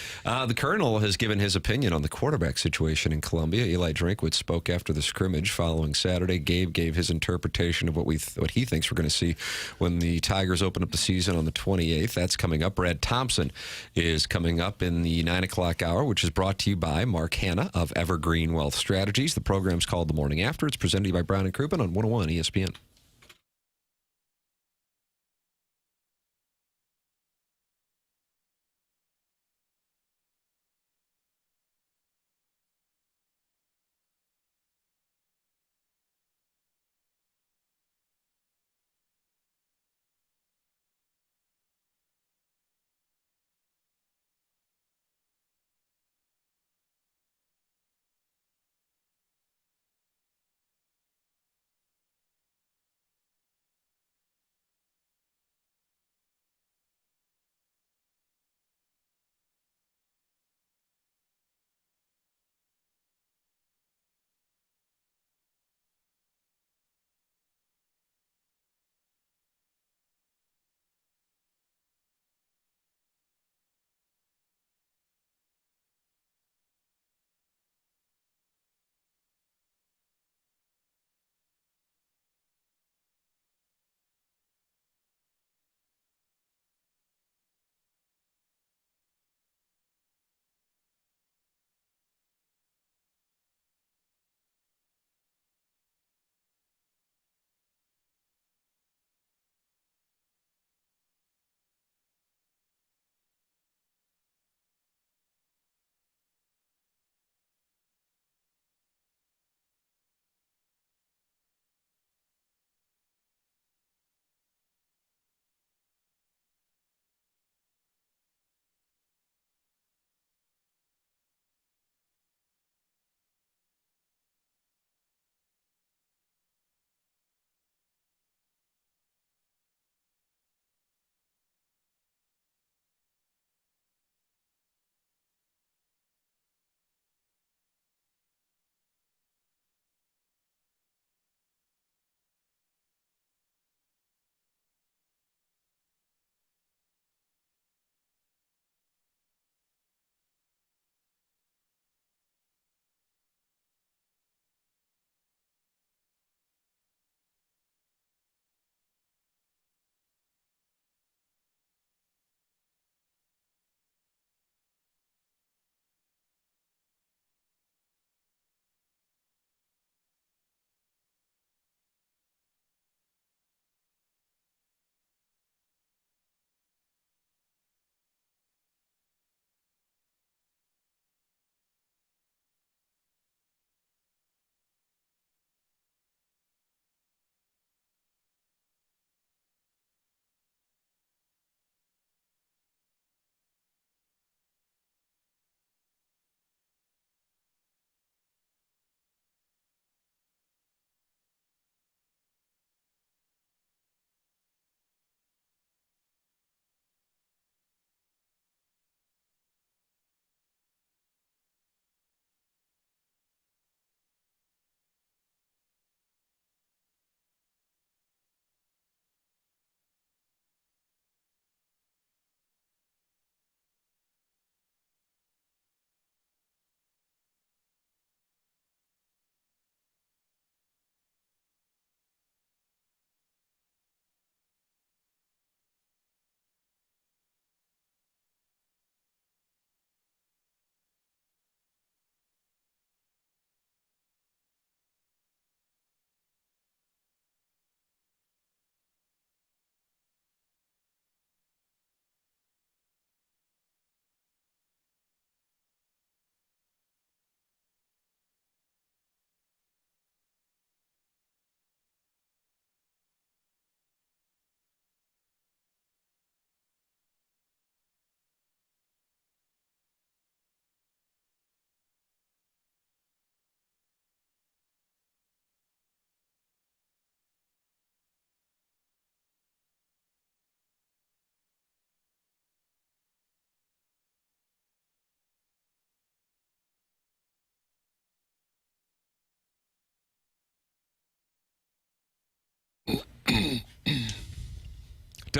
The Colonel has given his opinion on the quarterback situation in Columbia. Eli Drinkwitz spoke after the scrimmage following Saturday. Gabe gave his interpretation of what he thinks we're going to see when the Tigers open up the season on the 28th. That's coming up. Brad Thompson is coming up in the 9 o'clock hour, which is brought to you by Mark Hanna of Evergreen Wealth Strategies. The program's called The Morning After. It's presented to you by Brown and Crouppen on 101 ESPN.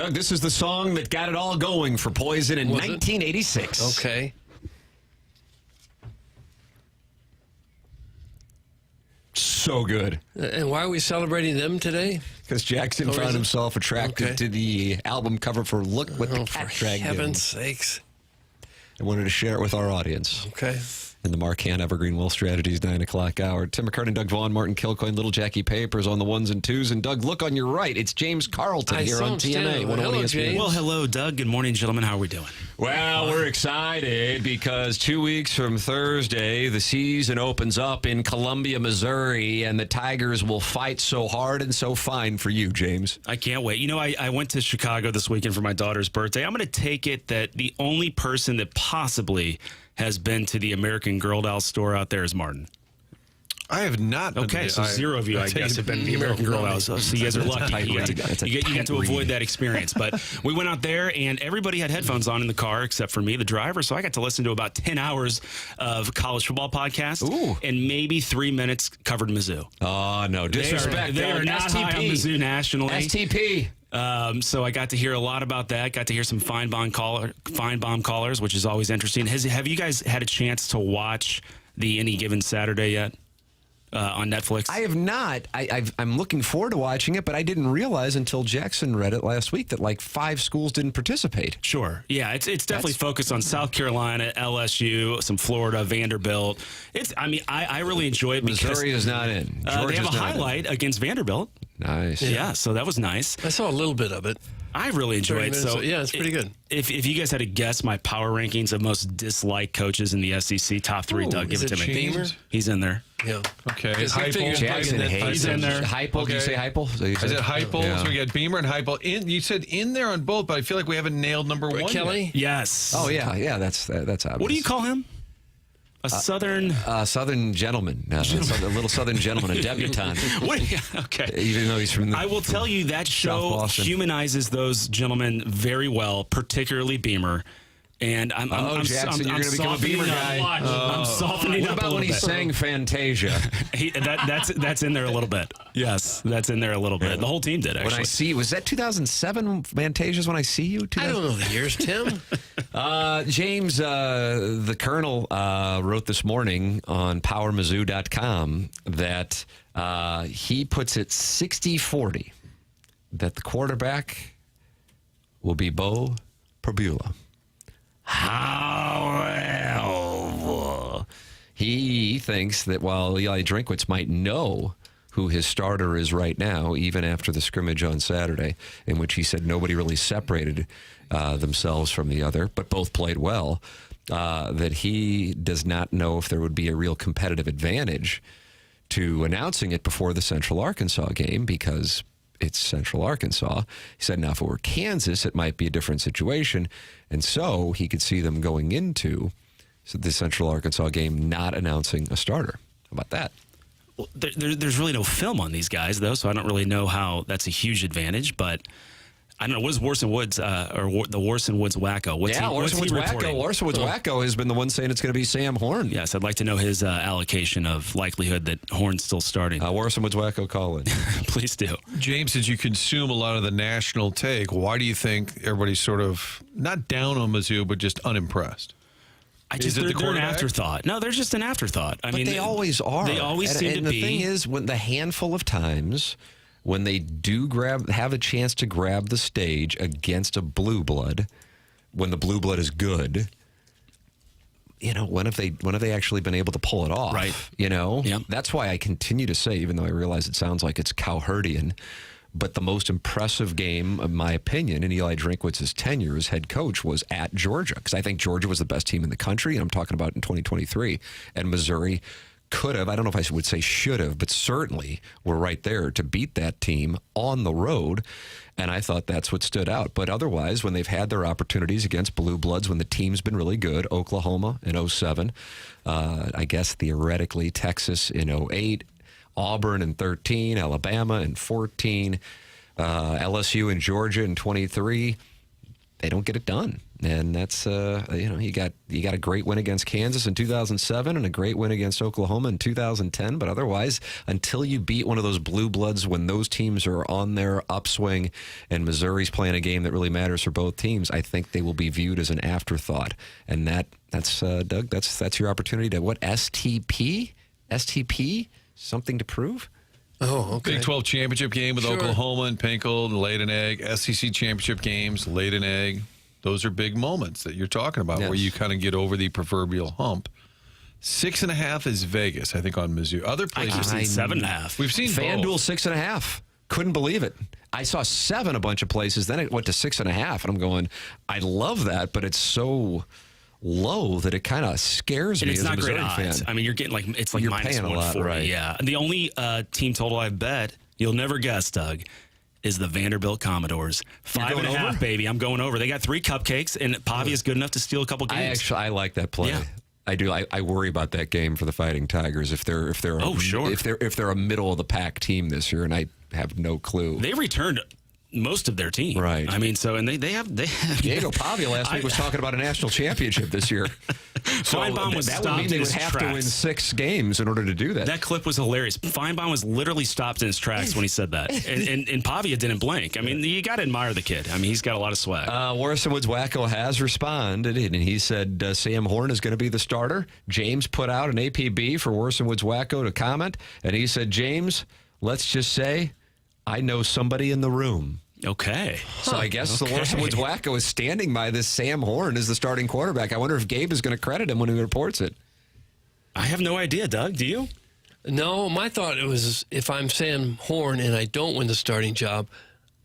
Doug, this is the song that got it all going for Poison in 1986. Okay. So good. And why are we celebrating them today? Because Jackson found himself attracted to the album cover for Look What the Cat Dragged In. For heaven's sakes. I wanted to share it with our audience. Okay. In the Marcan Evergreen Wealth Strategies 9 o'clock hour. Tim McKernan, Doug Vaughn, Martin Kilcoyne, Little Jackie Papers on the ones and twos. And Doug, look on your right. It's James Carlton here on TMA. Hello, James. Well, hello, Doug. Good morning, gentlemen. How are we doing? Well, we're excited because 2 weeks from Thursday, the season opens up in Columbia, Missouri, and the Tigers will fight so hard and so fine for you, James. I can't wait. You know, I went to Chicago this weekend for my daughter's birthday. I'm going to take it that the only person that possibly has been to the American Girl doll store out there is Martin. I have not. Okay, so zero of you, I guess, have been to the American Girl Dolls. So you guys are lucky. You get to avoid that experience. But we went out there, and everybody had headphones on in the car except for me, the driver. So I got to listen to about 10 hours of college football podcast, and maybe 3 minutes covered Mizzou. Oh, no. Disrespect. They are not high on Mizzou nationally. STP. So I got to hear a lot about that. Got to hear some fine bomb callers, which is always interesting. Have you guys had a chance to watch the Any Given Saturday yet? On Netflix? I have not. I'm looking forward to watching it, but I didn't realize until Jackson read it last week that like 5 schools didn't participate. Sure. Yeah, it's definitely focused on South Carolina, LSU, some Florida, Vanderbilt. I really enjoy it because Missouri is not in. They have a highlight against Vanderbilt. Nice. Yeah, so that was nice. I saw a little bit of it. I really enjoyed it. So yeah, it's pretty good. If you guys had to guess my power rankings of most disliked coaches in the SEC, top 3, Doug, give it to me. Beamer? He's in there. Yeah. Okay. Jackson he's in there. Heupel. Did you say Heupel? So I said Heupel. Yeah. So we got Beamer and Heupel. You said in there on both, but I feel like we haven't nailed number 1 Kelly? yet. Yes. Oh, yeah. That's obvious. What do you call him? A southern gentleman, a little southern gentleman, a debutante. Okay. Even though he's from I will tell you that show humanizes those gentlemen very well, particularly Beamer. And I'm Jackson, you're going to become a Beamer guy. I'm softening up. What about when he sang Fantasia? That's in there a little bit. Yes, that's in there a little bit. The whole team did, actually. When I see, was that 2007 Fantasia's When I See You? I don't know the years, Tim. James, the Colonel, wrote this morning on PowerMizzou.com that he puts it 60-40 that the quarterback will be Bo Perbula. However, he thinks that while Eli Drinkwitz might know who his starter is right now, even after the scrimmage on Saturday, in which he said nobody really separated themselves from the other, but both played well, that he does not know if there would be a real competitive advantage to announcing it before the Central Arkansas game because it's Central Arkansas. He said, now, if it were Kansas, it might be a different situation. And so he could see them going into the Central Arkansas game not announcing a starter. How about that? Well, there's really no film on these guys, though, so I don't really know how that's a huge advantage. But I don't know. What is Orson Woods the Orson Woods wacko? Orson Woods wacko has been the one saying it's going to be Sam Horn. Yes, I'd like to know his allocation of likelihood that Horn's still starting. Orson Woods wacko, call in. Please do. James, since you consume a lot of the national take, why do you think everybody's sort of not down on Mizzou, but just unimpressed? They're an afterthought. No, they're just an afterthought. But they always are. They always seem to be. And the thing is, when the handful of times when they do have a chance to grab the stage against a blue blood, when the blue blood is good, when have they actually been able to pull it off? Right. That's why I continue to say, even though I realize it sounds like it's Cowherdian, but the most impressive game, in my opinion, in Eli Drinkwitz's tenure as head coach was at Georgia, because I think Georgia was the best team in the country, and I'm talking about in 2023, and Missouri could have, I don't know if I would say should have, but certainly were right there to beat that team on the road. And I thought that's what stood out. But otherwise, when they've had their opportunities against Blue Bloods, when the team's been really good, Oklahoma in 2007, I guess theoretically Texas in 2008, Auburn in 2013, Alabama in 2014, LSU and Georgia in 2023. they don't get it done. And that's, you got a great win against Kansas in 2007 and a great win against Oklahoma in 2010. But otherwise, until you beat one of those blue bloods when those teams are on their upswing and Missouri's playing a game that really matters for both teams, I think they will be viewed as an afterthought. And that's Doug, that's your opportunity to, what, STP? STP? Something to prove? Oh, okay. Big 12 championship game with Oklahoma and Pinkel, laid an egg. SEC championship games, laid an egg. Those are big moments that you're talking about where you kind of get over the proverbial hump. 6.5 is Vegas, I think, on Mizzou. Other places, 7.5. We've seen FanDuel both. 6.5. Couldn't believe it. I saw 7 a bunch of places. Then it went to 6.5, and I'm going, I love that, but it's so low that it kind of scares me it's as not a Missouri great odds. fan. I mean, you're getting it's like You're minus paying a lot, 140. right. Yeah. And the only team total I've bet, you'll never guess, Doug, is the Vanderbilt Commodores. 5.5, baby. I'm going over. They got 3 cupcakes, and Pavia is good enough to steal a couple games. I like that play. Yeah. I do. I worry about that game for the Fighting Tigers if they're if they're a middle of the pack team this year, and I have no clue. They returned most of their team. Right. I mean, so, and they have Diego Pavia last week was talking about a national championship this year. So Feinbaum was that stopped would mean they in would his have to tracks. win 6 games in order to do that. That clip was hilarious. Feinbaum was literally stopped in his tracks when he said that. And Pavia didn't blink. I mean, you got to admire the kid. I mean, he's got a lot of swag. Warrison Woods Wacko has responded, and he said Sam Horn is going to be the starter. James put out an APB for Warrison Woods Wacko to comment, and he said, James, let's just say I know somebody in the room. Okay. So I guess the Warrison Woods Wacko is standing by this Sam Horn as the starting quarterback. I wonder if Gabe is going to credit him when he reports it. I have no idea, Doug. Do you? No, my thought was if I'm Sam Horn and I don't win the starting job,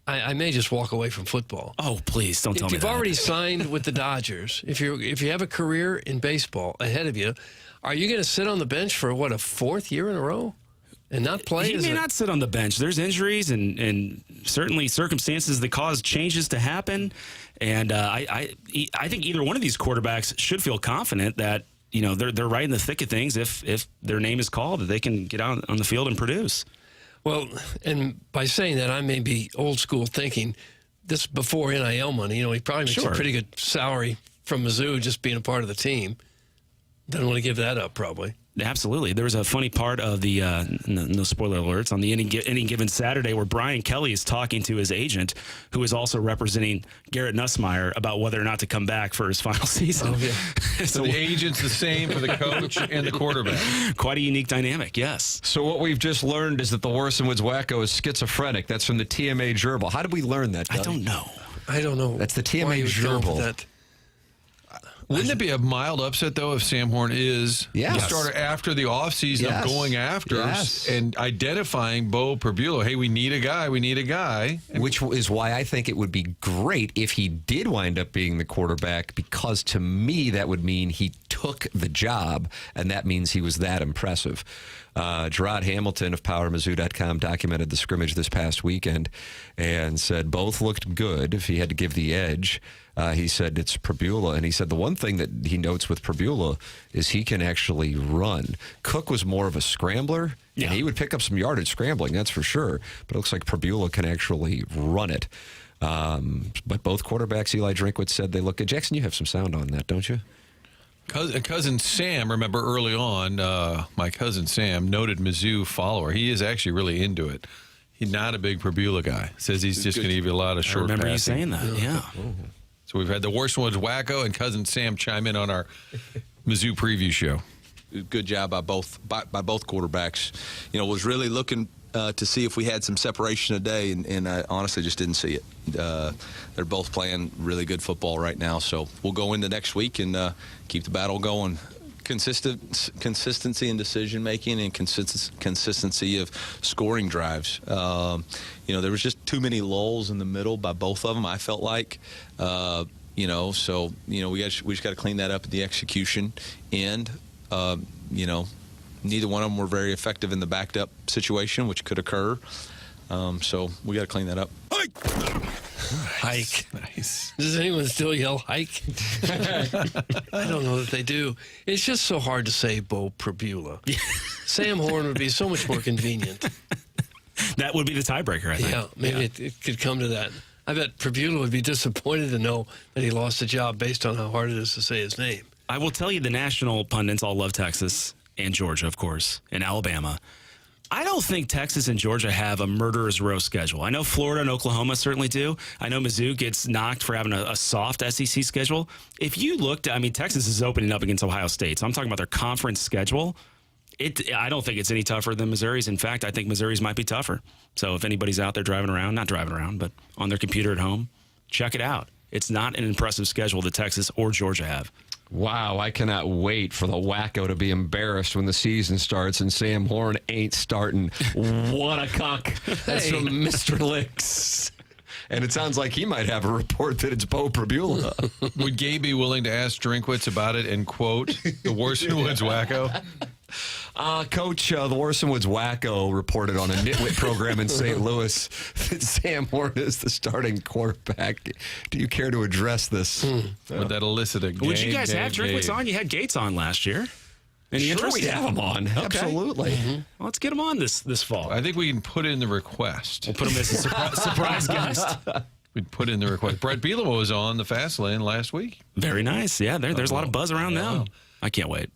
I may just walk away from football. Oh, please don't tell me that. If you've already signed with the Dodgers, if you have a career in baseball ahead of you, are you going to sit on the bench for, what, a 4th year in a row? And not play? He may not sit on the bench. There's injuries and certainly circumstances that cause changes to happen. And I think either one of these quarterbacks should feel confident that they're right in the thick of things if their name is called, that they can get out on the field and produce. Well, and by saying that, I may be old school thinking this before NIL money. He probably makes a pretty good salary from Mizzou just being a part of the team. Doesn't want to give that up, probably. Absolutely. There was a funny part of the, no spoiler alerts, on the Any Given Saturday where Brian Kelly is talking to his agent, who is also representing Garrett Nussmeier, about whether or not to come back for his final season. Oh, yeah. So the agent's the same for the coach and the quarterback. Quite a unique dynamic, yes. So what we've just learned is that the Warrison Woods Wacko is schizophrenic. That's from the TMA Gerbil. How did we learn that, Doug? I don't know. I don't know. That's the TMA Gerbil. Wouldn't it be a mild upset, though, if Sam Horn is the starter after the offseason of going after and identifying Bo Perbulo? Hey, we need a guy. Which is why I think it would be great if he did wind up being the quarterback, because to me that would mean he took the job, and that means he was that impressive. Gerard Hamilton of PowerMizzou.com documented the scrimmage this past weekend and said both looked good. If he had to give the edge, he said it's Perbulo. And he said the one thing that he notes with Perbulo is he can actually run. Cook was more of a scrambler, and he would pick up some yardage scrambling, that's for sure. But it looks like Perbulo can actually run it. But both quarterbacks, Eli Drinkwitz said they look good. Jackson, you have some sound on that, don't you? Cousin Sam, remember early on, my cousin Sam, noted Mizzou follower. He is actually really into it. He's not a big Perbulo guy. Says he's just going to give you a lot of short passing. I remember you passing. saying that, yeah. So we've had the Warrison Woods Wacko and cousin Sam chime in on our Mizzou preview show. Good job by both quarterbacks. Was really looking to see if we had some separation today, and I honestly just didn't see it. They're both playing really good football right now, so we'll go into next week and keep the battle going. Consistency in decision making and consistency of scoring drives. There was just too many lulls in the middle by both of them, I felt like. We just got to clean that up at the execution end. Neither one of them were very effective in the backed up situation, which could occur. So we got to clean that up. Hike. Nice. Does anyone still yell hike? I don't know that they do. It's just so hard to say Bo Perbulo. Sam Horn would be so much more convenient. That would be the tiebreaker, I think. Yeah, maybe it could come to that. I bet Prabula would be disappointed to know that he lost the job based on how hard it is to say his name. I will tell you, the national pundits all love Texas and Georgia, of course, and Alabama. I don't think Texas and Georgia have a murderer's row schedule. I know Florida and Oklahoma certainly do. I know Mizzou gets knocked for having a soft SEC schedule. If you looked, I mean, Texas is opening up against Ohio State, so I'm talking about their conference schedule. I don't think it's any tougher than Missouri's. In fact, I think Missouri's might be tougher. So if anybody's out there not driving around, but on their computer at home, check it out. It's not an impressive schedule that Texas or Georgia have. Wow, I cannot wait for the wacko to be embarrassed when the season starts and Sam Horn ain't starting. What a cuck. That's from Mr. Licks. And it sounds like he might have a report that it's Bo Prabula. Would Gabe be willing to ask Drinkwitz about it and quote the Warson Woods wacko? Coach, the Warson Woods wacko reported on a nitwit program in St. Louis that Sam Horn is the starting quarterback. Do you care to address this? Would that elicit a game? Would you guys have Drinkwitz on? You had Gates on last year. Any interest? We'd have him on. Okay. Absolutely. Mm-hmm. Well, let's get him on this fall. I think we can put in the request. We'll put him as a surprise guest. We'd put in the request. Brett Bielema was on the Fast Lane last week. Very nice. Yeah, there's a lot of buzz around them. I can't wait.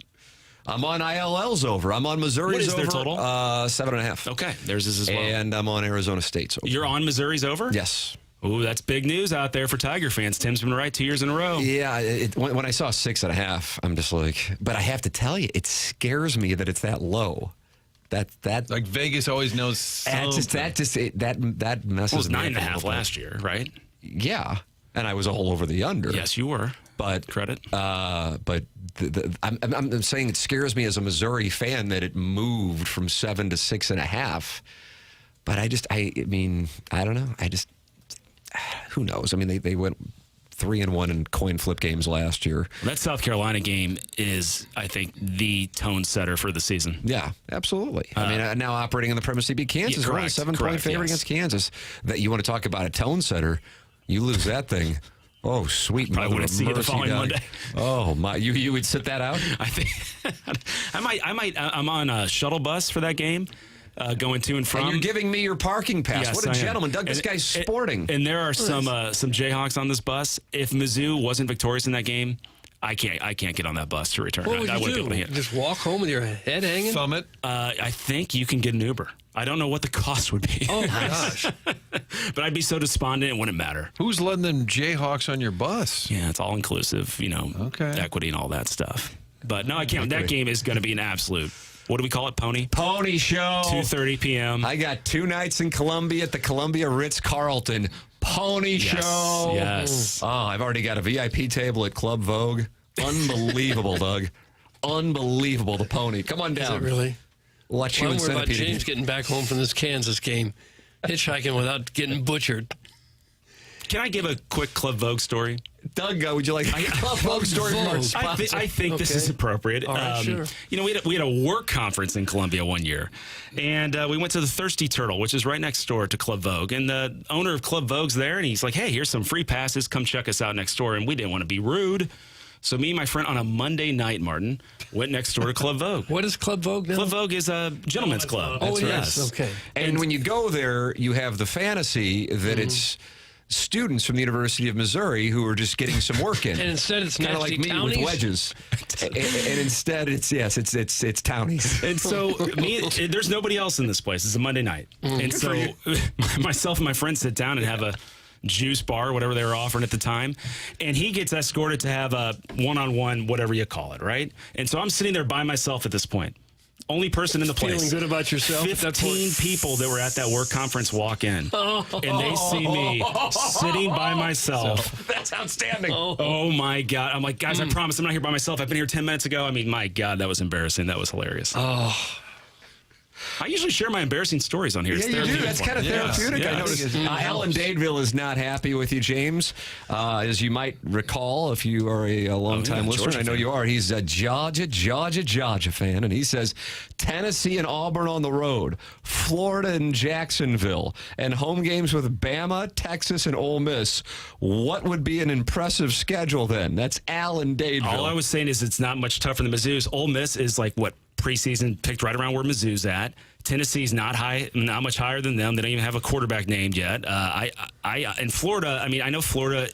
I'm on ILL's over. I'm on Missouri's over. What is their total? 7.5. Okay, theirs is as well. And I'm on Arizona State's over. You're on Missouri's over? Yes. Ooh, that's big news out there for Tiger fans. Tim's been right 2 years in a row. Yeah, when I saw 6.5, I'm just like, but I have to tell you, it scares me that it's that low. That like Vegas always knows something. That messes me up. It was 9.5 last year, right? Yeah, and I was all over the under. Yes, you were. But credit. But I'm saying it scares me as a Missouri fan that it moved from 7 to 6.5. But I mean, I don't know. Who knows? I mean, they went 3-1 in coin flip games last year. That South Carolina game is, I think, the tone setter for the season. Yeah, absolutely. I mean, now operating on the premise, beat Kansas. Yeah, we're on a 7-point favorite against Kansas. That you want to talk about a tone setter? You lose that thing. Oh, sweet mother wouldn't of see it the mercy, following Doug. Monday. Oh my! You would sit that out? I think I might. I'm on a shuttle bus for that game. Going to and from. And you're giving me your parking pass. Yes, what a gentleman. Doug, this guy's sporting. And there are some Jayhawks on this bus. If Mizzou wasn't victorious in that game, I can't get on that bus to return. What would I you wouldn't do? be able to Just walk home with your head hanging? Thumb it? I think you can get an Uber. I don't know what the cost would be. Oh, my gosh. But I'd be so despondent, it wouldn't matter. Who's letting them Jayhawks on your bus? Yeah, it's all inclusive, equity and all that stuff. But no, I can't. That game is going to be an absolute, what do we call it, Pony? Pony show. 2:30 p.m. I got 2 nights in Columbia at the Columbia Ritz-Carlton. Pony show. Yes. Oh, I've already got a VIP table at Club Vogue. Unbelievable, Doug. Unbelievable, the Pony. Come on down. Is it really? Watch you I'm and worried about Centipede. James getting back home from this Kansas game, hitchhiking without getting butchered. Can I give a quick Club Vogue story? Doug, would you like a Club Vogue story from our sponsor? I think this is appropriate. All right, sure. We had a work conference in Columbia one year, and we went to the Thirsty Turtle, which is right next door to Club Vogue. And the owner of Club Vogue's there, and he's like, "Hey, here's some free passes. Come check us out next door." And we didn't want to be rude. So me and my friend on a Monday night, Martin, went next door to Club Vogue. What is Club Vogue now? Club Vogue is a gentleman's club. Oh, That's yes. right. Okay. And when you go there, you have the fantasy that it's students from the University of Missouri who are just getting some work in. And instead it's kind of like me townies? with wedges. and instead it's townies. And so there's nobody else in this place. It's a Monday night. And so myself and my friend sit down and have a juice bar, whatever they were offering at the time. And he gets escorted to have a one-on-one, whatever you call it, right? And so I'm sitting there by myself at this point. Only person in the place. Feeling good about yourself? 15 people that were at that work conference walk in. And they see me sitting by myself. That's outstanding. Oh my God. I'm like, guys, I promise I'm not here by myself. I've been here 10 minutes ago. I mean, my God, that was embarrassing. That was hilarious. I usually share my embarrassing stories on here. Yeah, you do. That's kind of therapeutic. I noticed. Alan Dadeville is not happy with you, James. As you might recall, if you are a longtime listener, I know you are. He's a Georgia fan, and he says Tennessee and Auburn on the road, Florida and Jacksonville, and home games with Bama, Texas, and Ole Miss. What would be an impressive schedule then? That's Alan Dadeville. All I was saying is it's not much tougher than Mizzou's. Ole Miss is like, what, preseason picked right around where Mizzou's at. Tennessee's not much higher than them. They don't even have a quarterback named yet. In Florida, I know Florida.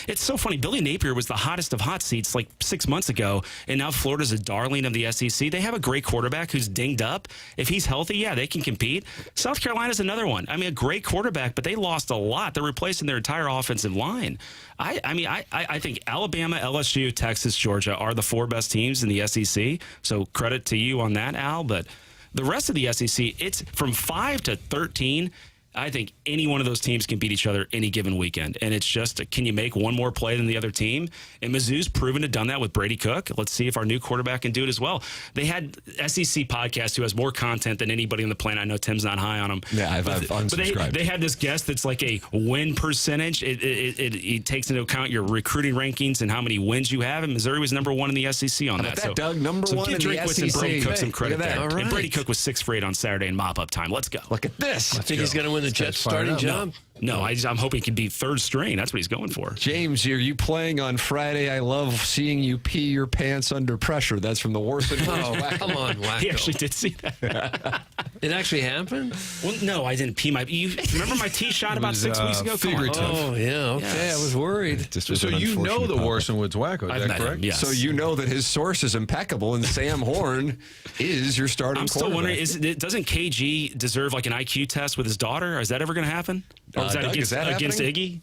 It's so funny. Billy Napier was the hottest of hot seats like 6 months ago, and now Florida's a darling of the SEC. They have a great quarterback who's dinged up. If he's healthy, yeah, they can compete. South Carolina's another one. A great quarterback, but they lost a lot. They're replacing their entire offensive line. I think Alabama, LSU, Texas, Georgia are the 4 best teams in the SEC. So credit to you on that, Al. But the rest of the SEC, it's from 5 to 13. I think any one of those teams can beat each other any given weekend. And it's just, can you make one more play than the other team? And Mizzou's proven to have done that with Brady Cook. Let's see if our new quarterback can do it as well. They had SEC podcast who has more content than anybody on the planet. I know Tim's not high on him. Yeah, I've unsubscribed. But they had this guest that's like a win percentage. It takes into account your recruiting rankings and how many wins you have. And Missouri was number 1 in the SEC on that. So, Doug, number 1 in the Drinkwitz SEC. and Brady Cook some credit there. All right. And Brady Cook was 6 for 8 on Saturday in mop-up time. Let's go. Look at this. I think he's going to win the Jets starting job. No, I'm hoping he can be 3rd string. That's what he's going for. James, are you playing on Friday? I love seeing you pee your pants under pressure. That's from the Warson. Oh, come on, Wacko. He actually did see that. It actually happened? Well, no, I didn't pee my... You remember my tee shot about 6 weeks ago? Come on. Oh, yeah, okay. Yes. I was worried. So you know the Warson Woods Wacko, is that correct? Yes. So you know that his source is impeccable, and Sam Horn is your starting I'm still wondering, doesn't KG deserve like an IQ test with his daughter? Is that ever going to happen? Or was that Doug, against Iggy?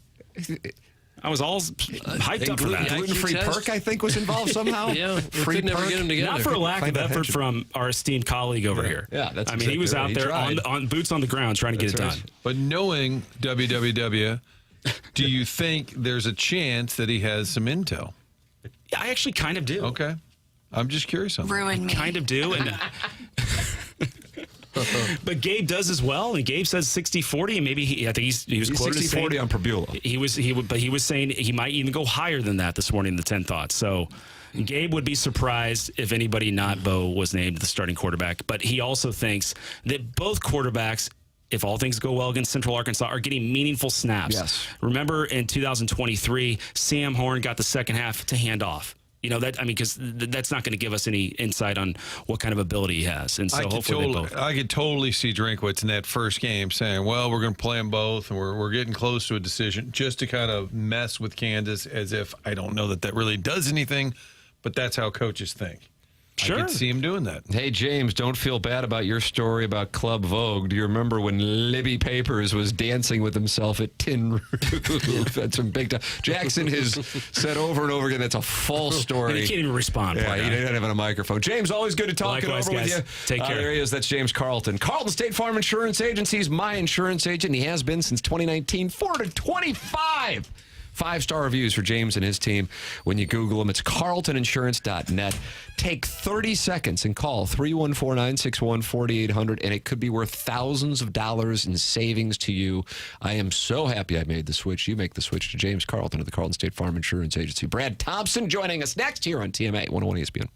I was all hyped up for that. Gluten-free perk, I think, was involved somehow. Yeah, we could never get him together. Not for a lack of effort from our esteemed colleague over here. Yeah, that's he was out there on boots on the ground trying to get it done. But knowing WWW, do you think there's a chance that he has some intel? Yeah, I actually kind of do. Okay. I'm just curious on that. Ruin me. Kind of do. And but Gabe does as well, and Gabe says 60-40, and maybe I think he was quoted as 60-40 on Prbula. But he was saying he might even go higher than that this morning in the 10 Thoughts. So Gabe would be surprised if anybody not Bo was named the starting quarterback. But he also thinks that both quarterbacks, if all things go well against Central Arkansas, are getting meaningful snaps. Yes. Remember in 2023, Sam Horn got the second half to hand off. Because that's not going to give us any insight on what kind of ability he has. And so hopefully they both. I could totally see Drinkwitz in that first game saying, well, we're going to play them both, and we're getting close to a decision, just to kind of mess with Kansas, as if I don't know that really does anything, but that's how coaches think. Sure. I could see him doing that. Hey, James, don't feel bad about your story about Club Vogue. Do you remember when Libby Papers was dancing with himself at Tin Roof? That's some big time. Jackson has said over and over again that's a false story. And he can't even respond. Yeah, he didn't have a microphone. James, always good to talk it over with you. Take care. There he is. That's James Carlton. Carlton State Farm Insurance Agency is my insurance agent. He has been since 2019. 4 to 25. 5-star reviews for James and his team. When you Google him, it's carltoninsurance.net. Take 30 seconds and call 314-961-4800, and it could be worth thousands of dollars in savings to you. I am so happy I made the switch. You make the switch to James Carlton of the Carlton State Farm Insurance Agency. Brad Thompson joining us next here on TMA 101 ESPN.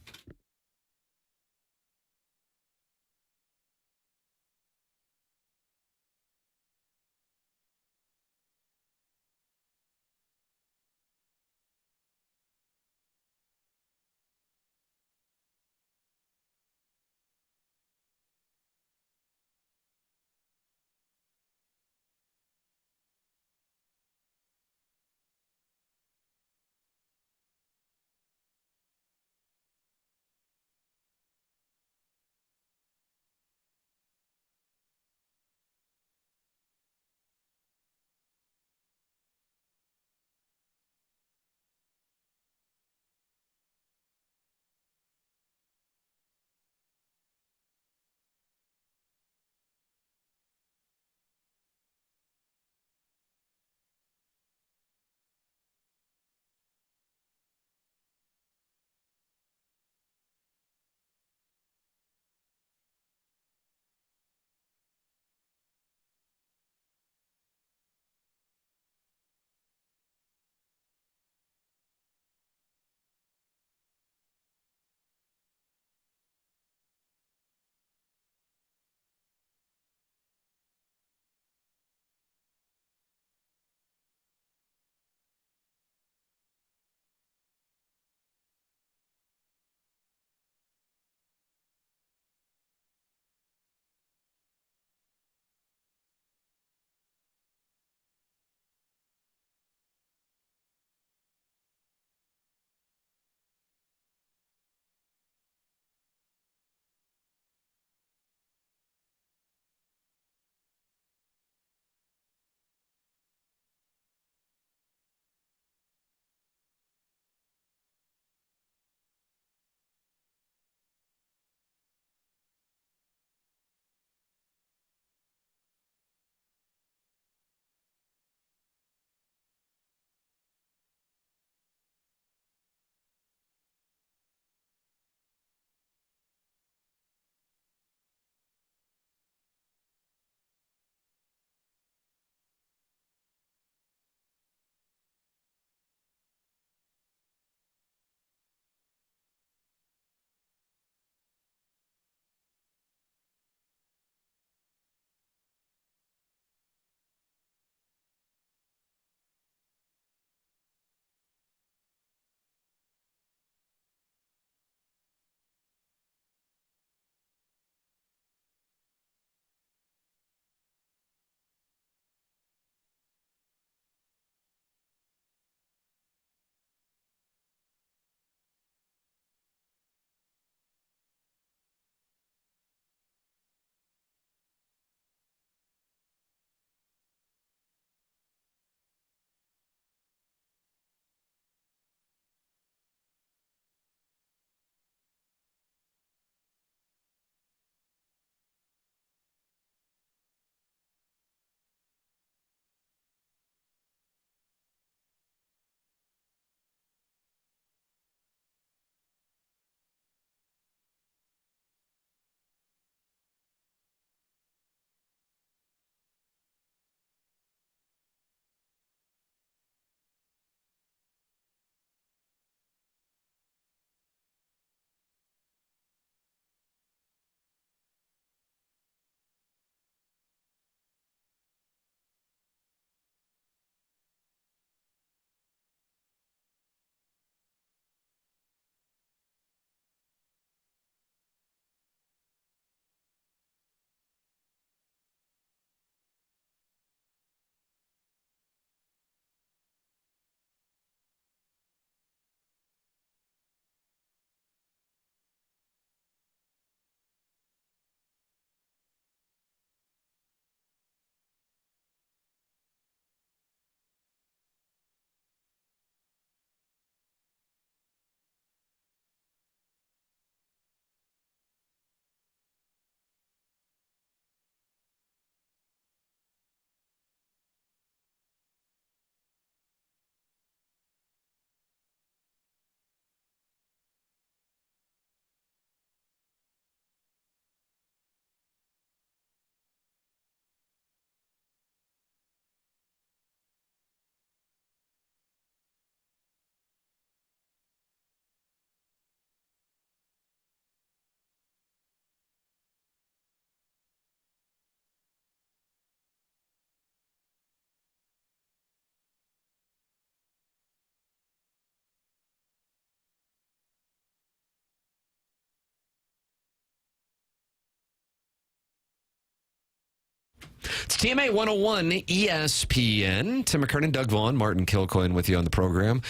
It's TMA 101 ESPN. Tim McKernan, Doug Vaughn, Martin Kilcoyne with you on the program.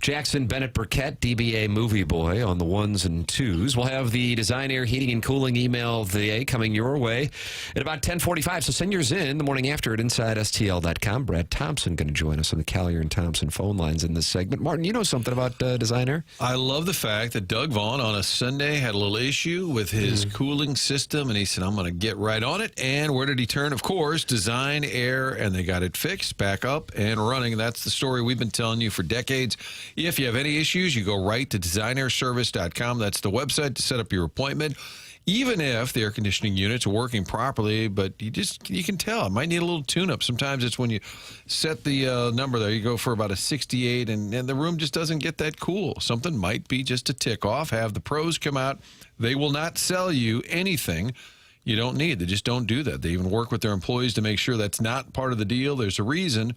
Jackson Burkett, DBA Movie Boy on the ones and twos. We'll have the Design Air Heating and Cooling email of the day coming your way at about 10:45. So send yours in the morning after at InsideSTL.com. Brad Thompson going to join us on the Collier and Thompson phone lines in this segment. Martin, you know something about Design Air? I love the fact that Doug Vaughn on a Sunday had a little issue with his cooling system, and he said, I'm going to get right on it. And where did he turn? Of course, Design Air, and they got it fixed, back up and running. That's the story we've been telling you for decades. If you have any issues, you go right to designairservice.com. That's the website to set up your appointment. Even if the air conditioning units are working properly, but you can tell it might need a little tune-up. Sometimes it's when you set the number there, you go for about a 68, and the room just doesn't get that cool. Something might be just a tick off. Have the pros come out. They will not sell you anything you don't need. They just don't do that. They even work with their employees to make sure that's not part of the deal. There's a reason.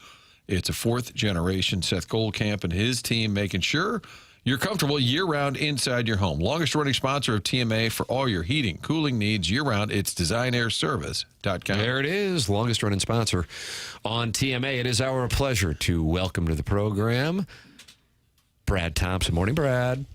It's a fourth generation. Seth Goldcamp and his team making sure you're comfortable year-round inside your home. Longest-running sponsor of TMA for all your heating, cooling needs year-round. It's designairservice.com. There it is, longest-running sponsor on TMA. It is our pleasure to welcome to the program Brad Thompson. Morning, Brad.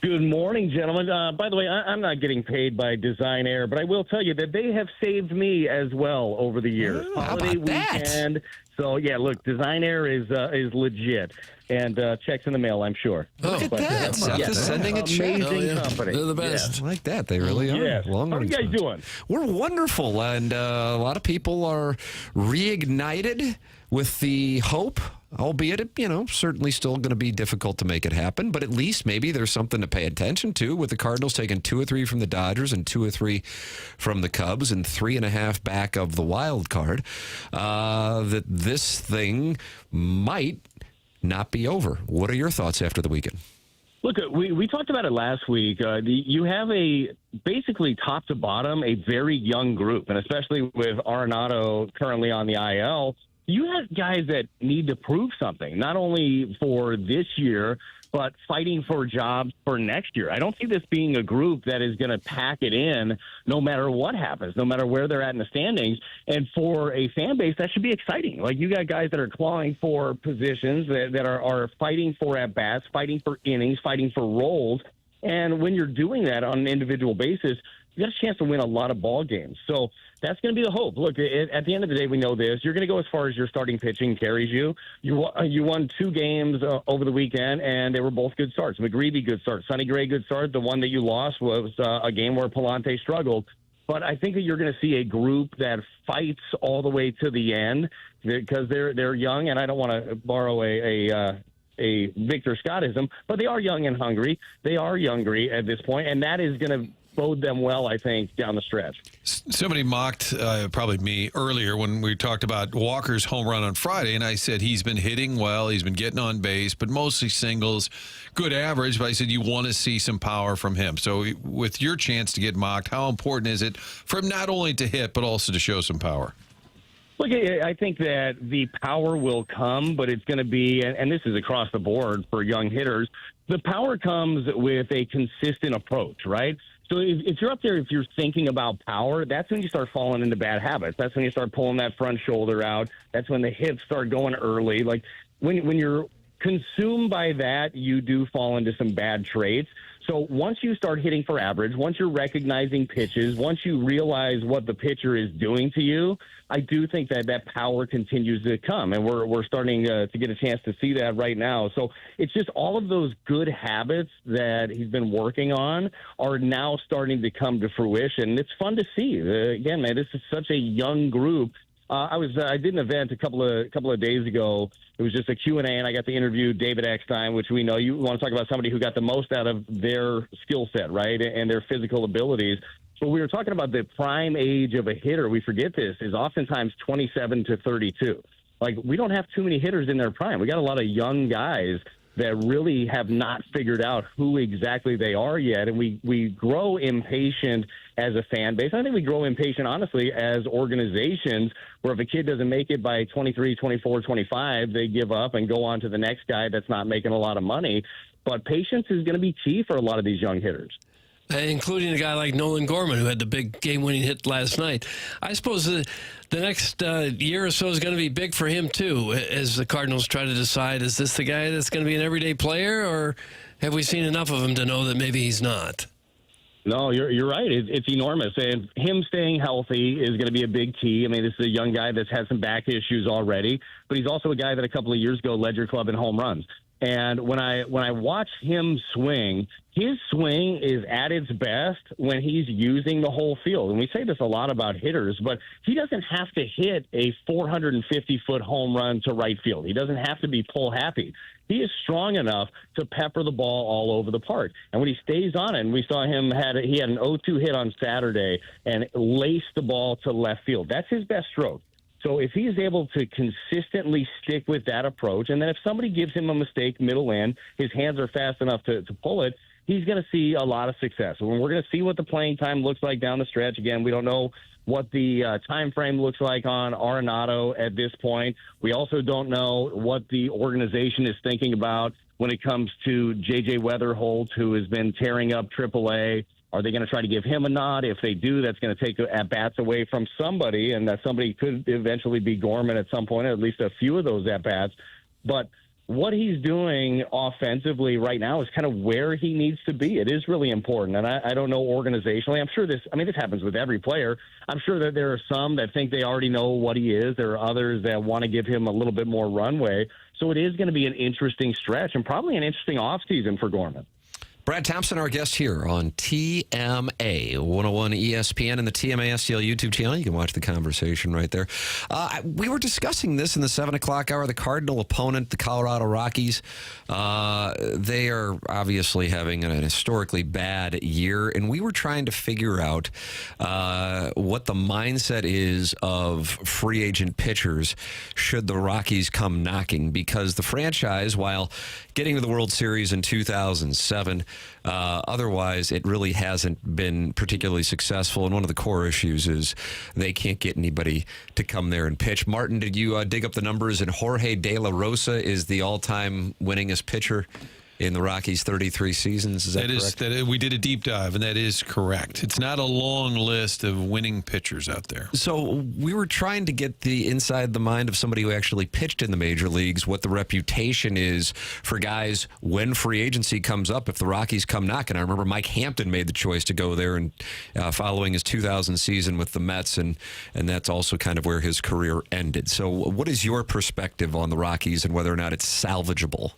Good morning, gentlemen. By the way, I'm not getting paid by Design Air, but I will tell you that they have saved me as well over the years. Holiday weekend. So, yeah, look, Design Air is legit. And checks in the mail, I'm sure. Look at that. Seth is sending a check. Amazing company. They're the best. I like that. They really are. Yes. How are you guys doing? We're wonderful. And a lot of people are reignited with the hope, albeit, certainly still going to be difficult to make it happen. But at least maybe there's something to pay attention to with the Cardinals taking 2 or 3 from the Dodgers and 2 or 3 from the Cubs and 3.5 back of the wild card. That this thing might not be over. What are your thoughts after the weekend? Look, we talked about it last week. You have basically top to bottom, a very young group, and especially with Arenado currently on the IL, you have guys that need to prove something, not only for this year, but fighting for jobs for next year. I don't see this being a group that is going to pack it in no matter what happens, no matter where they're at in the standings. And for a fan base, that should be exciting. Like, you got guys that are clawing for positions, that are fighting for at-bats, fighting for innings, fighting for roles. And when you're doing that on an individual basis, you got a chance to win a lot of ball games. So that's going to be the hope. Look, at the end of the day, we know this. You're going to go as far as your starting pitching carries you. You won 2 games over the weekend, and they were both good starts. McGreevy, good start. Sonny Gray, good start. The one that you lost was a game where Palante struggled. But I think that you're going to see a group that fights all the way to the end because they're young, and I don't want to borrow a Victor Scottism, but they are young and hungry. They are hungry at this point, and that is going to bode them well, I think, down the stretch. Somebody mocked, probably me, earlier when we talked about Walker's home run on Friday, and I said he's been hitting well, he's been getting on base, but mostly singles, good average, but I said you want to see some power from him. So with your chance to get mocked, how important is it for him not only to hit, but also to show some power? Look, I think that the power will come, but it's going to be, and this is across the board for young hitters, the power comes with a consistent approach, right? So if you're up there, if you're thinking about power, that's when you start falling into bad habits. That's when you start pulling that front shoulder out. That's when the hips start going early. Like when you're consumed by that, you do fall into some bad traits. So once you start hitting for average, once you're recognizing pitches, once you realize what the pitcher is doing to you, I do think that power continues to come, and we're starting to get a chance to see that right now. So it's just all of those good habits that he's been working on are now starting to come to fruition. It's fun to see. Again, man, this is such a young group. I did an event a couple of days ago. It was just a Q&A, and I got to interview David Eckstein, which we know you want to talk about somebody who got the most out of their skill set, right, and their physical abilities. So we were talking about the prime age of a hitter. We forget this is oftentimes 27 to 32. Like, we don't have too many hitters in their prime. We got a lot of young guys that really have not figured out who exactly they are yet. And we grow impatient as a fan base. I think we grow impatient, honestly, as organizations, where if a kid doesn't make it by 23, 24, 25, they give up and go on to the next guy that's not making a lot of money. But patience is going to be key for a lot of these young hitters. including a guy like Nolan Gorman, who had the big game-winning hit last night. I suppose the next year or so is going to be big for him, too, as the Cardinals try to decide, is this the guy that's going to be an everyday player, or have we seen enough of him to know that maybe he's not? No, you're right. It's enormous. And him staying healthy is going to be a big key. I mean, this is a young guy that's had some back issues already, but he's also a guy that a couple of years ago led your club in home runs. And when I watch him swing, his swing is at its best when he's using the whole field. And we say this a lot about hitters, but he doesn't have to hit a 450-foot home run to right field. He doesn't have to be pull happy. He is strong enough to pepper the ball all over the park. And when he stays on it, and we saw him he had an 0-2 hit on Saturday and laced the ball to left field. That's his best stroke. So if he is able to consistently stick with that approach, and then if somebody gives him a mistake middle in, his hands are fast enough to pull it, he's going to see a lot of success. We're going to see what the playing time looks like down the stretch. Again, we don't know what the time frame looks like on Arenado at this point. We also don't know what the organization is thinking about when it comes to J.J. Weatherholt, who has been tearing up AAA. Are they going to try to give him a nod? If they do, that's going to take at-bats away from somebody, and that somebody could eventually be Gorman at some point, at least a few of those at-bats. But what he's doing offensively right now is kind of where he needs to be. It is really important, and I don't know organizationally. I'm sure this happens with every player. I'm sure that there are some that think they already know what he is. There are others that want to give him a little bit more runway. So it is going to be an interesting stretch and probably an interesting offseason for Gorman. Brad Thompson, our guest here on TMA 101 ESPN and the TMA STL YouTube channel. You can watch the conversation right there. We were discussing this in the 7 o'clock hour. The Cardinal opponent, the Colorado Rockies, they are obviously having an historically bad year, and we were trying to figure out what the mindset is of free agent pitchers should the Rockies come knocking, because the franchise, while getting to the World Series in 2007, otherwise, it really hasn't been particularly successful. And one of the core issues is they can't get anybody to come there and pitch. Martin, did you dig up the numbers? And Jorge De La Rosa is the all-time winningest pitcher in the Rockies' 33 seasons. Is that correct? We did a deep dive, and that is correct. It's not a long list of winning pitchers out there. So we were trying to get inside the mind of somebody who actually pitched in the major leagues, what the reputation is for guys when free agency comes up, if the Rockies come knocking. I remember Mike Hampton made the choice to go there, and following his 2000 season with the Mets, and that's also kind of where his career ended. So what is your perspective on the Rockies and whether or not it's salvageable?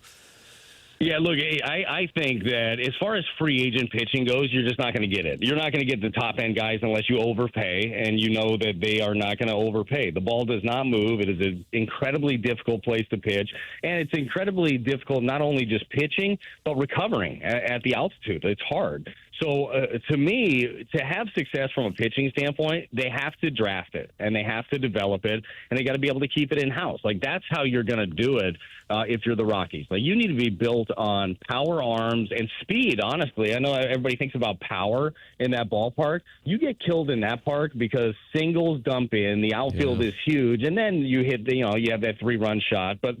Yeah, look, I think that as far as free agent pitching goes, you're just not going to get it. You're not going to get the top-end guys unless you overpay, and you know that they are not going to overpay. The ball does not move. It is an incredibly difficult place to pitch, and it's incredibly difficult not only just pitching, but recovering at the altitude. It's hard. So to me, to have success from a pitching standpoint, they have to draft it, and they have to develop it, and they got to be able to keep it in-house. Like, that's how you're going to do it if you're the Rockies. Like, you need to be built on power arms and speed, honestly. I know everybody thinks about power in that ballpark. You get killed in that park because singles dump in, the outfield is huge, and then you hit, you have that 3-run shot. But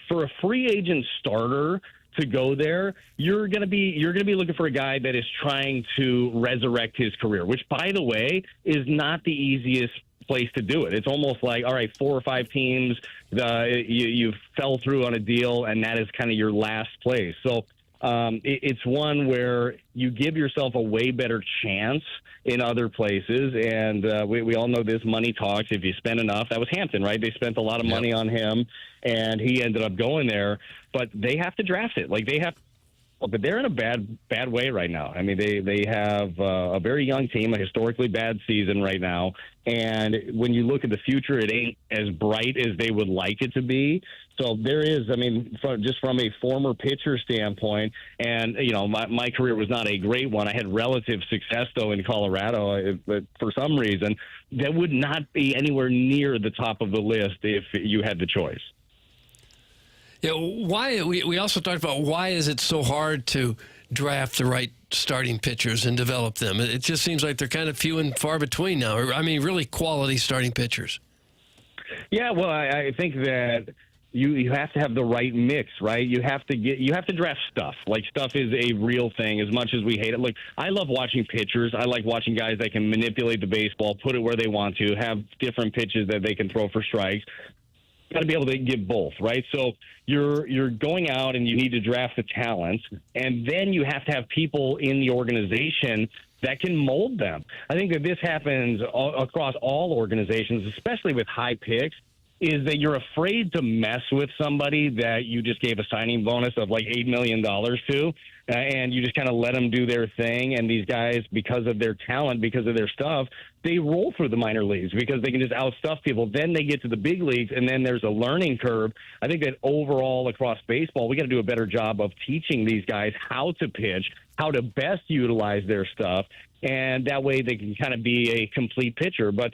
for a free agent starter to go there, you're going to be looking for a guy that is trying to resurrect his career, which, by the way, is not the easiest place to do it. It's almost like, all right, 4 or 5 teams, you fell through on a deal, and that is kind of your last place. So it's one where you give yourself a way better chance in other places, and we all know this, money talks. If you spend enough, that was Hampton, right? They spent a lot of money on him, and he ended up going there. But they have to draft it. Like, they have, but they're in a bad way right now. I mean, they have a very young team, a historically bad season right now. And when you look at the future, it ain't as bright as they would like it to be. So there is, I mean, just from a former pitcher standpoint, and, my career was not a great one. I had relative success, though, in Colorado, but for some reason, that would not be anywhere near the top of the list if you had the choice. Yeah, why we also talked about why is it so hard to draft the right starting pitchers and develop them? It just seems like they're kind of few and far between now. I mean, really quality starting pitchers. Yeah, well, I think that you have to have the right mix, right? You have to draft stuff. Like, stuff is a real thing as much as we hate it. Like, I love watching pitchers. I like watching guys that can manipulate the baseball, put it where they want to, have different pitches that they can throw for strikes. Got to be able to give both, right? So you're going out and you need to draft the talents, and then you have to have people in the organization that can mold them. I think that this happens across all organizations, especially with high picks, is that you're afraid to mess with somebody that you just gave a signing bonus of like $8 million to, and you just kind of let them do their thing. And these guys, because of their talent, because of their stuff, they roll through the minor leagues because they can just outstuff people. Then they get to the big leagues, and then there's a learning curve. I think that overall across baseball, we got to do a better job of teaching these guys how to pitch, how to best utilize their stuff, and that way they can kind of be a complete pitcher. But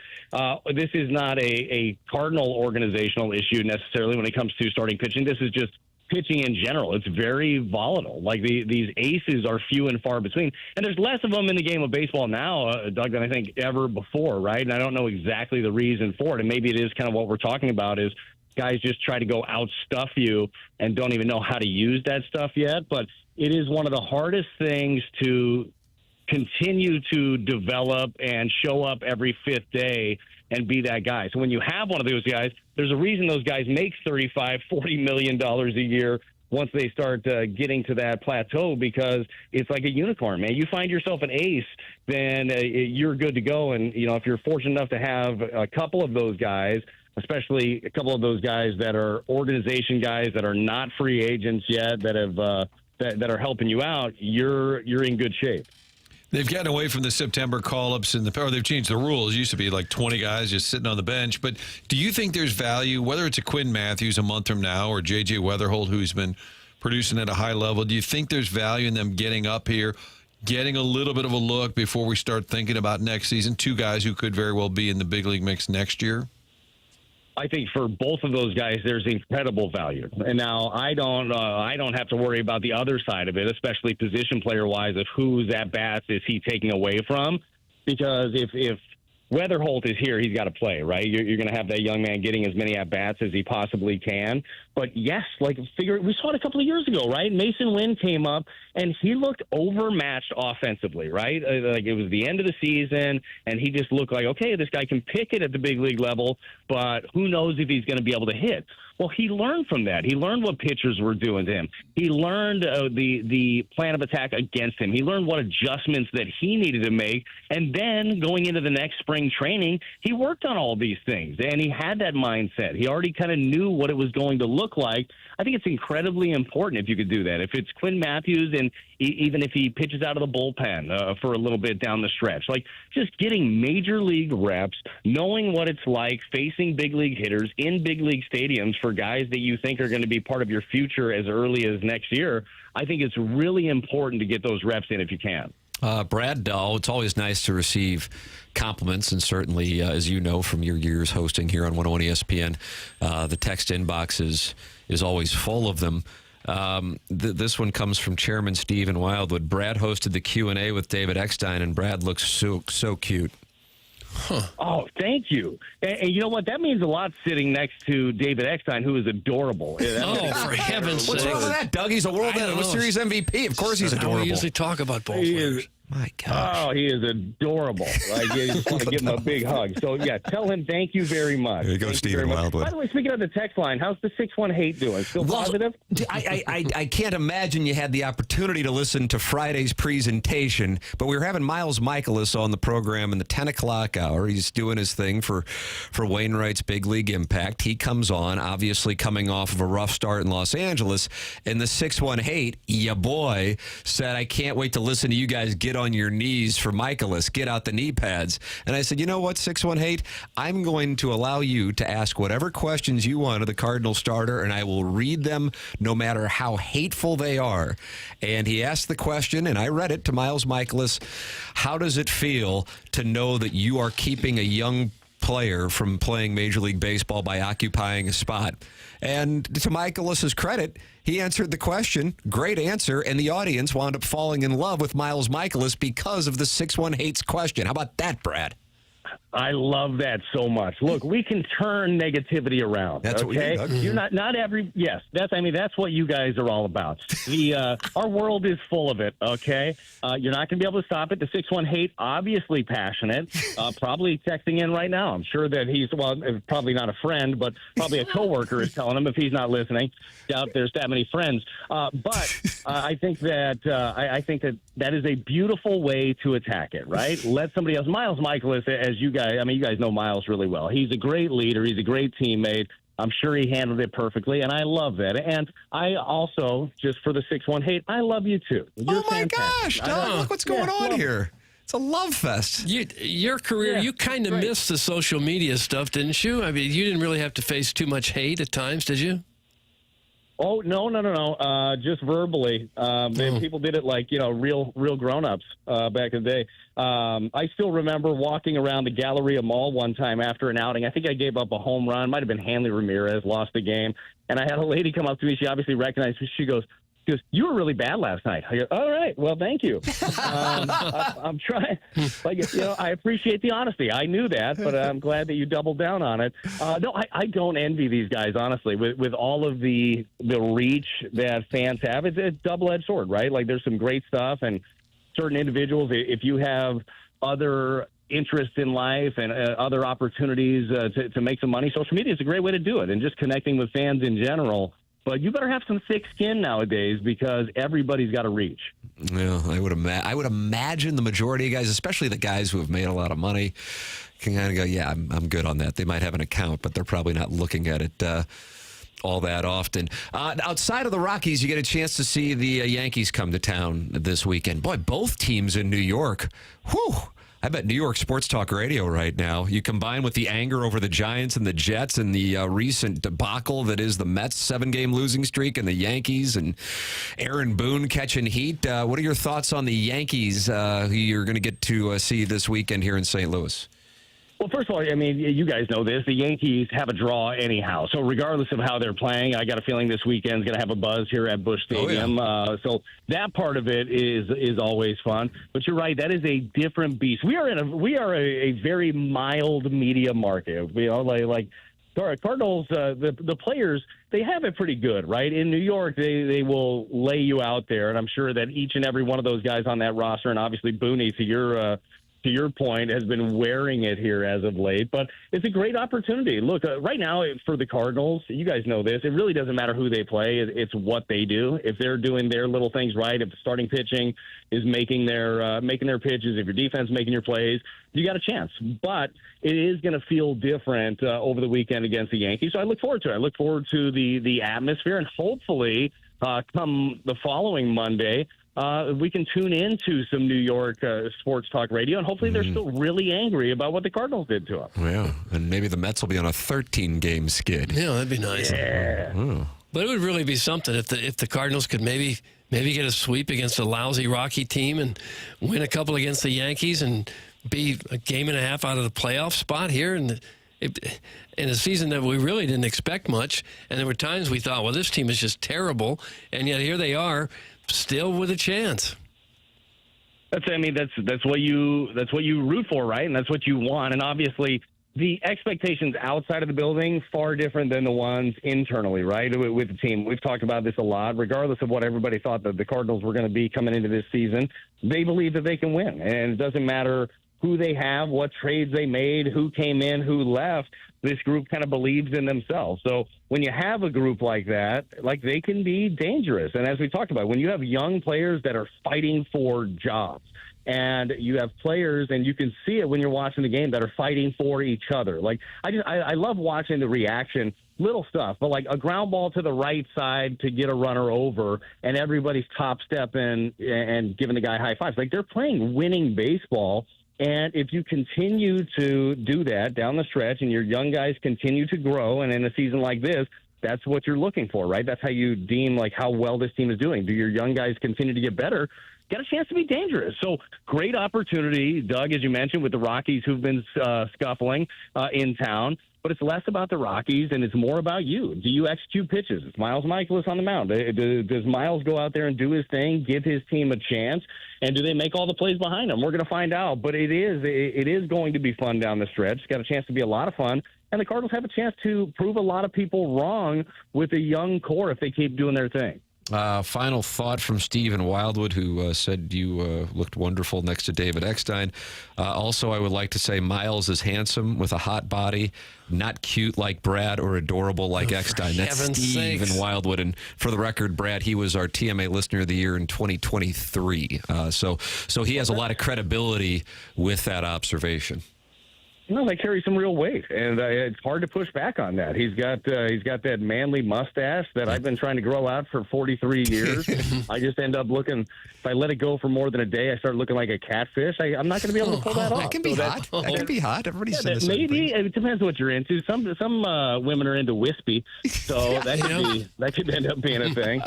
this is not a Cardinal organizational issue necessarily when it comes to starting pitching. This is just pitching in general. It's very volatile. Like, these aces are few and far between. And there's less of them in the game of baseball now, Doug, than I think ever before, right? And I don't know exactly the reason for it. And maybe it is kind of what we're talking about is guys just try to go outstuff you and don't even know how to use that stuff yet. But it is one of the hardest things to continue to develop and show up every fifth day and be that guy. So when you have one of those guys, there's a reason those guys make $35-40 million a year once they start getting to that plateau, because it's like a unicorn, man. You find yourself an ace, then you're good to go. And, you know, if you're fortunate enough to have a couple of those guys, especially a couple of those guys that are organization guys that are not free agents yet, that have that are helping you out, you're in good shape. They've gotten away from the September call-ups, or they've changed the rules. It used to be like 20 guys just sitting on the bench. But do you think there's value, whether it's a Quinn Matthews a month from now or J.J. Weatherholt, who's been producing at a high level, do you think there's value in them getting up here, getting a little bit of a look before we start thinking about next season? Two guys who could very well be in the big league mix next year? I think for both of those guys, there's incredible value. And now I don't have to worry about the other side of it, especially position player wise, of whose at bats is he taking away from. Because if Weatherholt is here, he's got to play, right? You're going to have that young man getting as many at bats as he possibly can. But yes, we saw it a couple of years ago, right? Mason Wynn came up and he looked overmatched offensively, right? Like, it was the end of the season and he just looked like, okay, this guy can pick it at the big league level, but who knows if he's going to be able to hit. Well, he learned from that. He learned what pitchers were doing to him. He learned the plan of attack against him. He learned what adjustments that he needed to make. And then going into the next spring training, he worked on all these things. And he had that mindset. He already kind of knew what it was going to look like. I think it's incredibly important if you could do that. If it's Quinn Matthews, and even if he pitches out of the bullpen for a little bit down the stretch, like just getting major league reps, knowing what it's like facing big league hitters in big league stadiums for guys that you think are going to be part of your future as early as next year, I think it's really important to get those reps in if you can. Brad Dahl, it's always nice to receive compliments, and certainly, as you know from your years hosting here on 101 ESPN, the text inbox is always full of them. This one comes from Chairman Stephen Wildwood. Brad hosted the Q&A with David Eckstein, and Brad looks so cute. Huh. Oh, thank you. And you know what? That means a lot sitting next to David Eckstein, who is adorable. For heaven's sake. What's wrong with that, Doug? He's a World Series MVP. Of course he's adorable. We usually talk about ball players. My gosh. Oh, he is adorable. You just want to give him a big hug. So, yeah, tell him thank you very much. There you go, Stephen Wildwood. By the way, speaking of the text line, how's the 6-1 hate doing? Still positive? I can't imagine you had the opportunity to listen to Friday's presentation, but we were having Miles Michaelis on the program in the 10 o'clock hour. He's doing his thing for Wainwright's Big League Impact. He comes on, obviously coming off of a rough start in Los Angeles, and the 6-1 hate, ya boy, said, I can't wait to listen to you guys get on your knees for Michaelis, get out the knee pads. And I said, you know what, 6-1 hate, I'm going to allow you to ask whatever questions you want of the Cardinal starter, and I will read them no matter how hateful they are. And he asked the question, and I read it to Miles Michaelis, how does it feel to know that you are keeping a young player from playing Major League Baseball by occupying a spot? And to Michaelis's credit, he answered the question. Great answer. And the audience wound up falling in love with Miles Michaelis because of the 6-1 hates question. How about that, Brad? I love that so much. Look, we can turn negativity around. That's okay? what we do. You're not every. Yes, that's what you guys are all about. Our world is full of it. Okay, you're not going to be able to stop it. The 6-1 hate, obviously passionate. Probably texting in right now. I'm sure that he's probably not a friend, but probably a coworker is telling him if he's not listening. Doubt there's that many friends. But I think that is a beautiful way to attack it. Right? Let somebody else. Miles Michaelis, as you guys. I mean, you guys know Miles really well. He's a great leader. He's a great teammate. I'm sure he handled it perfectly, and I love that. And I also, just for the 6-1 hate, I love you too. You're gosh, Doug, look what's going on here. It's a love fest. Your career, you kind of missed the social media stuff, didn't you? I mean, you didn't really have to face too much hate at times, did you? Oh, no. Just verbally. People did it like, real grown-ups back in the day. I still remember walking around the Galleria Mall one time after an outing. I think I gave up a home run. Might have been Hanley Ramirez, lost the game. And I had a lady come up to me. She obviously recognized me. She goes, you were really bad last night. I go, all right, well, thank you. I'm trying. I appreciate the honesty. I knew that, but I'm glad that you doubled down on it. No, I don't envy these guys, honestly, with all of the reach that fans have. It's a double-edged sword, right? Like, there's some great stuff, and certain individuals, if you have other interests in life and other opportunities to make some money, social media is a great way to do it, and just connecting with fans in general. But you better have some thick skin nowadays because everybody's got to reach. Well, I would imagine the majority of guys, especially the guys who have made a lot of money, can kind of go, yeah, I'm good on that. They might have an account, but they're probably not looking at it all that often. Outside of the Rockies, you get a chance to see the Yankees come to town this weekend. Boy, both teams in New York. Whew. I bet New York Sports Talk Radio right now, you combine with the anger over the Giants and the Jets and the recent debacle that is the Mets' 7-game losing streak and the Yankees and Aaron Boone catching heat. What are your thoughts on the Yankees who you're going to get to see this weekend here in St. Louis? Well, first of all, I mean, you guys know this. The Yankees have a draw anyhow. So regardless of how they're playing, I got a feeling this weekend's going to have a buzz here at Busch Stadium. So that part of it is always fun. But you're right. That is a different beast. We are a very mild media market. Like Cardinals, the players, they have it pretty good, right? In New York, they will lay you out there. And I'm sure that each and every one of those guys on that roster, and obviously Booney, to your point, has been wearing it here as of late. But it's a great opportunity. Look, right now for the Cardinals, you guys know this, it really doesn't matter who they play. It's what they do. If they're doing their little things right, if the starting pitching is making their pitches, if your defense making your plays, you got a chance. But it is going to feel different over the weekend against the Yankees. So I look forward to it. I look forward to the atmosphere, and hopefully come the following Monday, we can tune into some New York sports talk radio, and hopefully they're still really angry about what the Cardinals did to them. Yeah, and maybe the Mets will be on a 13-game skid. Yeah, that'd be nice. Yeah. Oh. But it would really be something if the Cardinals could maybe get a sweep against a lousy Rocky team and win a couple against the Yankees and be a game and a half out of the playoff spot here in a season that we really didn't expect much. And there were times we thought, well, this team is just terrible, and yet here they are, still with a chance. That's what you root for, right? And that's what you want. And obviously, the expectations outside of the building far different than the ones internally, right? With the team, we've talked about this a lot. Regardless of what everybody thought that the Cardinals were going to be coming into this season, they believe that they can win, and it doesn't matter who they have, what trades they made, who came in, who left. This group kind of believes in themselves. So when you have a group like that, like, they can be dangerous. And as we talked about, when you have young players that are fighting for jobs, and you have players, and you can see it when you're watching the game, that are fighting for each other. Like, I love watching the reaction, little stuff, but like a ground ball to the right side to get a runner over, and everybody's top stepping and giving the guy high fives. Like, they're playing winning baseball. And if you continue to do that down the stretch and your young guys continue to grow, and in a season like this, that's what you're looking for, right? That's how you deem like how well this team is doing. Do your young guys continue to get better? Got a chance to be dangerous. So great opportunity, Doug, as you mentioned, with the Rockies who've been scuffling in town. but it's less about the Rockies and it's more about you. Do you execute pitches? It's Miles Michaelis on the mound. Does Miles go out there and do his thing, give his team a chance, and do they make all the plays behind him? We're going to find out, but it is going to be fun down the stretch. It's got a chance to be a lot of fun, and the Cardinals have a chance to prove a lot of people wrong with a young core if they keep doing their thing. Final thought from Steve in Wildwood, who said you looked wonderful next to David Eckstein. Also, I would like to say Miles is handsome with a hot body, not cute like Brad or adorable like Eckstein. That's Steve in Wildwood. And for the record, Brad, he was our TMA Listener of the Year in 2023. So he has a lot of credibility with that observation. No, they carry some real weight, and it's hard to push back on that. He's got that manly mustache that I've been trying to grow out for 43 years. I just end up looking. If I let it go for more than a day, I start looking like a catfish. I'm not going to be able to pull that off. That can be hot. That can be hot. Everybody's said this. Maybe it depends what you're into. Some women are into wispy, so that could end up being a thing.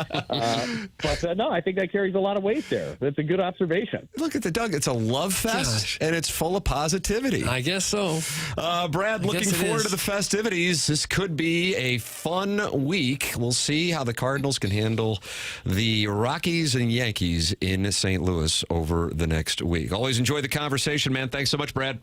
But no, I think that carries a lot of weight there. That's a good observation. Look at the Doug. It's a love fest, and it's full of positivity. I guess so. Brad, looking forward to the festivities. This could be a fun week. We'll see how the Cardinals can handle the Rockies and Yankees in St. Louis over the next week. Always enjoy the conversation, man. Thanks so much, Brad.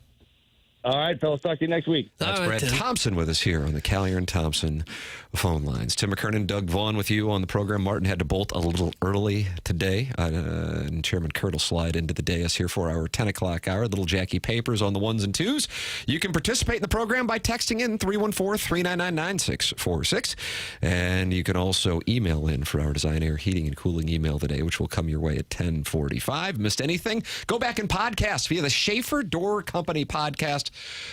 All right, fellas. Talk to you next week. That's Brad Thompson with us here on the Callier and Thompson phone lines. Tim McKernan, Doug Vaughn with you on the program. Martin had to bolt a little early today, and Chairman Kurt will slide into the dais here for our 10 o'clock hour. Little Jackie Papers on the ones and twos. You can participate in the program by texting in 314-399-9646. And you can also email in for our Design, Air, Heating, and Cooling email today, which will come your way at 10:45. Missed anything? Go back and podcast via the Schaefer Door Company podcast.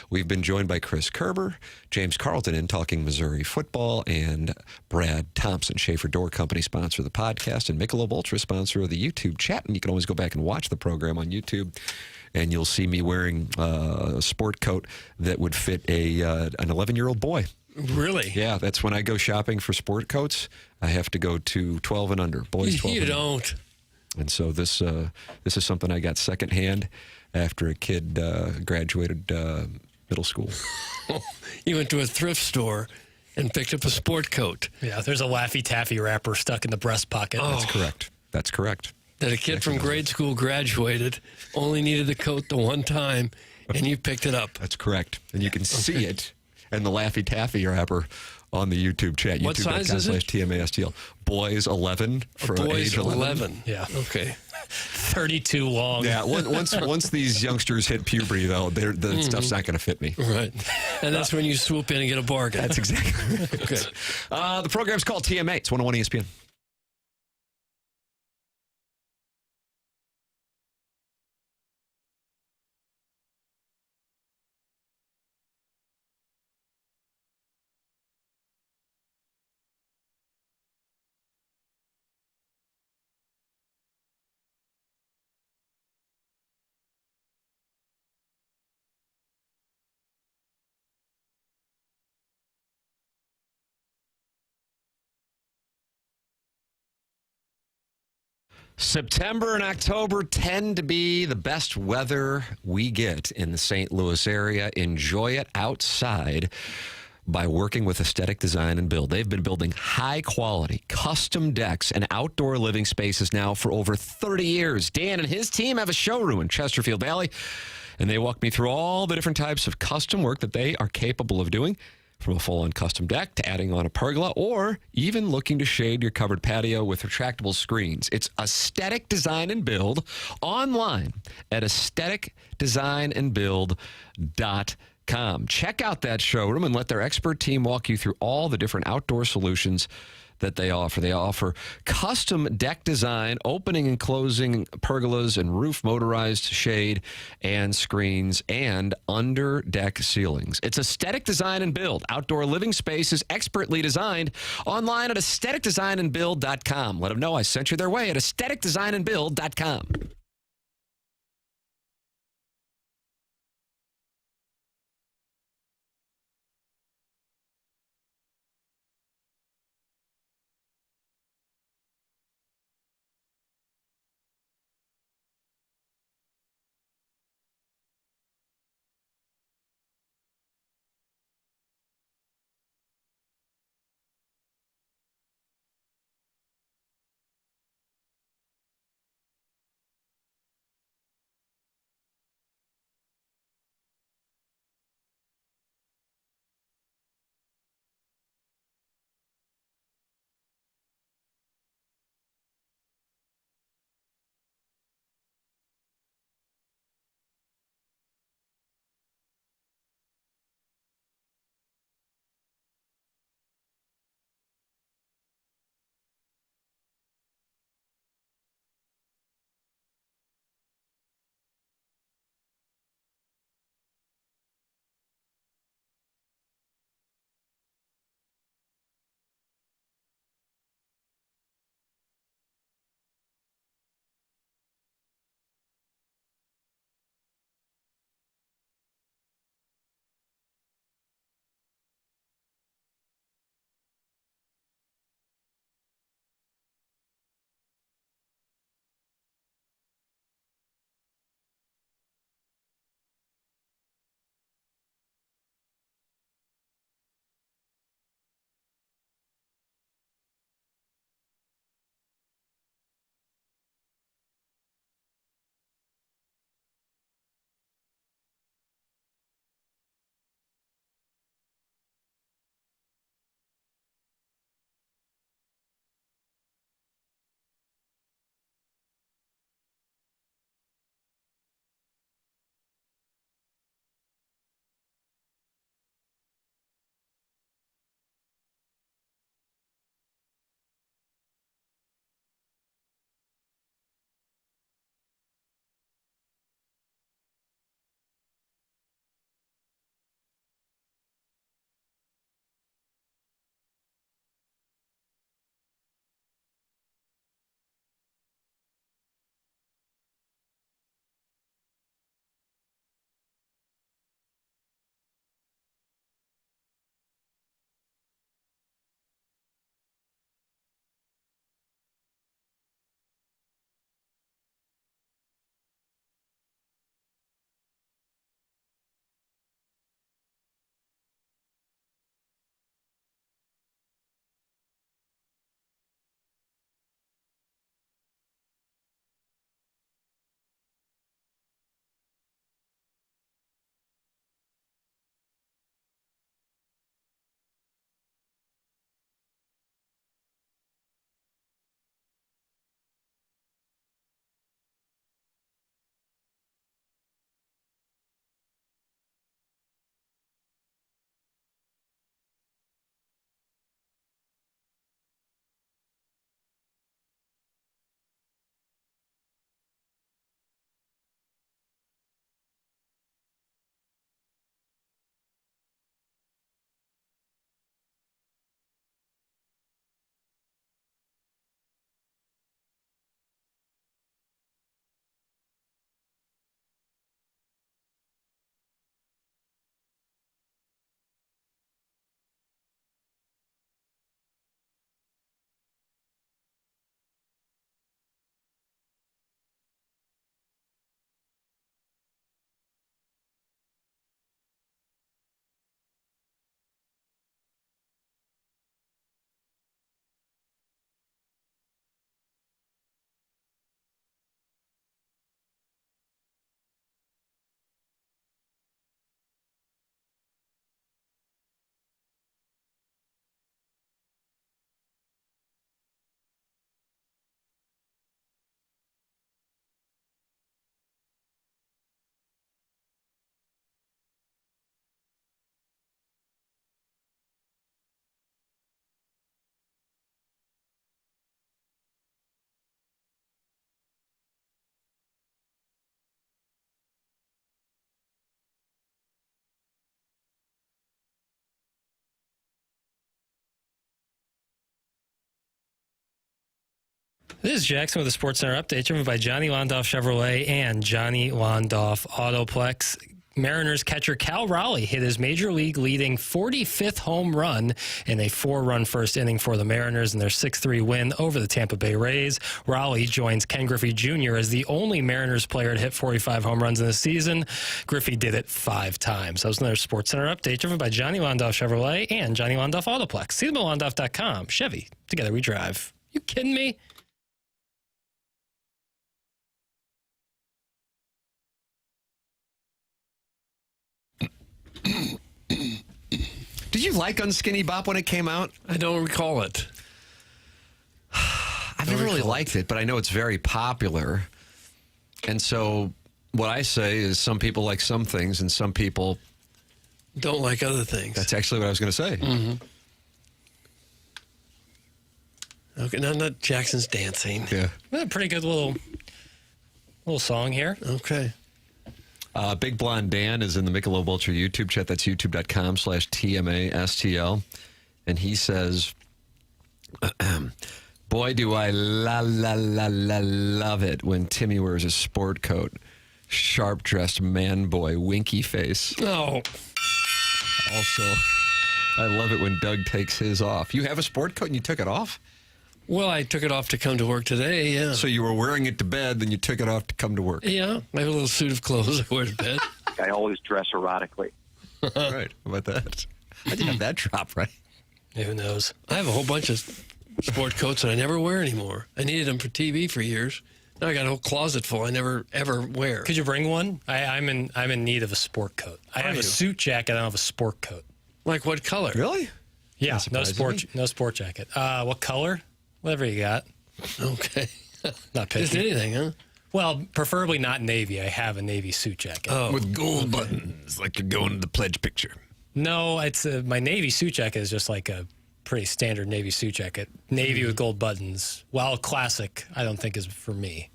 We've been joined by Chris Kerber, James Carlton in talking Missouri football, and Brad Thompson, Schaefer Door Company, sponsor of the podcast, and Michelob Ultra, sponsor of the YouTube chat. And you can always go back and watch the program on YouTube, and you'll see me wearing a sport coat that would fit an 11-year-old boy. Really? Yeah, that's when I go shopping for sport coats. I have to go to 12 and under, boys 12 You and don't. under. And so this is something I got secondhand after a kid graduated middle school. You went to a thrift store and picked up a sport coat. Yeah, there's a Laffy Taffy wrapper stuck in the breast pocket. That's correct. That's correct. That a kid from grade school graduated, only needed the coat the one time, and you picked it up. That's correct. And you can see it in the Laffy Taffy wrapper on the YouTube chat. What size is it? TMASTL. Boys 11 for Boys age 11. 11. Yeah. Okay. 32 long. Yeah. Once these youngsters hit puberty, though, the stuff's not going to fit me. Right. And that's when you swoop in and get a bargain. That's exactly right. Okay. The program's called TMA. It's 101 ESPN. September and October tend to be the best weather we get in the St. Louis area. Enjoy it outside by working with Aesthetic Design and Build. They've been building high-quality, custom decks and outdoor living spaces now for over 30 years. Dan and his team have a showroom in Chesterfield Valley, and they walk me through all the different types of custom work that they are capable of doing, from a full-on custom deck to adding on a pergola, or even looking to shade your covered patio with retractable screens. It's Aesthetic Design and Build online at aestheticdesignandbuild.com. Check out that showroom and let their expert team walk you through all the different outdoor solutions that they offer. They offer custom deck design, opening and closing pergolas and roof motorized shade and screens, and under deck ceilings. It's Aesthetic Design and Build. Outdoor living spaces expertly designed, online at aestheticdesignandbuild.com. Let them know I sent you their way at aestheticdesignandbuild.com. This is Jackson with the Sports Center update, driven by Johnny Londoff Chevrolet and Johnny Londoff Autoplex. Mariners catcher Cal Raleigh hit his major league leading 45th home run in a 4-run first inning for the Mariners in their 6-3 win over the Tampa Bay Rays. Raleigh joins Ken Griffey Jr. as the only Mariners player to hit 45 home runs in the season. Griffey did it 5 times. That was another Sports Center update driven by Johnny Londoff Chevrolet and Johnny Londoff Autoplex. See them at Londoff.com. Chevy, together we drive. You kidding me? Did you like Unskinny Bop when it came out? I don't recall it. I've never really liked it, but I know it's very popular. And so what I say is some people like some things and some people don't like other things. That's actually what I was going to say. Mm-hmm. Okay, now not Jackson's dancing. Yeah. Well, pretty good little song here. Okay. Big Blonde Dan is in the Michelob Ultra YouTube chat. That's youtube.com/TMASTL. And he says, boy, do I love it when Timmy wears a sport coat. Sharp-dressed man boy, winky face. Oh. Also, I love it when Doug takes his off. You have a sport coat and you took it off? Well, I took it off to come to work today, yeah. So you were wearing it to bed, then you took it off to come to work? Yeah, I have a little suit of clothes I wear to bed. I always dress erotically. Right, how about that? I didn't have that drop, right? Who knows? I have a whole bunch of sport coats that I never wear anymore. I needed them for TV for years. Now I got a whole closet full I never, ever wear. Could you bring one? I'm in need of a sport coat. I have a suit jacket. I don't have a sport coat. Like what color? Really? Yeah, no sport jacket. What color? Whatever you got. Okay. Not picky. Just anything, huh? Well, preferably not navy. I have a navy suit jacket. Oh, with gold buttons, like you're going to the pledge picture. No, it's my navy suit jacket is just like a pretty standard navy suit jacket. Navy with gold buttons. While classic, I don't think is for me.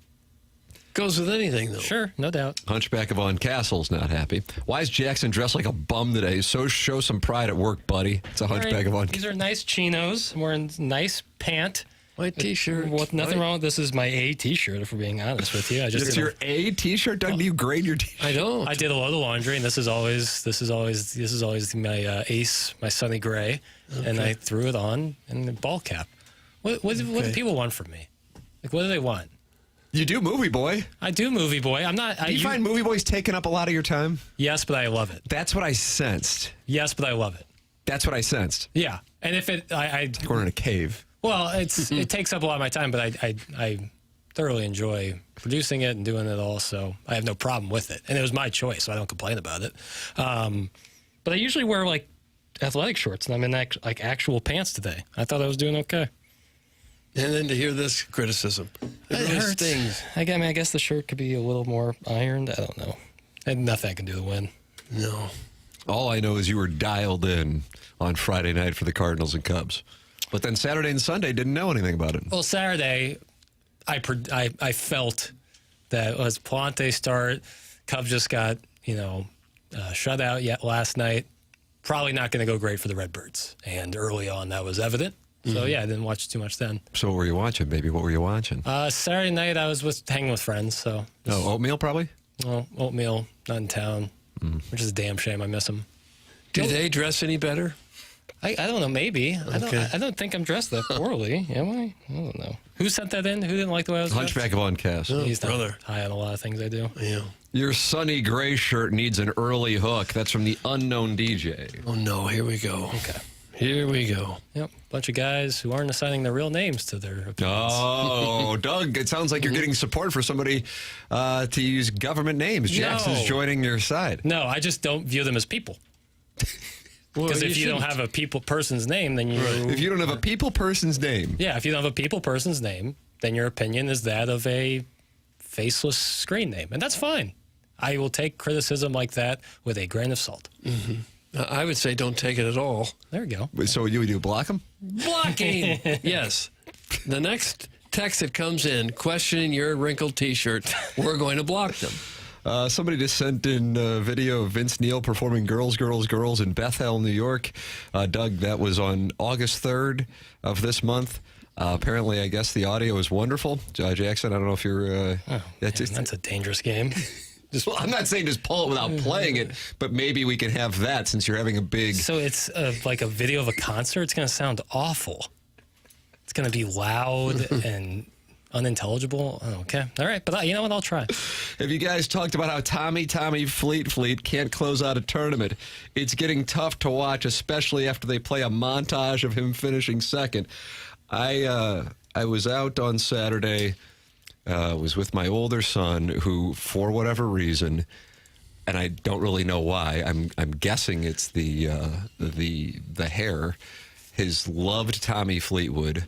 Goes with anything, though. Sure, no doubt. Hunchback of Von Castle's not happy. Why is Jackson dressed like a bum today? So show some pride at work, buddy. It's a Hunchback of Von Castle. These are nice chinos. I'm wearing nice pant. White T-shirt. Nothing wrong with this. Is my A T-shirt, if we're being honest with you. It's your A T-shirt, Doug. Do you grade your T-shirt? I don't. I did a load of laundry, and this is always my Ace, my Sunny Gray, and I threw it on in the ball cap. What do people want from me? Like, what do they want? You do Movie Boy. I do Movie Boy. I'm not. Do you find Movie Boy's taking up a lot of your time? Yes, but I love it. That's what I sensed. Yes, but I love it. That's what I sensed. Yeah, and if we're in a cave. Well, it takes up a lot of my time, but I thoroughly enjoy producing it and doing it all, so I have no problem with it. And it was my choice, so I don't complain about it. But I usually wear like athletic shorts, and I'm in actual pants today. I thought I was doing okay. And then to hear this criticism, it really hurts. stings. I guess the shirt could be a little more ironed. I don't know. And nothing I can do to win. No. All I know is you were dialed in on Friday night for the Cardinals and Cubs. But then Saturday and Sunday didn't know anything about it. Well, Saturday, I felt that was Palante start. Cubs just got, shut out yet last night. Probably not going to go great for the Redbirds. And early on, that was evident. So, yeah, I didn't watch too much then. So what were you watching, baby? What were you watching? Saturday night, I was hanging with friends. So. Oh, oatmeal probably? Well, oatmeal, not in town, which is a damn shame. I miss them. Do they dress any better? I don't know. Maybe. Okay. I don't think I'm dressed that poorly. Am I? I don't know. Who sent that in? Who didn't like the way I was dressed? Hunchback of Von Castle. Oh, He's not brother. high on a lot of things I do. Yeah. Your Sunny Gray shirt needs an early hook. That's from the unknown DJ. Oh, no. Here we go. Okay. Here we go. Yep. Bunch of guys who aren't assigning their real names to their opinions. Oh, Doug, it sounds like you're getting support for somebody to use government names. Jackson's joining your side. No, I just don't view them as people. Because if you don't have a person's name, then you... If you don't have a person's name. Yeah, if you don't have a person's name, then your opinion is that of a faceless screen name. And that's fine. I will take criticism like that with a grain of salt. Mm-hmm. I would say don't take it at all. There we go. So what do you block them? Blocking! Yes. The next text that comes in questioning your wrinkled T-shirt, we're going to block them. Somebody just sent in a video of Vince Neil performing Girls, Girls, Girls in Bethel, New York. Doug, that was on August 3rd of this month. Apparently, I guess the audio is wonderful. Jackson, I don't know if you're... that's a dangerous game. Well, I'm not saying just pull it without playing it, but maybe we can have that since you're having a big... So it's like a video of a concert. It's going to sound awful. It's going to be loud and unintelligible. Oh, okay. All right. But you know what? I'll try. Have you guys talked about how Tommy Fleet can't close out a tournament? It's getting tough to watch, especially after they play a montage of him finishing second. I was out on Saturday... was with my older son, who, for whatever reason, and I don't really know why, I'm guessing it's the hair, has loved Tommy Fleetwood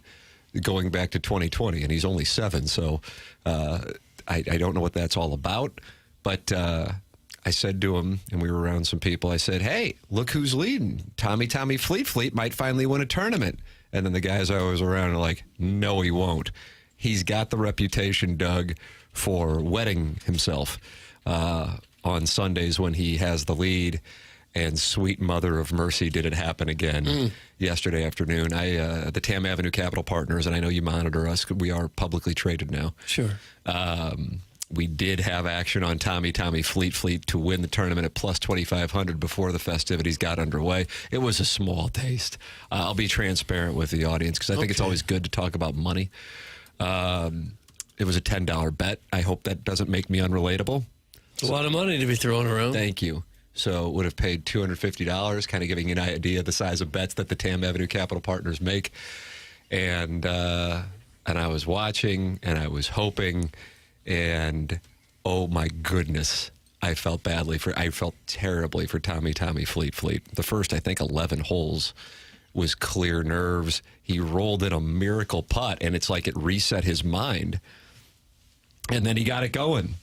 going back to 2020, and he's only 7, so I don't know what that's all about. But I said to him, and we were around some people, I said, hey, look who's leading. Tommy Fleet might finally win a tournament. And then the guys I was around are like, no, he won't. He's got the reputation, Doug, for wetting himself on Sundays when he has the lead. And sweet mother of mercy, did it happen again yesterday afternoon. The Tam Avenue Capital Partners, and I know you monitor us. We are publicly traded now. Sure. We did have action on Tommy Fleet to win the tournament at plus 2,500 before the festivities got underway. It was a small taste. I'll be transparent with the audience because I think it's always good to talk about money. It was a $10 bet. I hope that doesn't make me unrelatable. It's a lot of money to be thrown around. Thank you. So would have paid $250, kind of giving you an idea of the size of bets that the Tam Avenue Capital Partners make. And I was watching and I was hoping, and oh my goodness, I felt terribly for Tommy Fleet. The first, I think, 11 holes was clear nerves. He rolled in a miracle putt, and it's like it reset his mind. And then he got it going.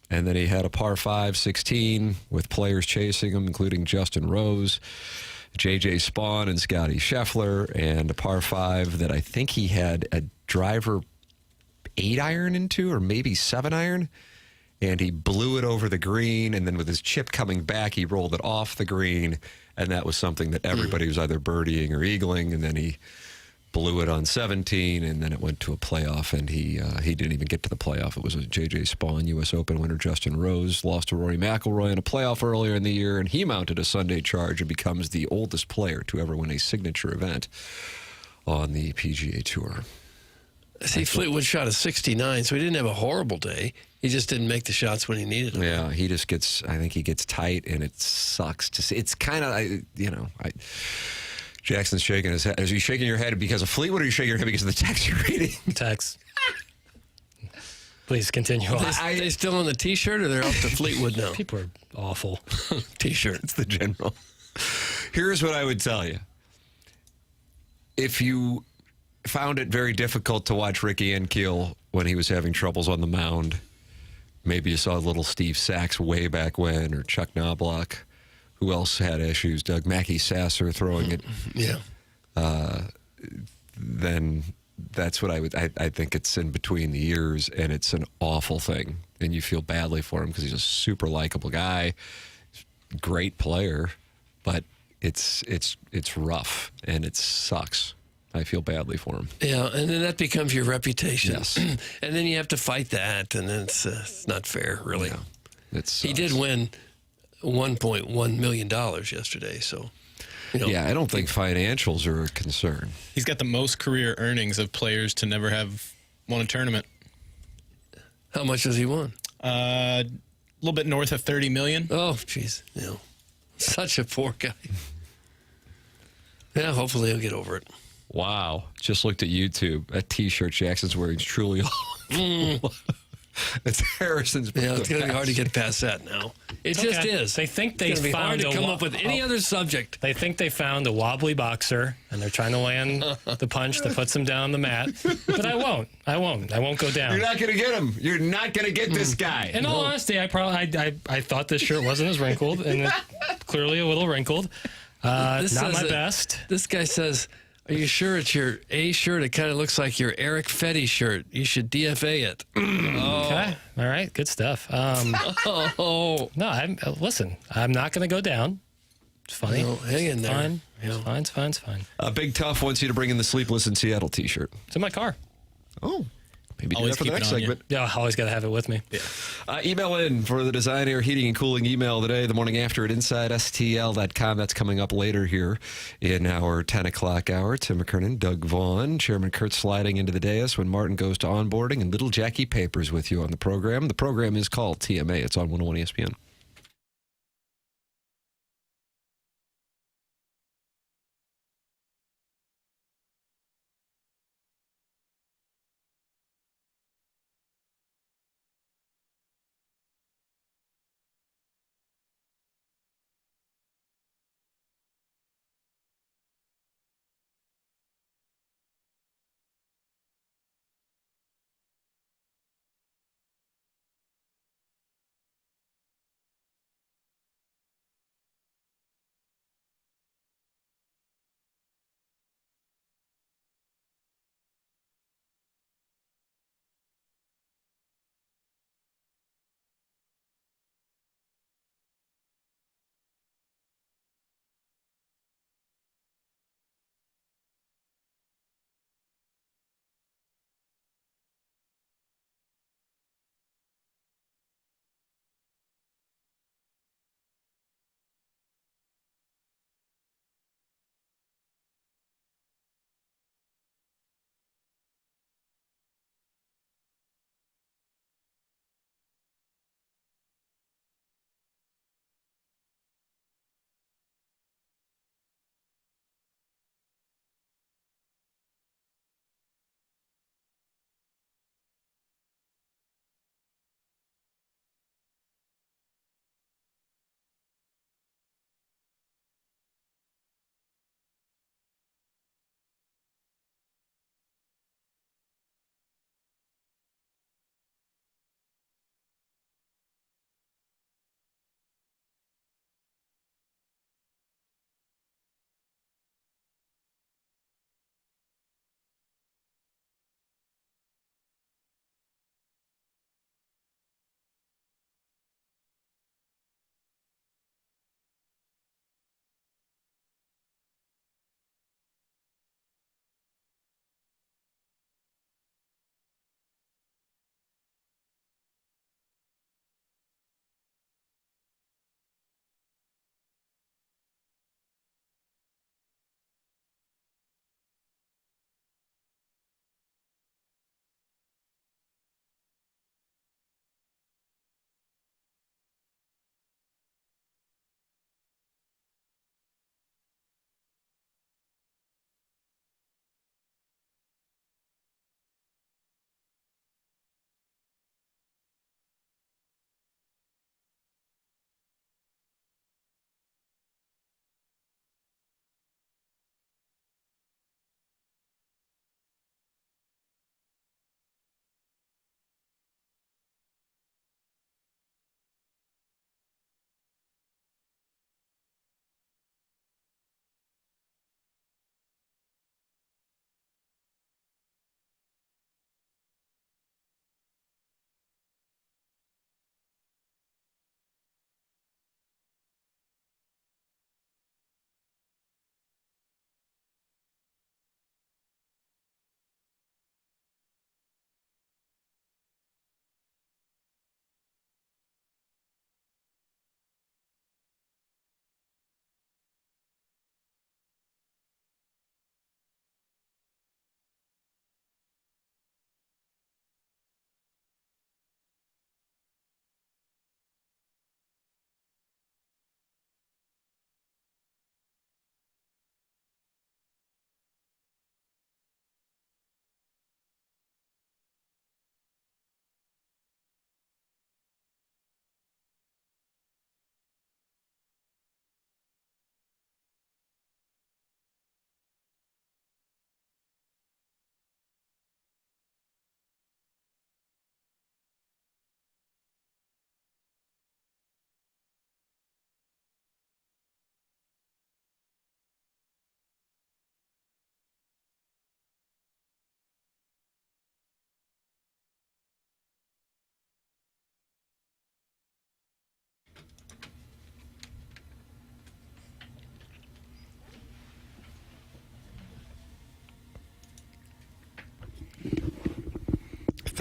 And then he had a par 5, 16 with players chasing him, including Justin Rose, J.J. Spawn, and Scotty Scheffler, and a par 5 that I think he had a driver 8-iron into, or maybe 7-iron. And he blew it over the green, and then with his chip coming back, he rolled it off the green, and that was something that everybody was either birdieing or eagling, and then he blew it on 17, and then it went to a playoff, and he didn't even get to the playoff. It was a J.J. Spawn U.S. Open winner. Justin Rose lost to Rory McIlroy in a playoff earlier in the year, and he mounted a Sunday charge and becomes the oldest player to ever win a signature event on the PGA Tour. See, Fleetwood shot a 69, so he didn't have a horrible day. He just didn't make the shots when he needed them. Yeah, he just gets, I think he gets tight, and it sucks to see. It's kind of, Jackson's shaking his head. Are you shaking your head because of Fleetwood, or are you shaking your head because of the text you're reading? Text. Please continue on. Are they still on the T-shirt, or they're off to Fleetwood now? People are awful. T-shirt. It's the general. Here's what I would tell you. If you found it very difficult to watch Ricky Ankiel when he was having troubles on the mound, maybe you saw little Steve Sachs way back when, or Chuck Knobloch. Who else had issues? Doug Mackey Sasser throwing it. Yeah. Then that's what I think it's in between the ears, and it's an awful thing. And you feel badly for him because he's a super likable guy, great player, but it's rough and it sucks. I feel badly for him. Yeah, and then that becomes your reputation. Yes. And then you have to fight that, and then it's not fair, really. Yeah, he did win $1.1 million yesterday, so... Yeah, I don't think financials are a concern. He's got the most career earnings of players to never have won a tournament. How much has he won? A little bit north of $30 million. Oh, jeez. Yeah. Such a poor guy. Yeah, hopefully he'll get over it. Wow. Just looked at YouTube. That T-shirt Jackson's wearing is truly awful. It's Harrison's. Yeah, it's going to be hard to get past that now. It just is. They think they found hard to come up with any other subject. They think they found a wobbly boxer, and they're trying to land the punch that puts him down on the mat. But I won't. I won't go down. You're not going to get him. You're not going to get this guy. In all honesty, I thought this shirt wasn't as wrinkled, and clearly a little wrinkled. Not my best. This guy says, Are you sure it's your A shirt? It kind of looks like your Eric Fetty shirt. You should DFA it. Okay. All right. Good stuff. No, listen, I'm not going to go down. It's funny. No, hang in there. Fine. Yeah. It's fine. Big Tough wants you to bring in the Sleepless in Seattle T-shirt. It's in my car. Oh. Maybe do Always that for the keep next it on segment. Yeah, I always got to have it with me. Yeah. Email in for the Design Air Heating and Cooling email today, the morning after at InsideSTL.com. That's coming up later here in our 10 o'clock hour. Tim McKernan, Doug Vaughn, Chairman Kurt sliding into the dais when Martin goes to onboarding, and little Jackie Papers with you on the program. The program is called TMA. It's on 101 ESPN.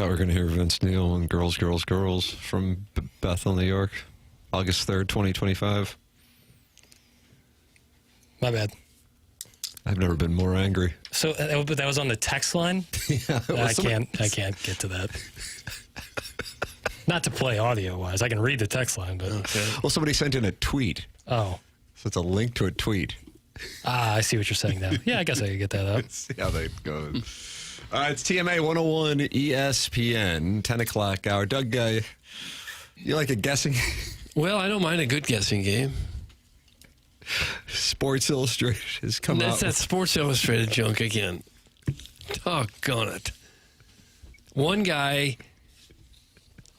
Thought we were going to hear Vince Neil and Girls, Girls, Girls from Bethel, New York, August 3rd, 2025. My bad. I've never been more angry. So but that was on the text line? Yeah. I can't get to that. Not to play audio-wise. I can read the text line, but... Okay. Well, somebody sent in a tweet. Oh. So it's a link to a tweet. I see what you're saying now. Yeah, I guess I could get that up. See how that goes. All right, it's TMA 101 ESPN, 10 o'clock hour. Doug, you like a guessing? Well, I don't mind a good guessing game. Sports Illustrated has come out. That's that Sports Illustrated junk again. Doggone it. One guy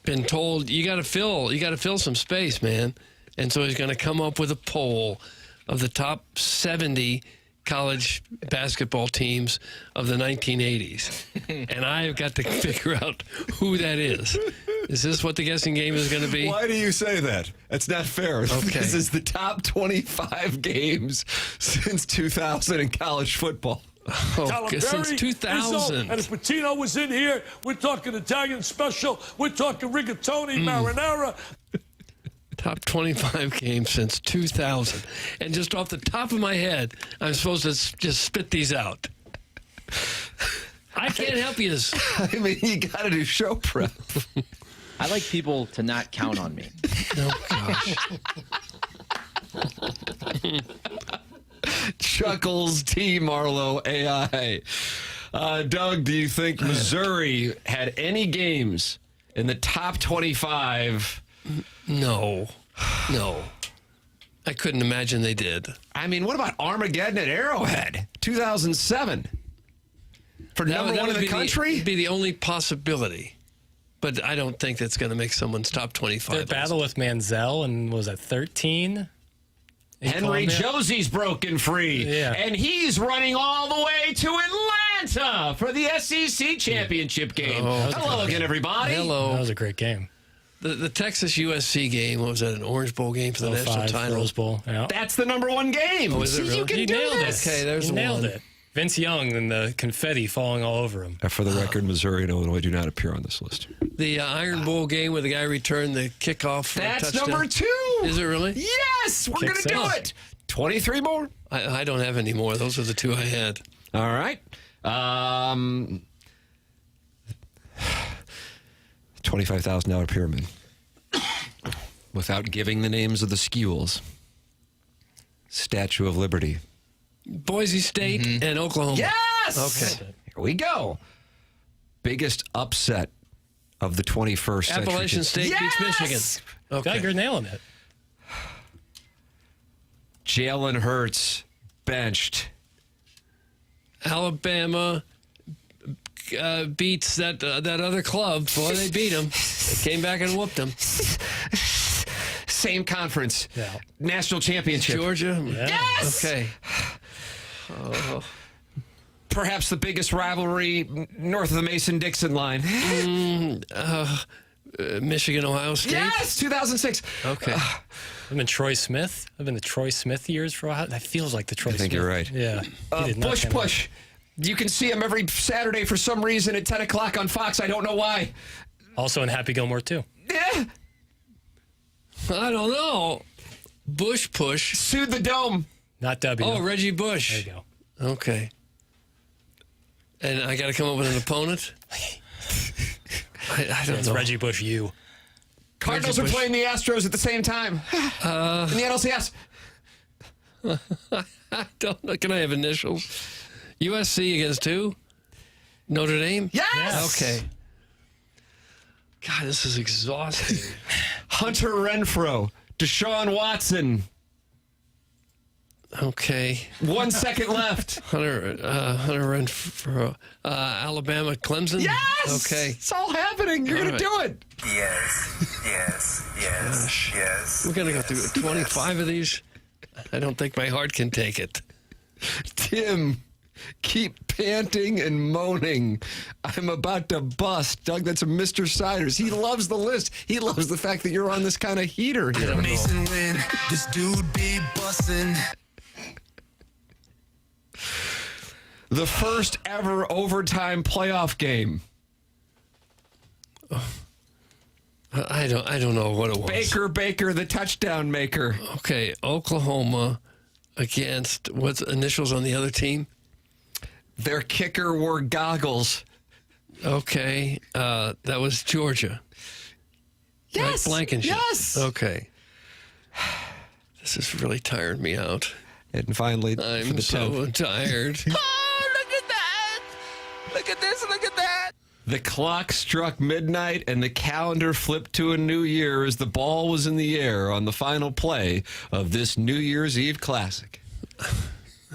been told, you got to fill some space, man. And so he's going to come up with a poll of the top 70 college basketball teams of the 1980s. And I've got to figure out who that is. Is this what the guessing game is going to be? Why do you say that? That's not fair. Okay. This is the top 25 games since 2000 in college football. Oh, since 2000. And if Patino was in here, we're talking Italian special. We're talking rigatoni, marinara. Top 25 games since 2000. And just off the top of my head, I'm supposed to just spit these out. I can't help you. I mean, you got to do show prep. I like people to not count on me. Oh, gosh. Chuckles, T. Marlowe, AI. Doug, do you think Missouri had any games in the top 25? No. I couldn't imagine they did. I mean, what about Armageddon at Arrowhead, 2007? For number one in the country? It'd be the only possibility. But I don't think that's going to make someone's top 25. Their battle with Manziel, and was that 13? Henry Josie's broken free. Yeah. And he's running all the way to Atlanta for the SEC championship game. Hello again, everybody. Hello. That was a great game. The Texas USC game, what was that, an Orange Bowl game for the national title? Rose Bowl. Yeah. That's the number one game. Oh, is it really? You can do nailed this. it. Okay, there's You the nailed one. it. Vince Young and the confetti falling all over him. For the record, Missouri and Illinois do not appear on this list. The Iron Bowl game where the guy returned the kickoff for a That's touchdown. number 2. Is it really? Yes, we're going to do it. 23 more. I don't have any more. Those are the 2 I had. All right. $25,000 pyramid. Without giving the names of the schools. Statue of Liberty. Boise State and Oklahoma. Yes! Okay. Here we go. Biggest upset of the 21st century. Appalachian State beats Michigan. Okay. Doug, you're nailing it. Jalen Hurts benched. Alabama beats that other club. Boy, they beat them. They came back and whooped them. Same conference. Yeah. National championship. Georgia? Yeah. Yes! Okay. Perhaps the biggest rivalry north of the Mason-Dixon line. Michigan, Ohio State? Yes! 2006. Okay. I've been Troy Smith. I've been the Troy Smith years for a while. That feels like the Troy Smith. I think you're right. Yeah. He did not Bush come out. Push. You can see him every Saturday for some reason at 10 o'clock on Fox. I don't know why. Also in Happy Gilmore, too. Yeah. I don't know. Bush Push. Sued the Dome. Not W. Oh, Reggie Bush. There you go. Okay. And I got to come up with an opponent? I don't It's know. Reggie Bush, you. Cardinals are playing the Astros at the same time. In the NLCS. I don't know. Can I have initials? USC against who? Notre Dame? Yes! Okay. God, this is exhausting. Hunter Renfrow. Deshaun Watson. Okay. 1 second left. Hunter Renfrow. Alabama, Clemson? Yes! Okay. It's all happening. You're going to do it. Yes. We're going to go through 25 of these. I don't think my heart can take it. Tim, keep panting and moaning. I'm about to bust. Doug, that's a Mr. Siders. He loves the list. He loves the fact that you're on this kind of heater here. Mason win. This dude be bussin'. The first ever overtime playoff game. I don't know what it was. Baker, the touchdown maker. Okay, Oklahoma against what's initials on the other team? Their kicker wore goggles. Okay, that was Georgia. Yes, Mike Blankenship. yes. Okay. This has really tired me out. And finally, I'm so tired. Oh, look at that! Look at this, look at that! The clock struck midnight and the calendar flipped to a new year as the ball was in the air on the final play of this New Year's Eve Classic.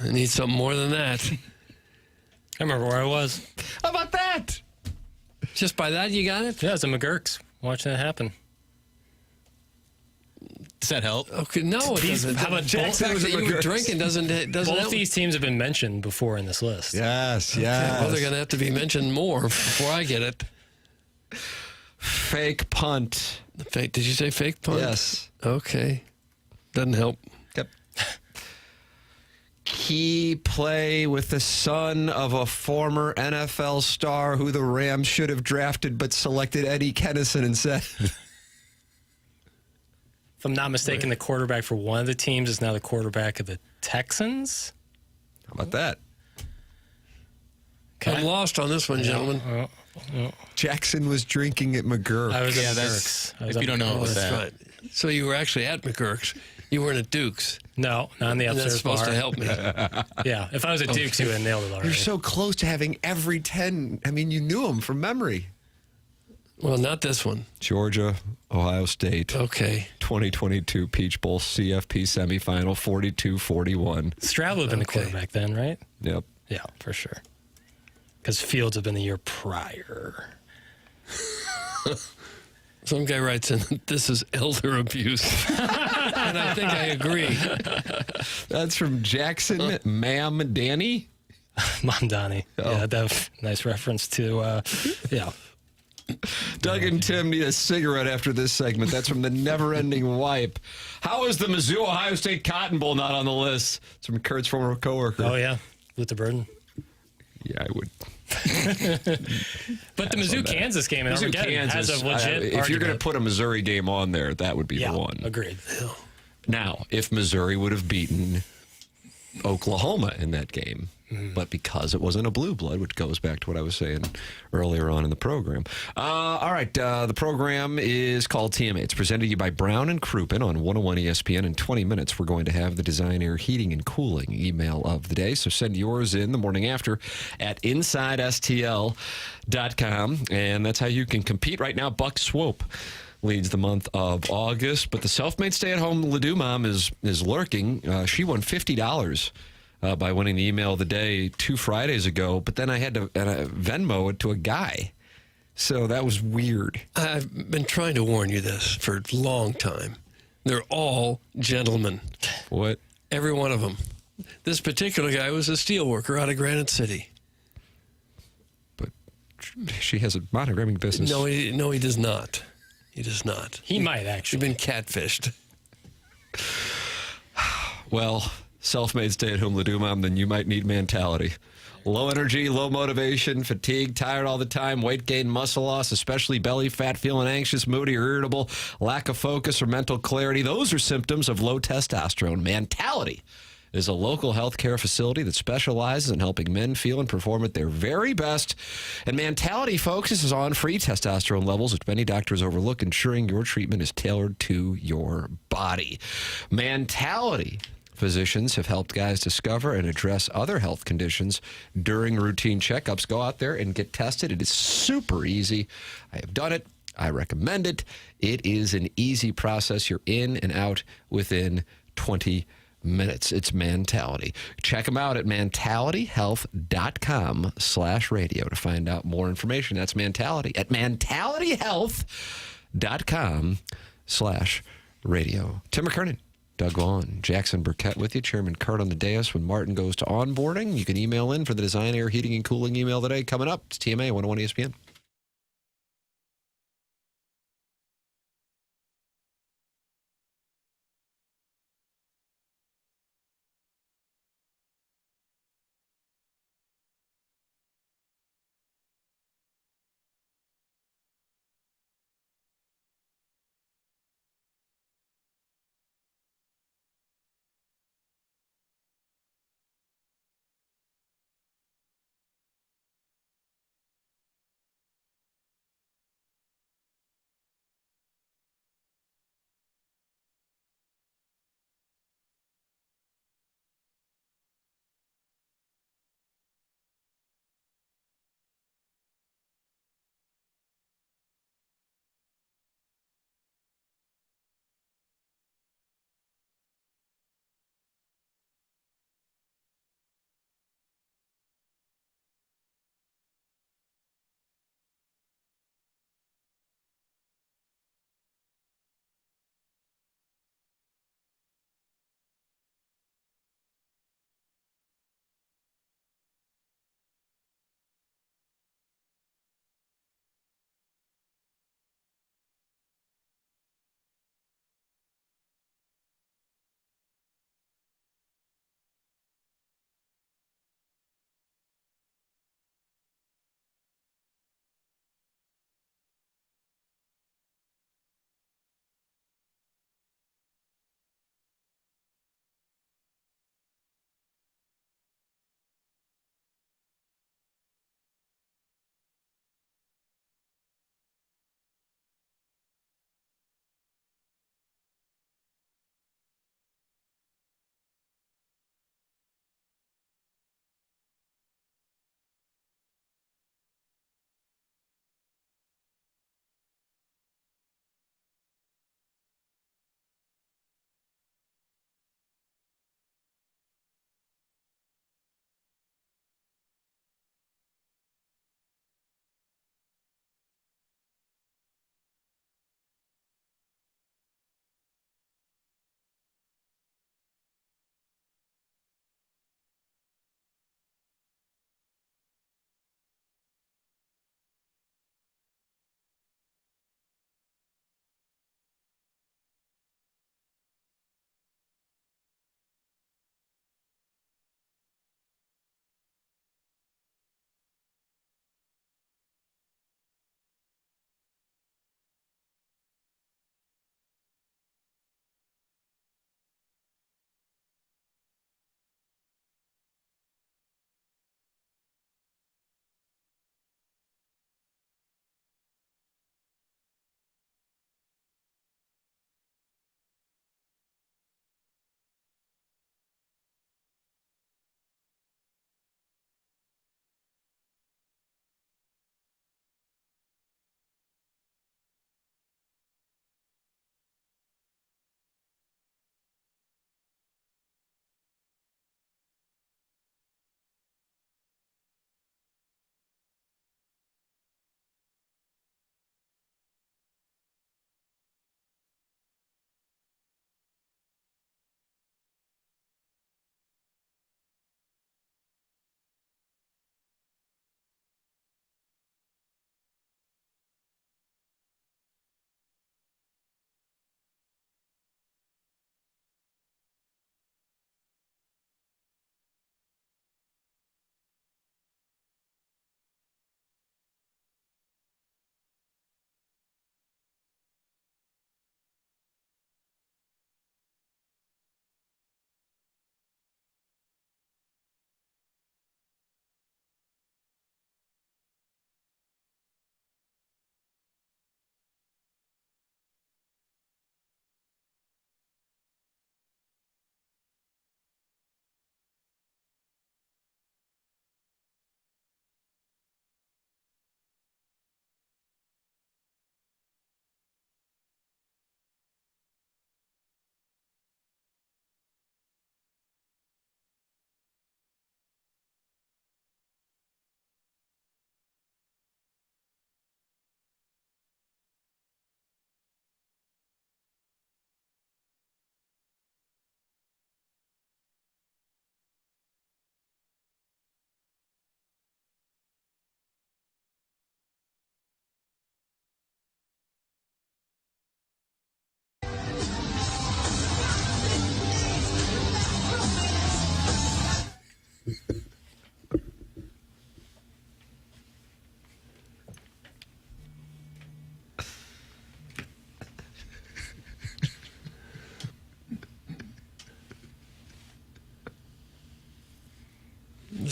I need something more than that. I remember where I was. How about that? Just by that, you got it? Yeah, it's in McGurk's watching it happen. Does that help? Okay, no, it doesn't. How about the fact that you were drinking doesn't both help. these teams have been mentioned before in this list. Yes, Okay, well, they're going to have to be mentioned more before I get it. Fake punt. Did you say fake punt? Yes. Okay. Doesn't help. Yep. Key play with the son of a former NFL star who the Rams should have drafted but selected Eddie Kennison instead. If I'm not mistaken, the quarterback for one of the teams is now the quarterback of the Texans. How about that? I'm lost on this one, gentlemen. Jackson was drinking at McGurk's. I was at that's McGurk's. if you don't know what was That's that. right. So you were actually at McGurk's. You weren't at Duke's. No, not in the And upstairs that's supposed bar. to help me. Yeah, if I was at Duke's, you would have nailed it already. You're so close to having every 10. I mean, you knew them from memory. Well, not this one. Georgia, Ohio State. Okay. 2022 Peach Bowl CFP semifinal, 42-41. Stroud would have been the quarterback then, right? Yep. Yeah, for sure. Because Fields had been the year prior. Some guy writes in, this is elder abuse. And I think I agree. That's from Jackson, Ma'am Danny. Mom Donnie. Oh. Yeah, that was a nice reference to, yeah. Doug and Tim need a cigarette after this segment. That's from the never-ending wipe. How is the Mizzou Ohio State Cotton Bowl not on the list? It's from Kurt's former coworker. Oh, yeah. Luther Burden. Yeah, I would. But the Mizzou-Kansas game in Armageddon has a legit if you're going to argument. put a Missouri game on there, that would be the one. Agreed. Now, if Missouri would have beaten Oklahoma in that game, but because it wasn't a blue blood, which goes back to what I was saying earlier on in the program. All right, the program is called TMA. It's presented to you by Brown and Crouppen on 101 ESPN. In 20 minutes, we're going to have the Design Air Heating and Cooling email of the day. So send yours in the morning after at InsideSTL.com. And that's how you can compete right now. Buck Swope leads the month of August, but the self-made stay-at-home Ledoux mom is lurking. She won $50 by winning the email of the day 2 Fridays ago, but then I had to Venmo it to a guy. So that was weird. I've been trying to warn you this for a long time. They're all gentlemen. What? Every one of them. This particular guy was a steel worker out of Granite City. But she has a monogramming business. No, he does not. He does not. He might actually. He's been catfished. Well, self-made stay-at-home Ledoux mom, then you might need mentality. Low energy, low motivation, fatigue, tired all the time, weight gain, muscle loss, especially belly fat, feeling anxious, moody, or irritable, lack of focus or mental clarity. Those are symptoms of low testosterone. Mentality is a local healthcare facility that specializes in helping men feel and perform at their very best. And Mentality focuses on free testosterone levels, which many doctors overlook, ensuring your treatment is tailored to your body. Mentality physicians have helped guys discover and address other health conditions during routine checkups. Go out there and get tested. It is super easy. I have done it. I recommend it. It is an easy process. You're in and out within 20 minutes. It's Mentality. Check them out at mentalityhealth.com/radio to find out more information. That's Mentality at mentalityhealth.com/radio. Tim McKernan, Doug Vaughn, Jackson Burkett with you. Chairman Kurt on the dais when Martin goes to onboarding. You can email in for the Design Air Heating and Cooling email today. Coming up, it's TMA 101 ESPN.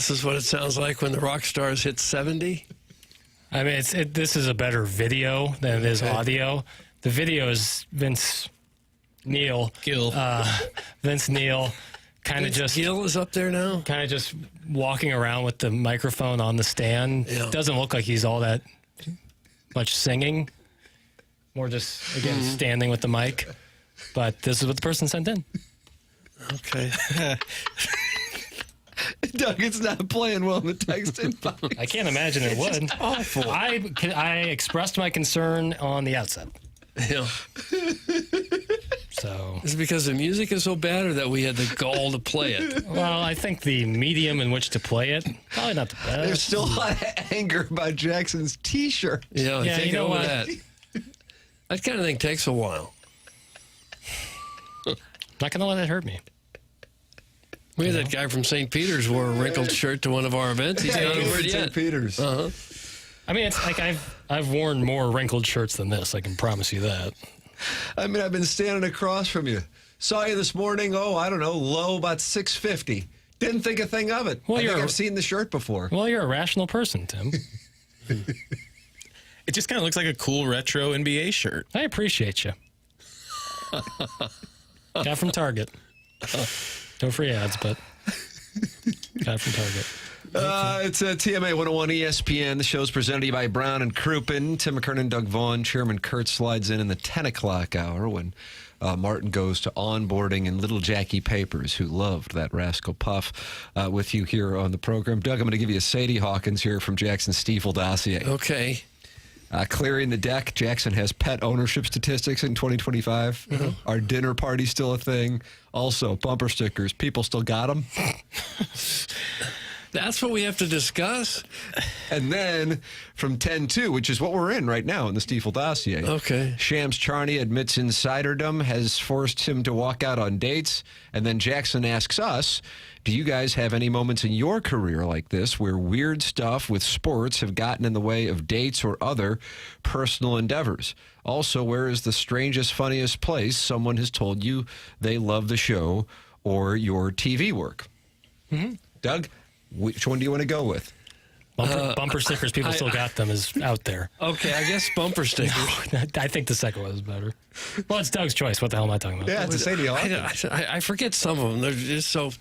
This is what it sounds like when the rock stars hit 70. I mean, this is a better video than it is audio. The video is Vince Neil. Vince Neil kind of just... Gill is up there now? Kind of just walking around with the microphone on the stand. Yeah. Doesn't look like he's all that much singing. More just, again, standing with the mic. But this is what the person sent in. Okay. Doug, it's not playing well in the text inbox. I can't imagine it would. Just awful. I expressed my concern on the outset. Yeah. So is it because the music is so bad, or that we had the gall to play it? Well, I think the medium in which to play it, probably not the best. There's still a lot of anger about Jackson's T-shirt. Yeah, you know what? That kind of thing takes a while. Not going to let it hurt me. We had that guy from St. Peter's wore a wrinkled shirt to one of our events. He's not over it yet. St. Peter's. Uh-huh. I mean, it's like I've worn more wrinkled shirts than this. I can promise you that. I mean, I've been standing across from you. Saw you this morning. Oh, I don't know, low about 650. Didn't think a thing of it. Well, I've seen the shirt before. Well, you're a rational person, Tim. It just kind of looks like a cool retro NBA shirt. I appreciate you. Got from Target. No free ads, but got from Target. It's a TMA 101 ESPN. The show's presented to you by Brown and Crouppen. Tim McKernan, Doug Vaughn. Chairman Kurt slides in the 10 o'clock hour when Martin goes to onboarding and little Jackie Papers, who loved that Rascal Puff, with you here on the program. Doug, I'm going to give you a Sadie Hawkins here from Jackson's Stiefel dossier. Okay. Clearing the deck, Jackson has pet ownership statistics in 2025. Mm-hmm. Our dinner party's still a thing. Also, bumper stickers. People still got them. That's what we have to discuss. And then from 10-2, which is what we're in right now in the Stiefel dossier. Okay. Shams Charney admits insiderdom has forced him to walk out on dates. And then Jackson asks us, do you guys have any moments in your career like this where weird stuff with sports have gotten in the way of dates or other personal endeavors? Also, where is the strangest, funniest place someone has told you they love the show or your TV work? Mm-hmm. Doug, which one do you want to go with? Bumper stickers, people still got them, is out there. Okay, I guess bumper stickers. No, I think the second one is better. Well, it's Doug's choice. What the hell am I talking about? Yeah, it's a Sadie I forget some of them. They're just so...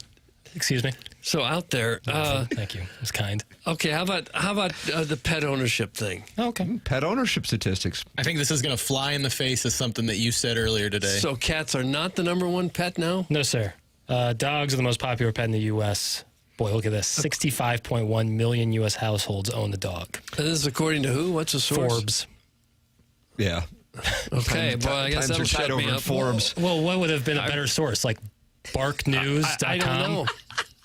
Excuse me? So out there. Thank you. It's kind. Okay, how about the pet ownership thing? Okay. Pet ownership statistics. I think this is going to fly in the face of something that you said earlier today. So cats are not the number one pet now? No, sir. Dogs are the most popular pet in the U.S. Boy, look at this. 65.1 million U.S. households own a dog. And this is according to who? What's the source? Forbes. Yeah. Okay, well, I guess that'll shut me up. Forbes. Well, what would have been a better source? Like BarkNews.com? I don't know.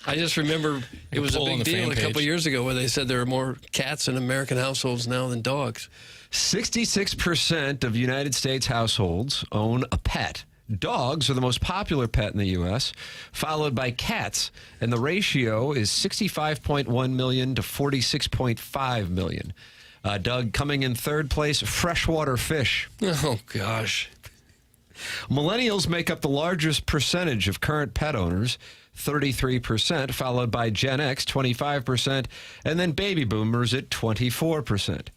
I just remember it was a Pull on big the deal fan a couple page. years ago where they said there are more cats in American households now than dogs. 66% of United States households own a pet. Dogs are the most popular pet in the U.S., followed by cats, and the ratio is 65.1 million to 46.5 million. Doug, coming in third place, freshwater fish. Oh, gosh. Millennials make up the largest percentage of current pet owners, 33%, followed by Gen X, 25%, and then baby boomers at 24%.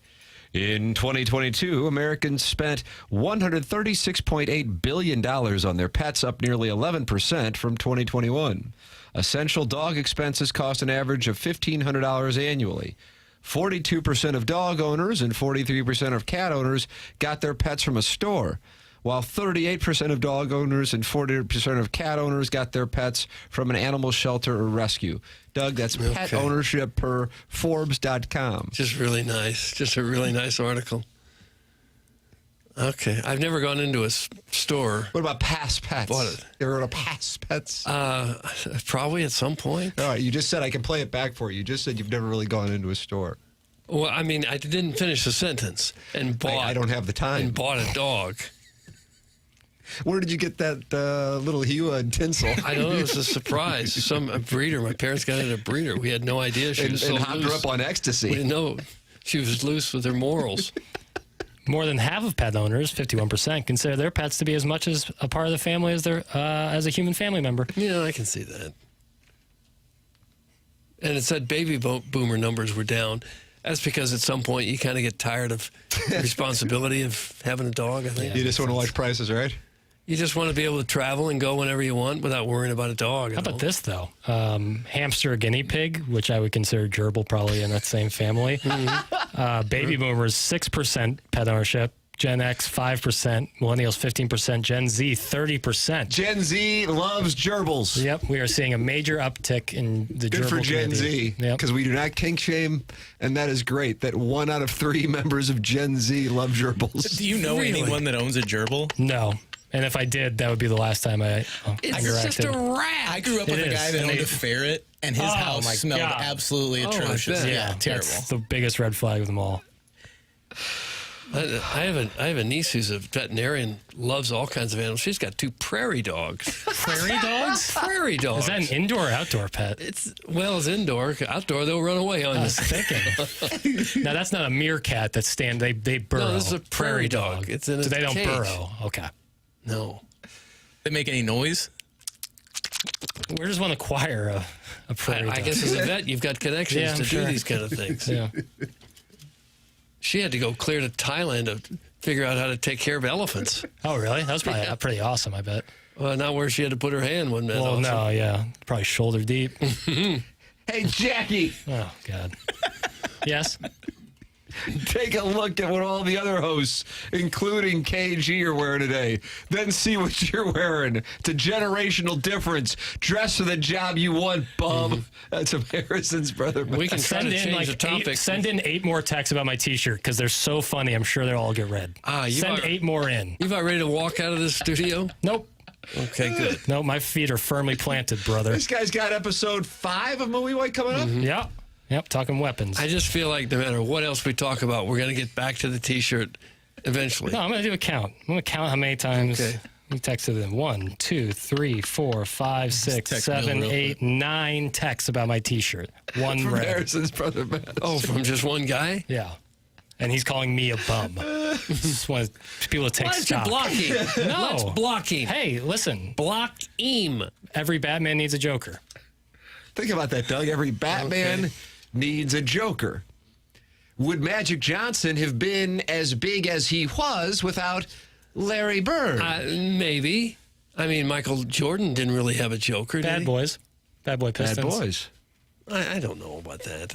In 2022, Americans spent $136.8 billion on their pets, up nearly 11% from 2021. Essential dog expenses cost an average of $1,500 annually. 42% of dog owners and 43% of cat owners got their pets from a store, while 38% of dog owners and 40% of cat owners got their pets from an animal shelter or rescue. Doug, that's pet ownership per Forbes.com. Just really nice. Just a really nice article. Okay. I've never gone into a store. What about Pass Pets? What? You ever heard of Pass Pets? Probably at some point. All right, you just said I can play it back for you. You just said you've never really gone into a store. Well, I mean, I didn't finish the sentence. And bought. I don't have the time. And bought a dog. Where did you get that little hue and tinsel? I know, it was a surprise. A breeder. My parents got it at a breeder. We had no idea she was so and loose. hopped her up on ecstasy. We didn't know she was loose with her morals. More than half of pet owners, 51%, consider their pets to be as much as a part of the family as their as a human family member. Yeah, I can see that. And it said baby boomer numbers were down. That's because at some point you kind of get tired of the responsibility of having a dog, I think. You just want to watch Prices Right? You just want to be able to travel and go whenever you want without worrying about a dog. How about this, though? Hamster or guinea pig, which I would consider gerbil probably in that same family. Baby boomers, 6% pet ownership. Gen X, 5%. Millennials, 15%. Gen Z, 30%. Gen Z loves gerbils. Yep, we are seeing a major uptick in the gerbil Good for Gen community. Z, because we do not kink shame, and that is great that 1 out of 3 members of Gen Z love gerbils. Do you know anyone that owns a gerbil? No. And if I did, that would be the last time I It's just a rat. I grew up with a guy that owned a ferret, and his house smelled absolutely atrocious. Yeah, terrible. That's the biggest red flag of them all. I have a niece who's a veterinarian, loves all kinds of animals. She's got 2 prairie dogs. Prairie dogs? Prairie dogs. Is that an indoor or outdoor pet? It's indoor. Outdoor, they'll run away on I you. was thinking. Now, that's not a meerkat that they burrow. No, this is a prairie dog. It's in a So they don't cage. burrow. Okay. No. They make any noise? Where does one acquire a prairie dog? I guess as a vet, you've got connections Yeah, to I'm sure. do these kind of things. Yeah. She had to go clear to Thailand to figure out how to take care of elephants. Oh, really? That was probably pretty awesome, I bet. Well, not where she had to put her hand when that. Well, awesome. no, yeah. Probably shoulder deep. Hey, Jackie. Oh, God. Yes? Take a look at what all the other hosts, including KG, are wearing today. Then see what you're wearing. It's a generational difference. Dress for the job you want, bum. That's from Harrison's brother. We can try to change the topic. Send in 8 more texts about my T-shirt because they're so funny. I'm sure they'll all get read. Send 8 more in. You about ready to walk out of the studio? Nope. Okay, good. No, my feet are firmly planted, brother. This guy's got episode 5 of Movie White coming up. Yep. Yep, talking weapons. I just feel like no matter what else we talk about, we're going to get back to the T-shirt eventually. No, I'm going to do a count. I'm going to count how many times we texted them. 1, 2, 3, 4, 5, 6, 7, 8, 9 texts about my T-shirt. One From read. Harrison's brother, Matt. Oh, from just one guy? Yeah. And he's calling me a bum. Just want people to take Why don't stock. you block him? No. Let's block him. Hey, listen. Block him. Every Batman needs a Joker. Think about that, Doug. Every Batman needs a Joker. Would Magic Johnson have been as big as he was without Larry Bird? Maybe. I mean, Michael Jordan didn't really have a Joker, did Bad he? Boys. Bad Boy Pistons. Bad Boys. I don't know about that.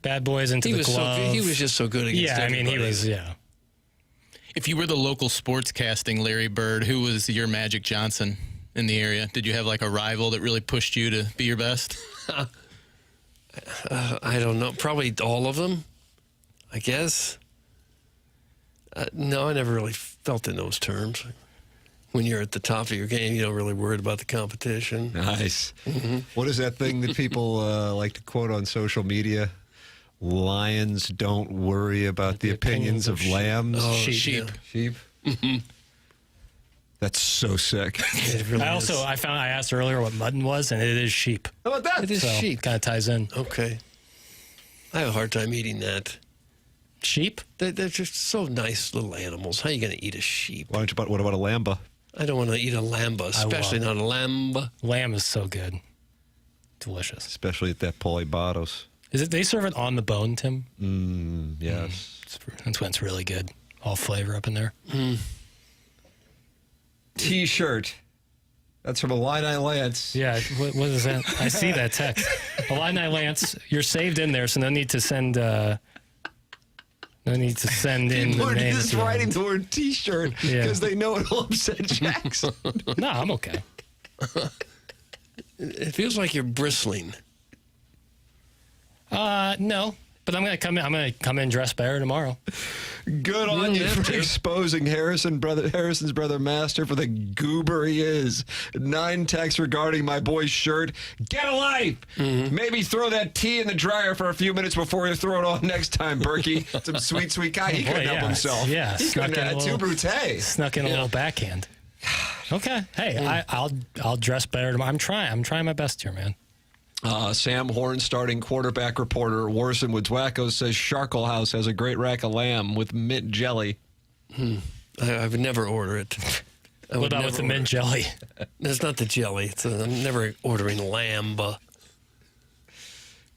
Bad Boys into He the was glove. so good. He was just so good against Yeah, I mean, he everybody. was, yeah. If you were the local sportscasting Larry Bird, who was your Magic Johnson in the area? Did you have like a rival that really pushed you to be your best? I don't know. Probably all of them, I guess. No, I never really felt in those terms. When you're at the top of your game, you don't really worry about the competition. Nice. What is that thing that people like to quote on social media? Lions don't worry about the opinions of lambs. Oh, Sheep. Sheep. That's so sick. It really I is. asked earlier what mutton was, and it is sheep. How about that? It is So, sheep. Kind of ties in. Okay. I have a hard time eating that. Sheep? They're just so nice little animals. How are you going to eat a sheep? What about a lamba? I don't want to eat a lamba, especially not a lamba. Lamb is so good. Delicious. Especially at that Polly Bottos. Is it? They serve it on the bone, Tim? Yes. That's when it's really good. All flavor up in there. T-shirt. That's from Illini Lance. Yeah, what is that? I see that text. Illini Lance, you're saved in there, so no need to send. No need to send in People the are name. just writing the word T-shirt because they know it'll upset Jackson. No, I'm okay. It feels like you're bristling. No, but I'm gonna come in dressed better tomorrow. Good on you for exposing Harrison's brother Master for the goober he is. 9 texts regarding my boy's shirt. Get a life! Maybe throw that tea in the dryer for a few minutes before you throw it on next time, Berkey. Some sweet guy. He couldn't help himself. Yeah, he couldn't have too brute. Snuck in a little backhand. Okay, hey, I'll dress better tomorrow. I'm trying my best here, man. Sam Horn, starting quarterback reporter, Warson Woods Wacko, says Sharkle House has a great rack of lamb with mint jelly. I would never order it. What about with the mint jelly? It's not the jelly. I'm never ordering lamb.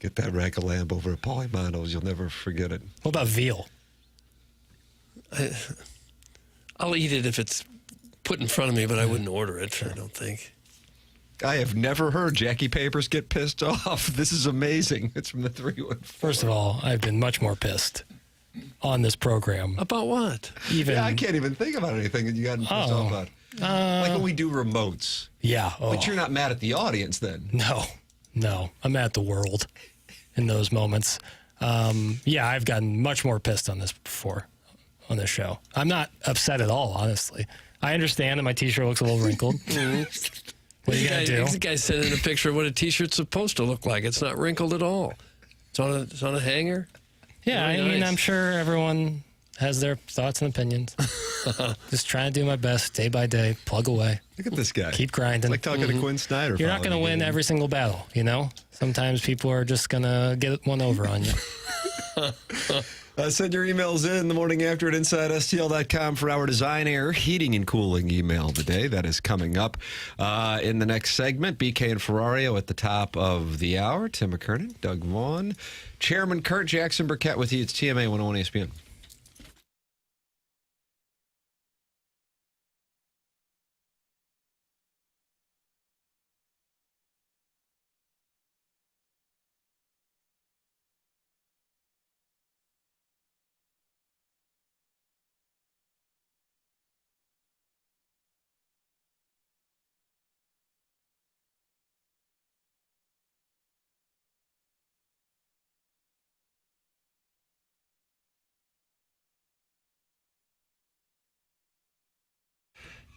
Get that rack of lamb over at Paulie You'll never forget it. What about veal? I'll eat it if it's put in front of me, but I wouldn't order it, I don't think. I have never heard Jackie Papers get pissed off. This is amazing. It's from the 3-1. First of all, I've been much more pissed on this program. About what? I can't even think about anything that you got pissed off about. Like when we do remotes. Yeah. But you're not mad at the audience then. No. I'm mad at the world in those moments. I've gotten much more pissed on this before on this show. I'm not upset at all, honestly. I understand that my T-shirt looks a little wrinkled. What are you going to do? The guy sent in a picture of what a T-shirt's supposed to look like. It's not wrinkled at all. It's on a hanger. Yeah, Really I mean, nice. I'm sure everyone has their thoughts and opinions. Just trying to do my best day by day, plug away. Look at this guy. Keep grinding. Like talking to Quinn Snyder. You're not going to win every single battle, you know? Sometimes people are just going to get one over on you. Send your emails in the morning after at InsideSTL.com for our Design Air Heating and Cooling email today. That is coming up in the next segment. BK and Ferrario at the top of the hour. Tim McKernan, Doug Vaughn, Chairman Kurt, Jackson Burkett with you. It's TMA 101 ESPN.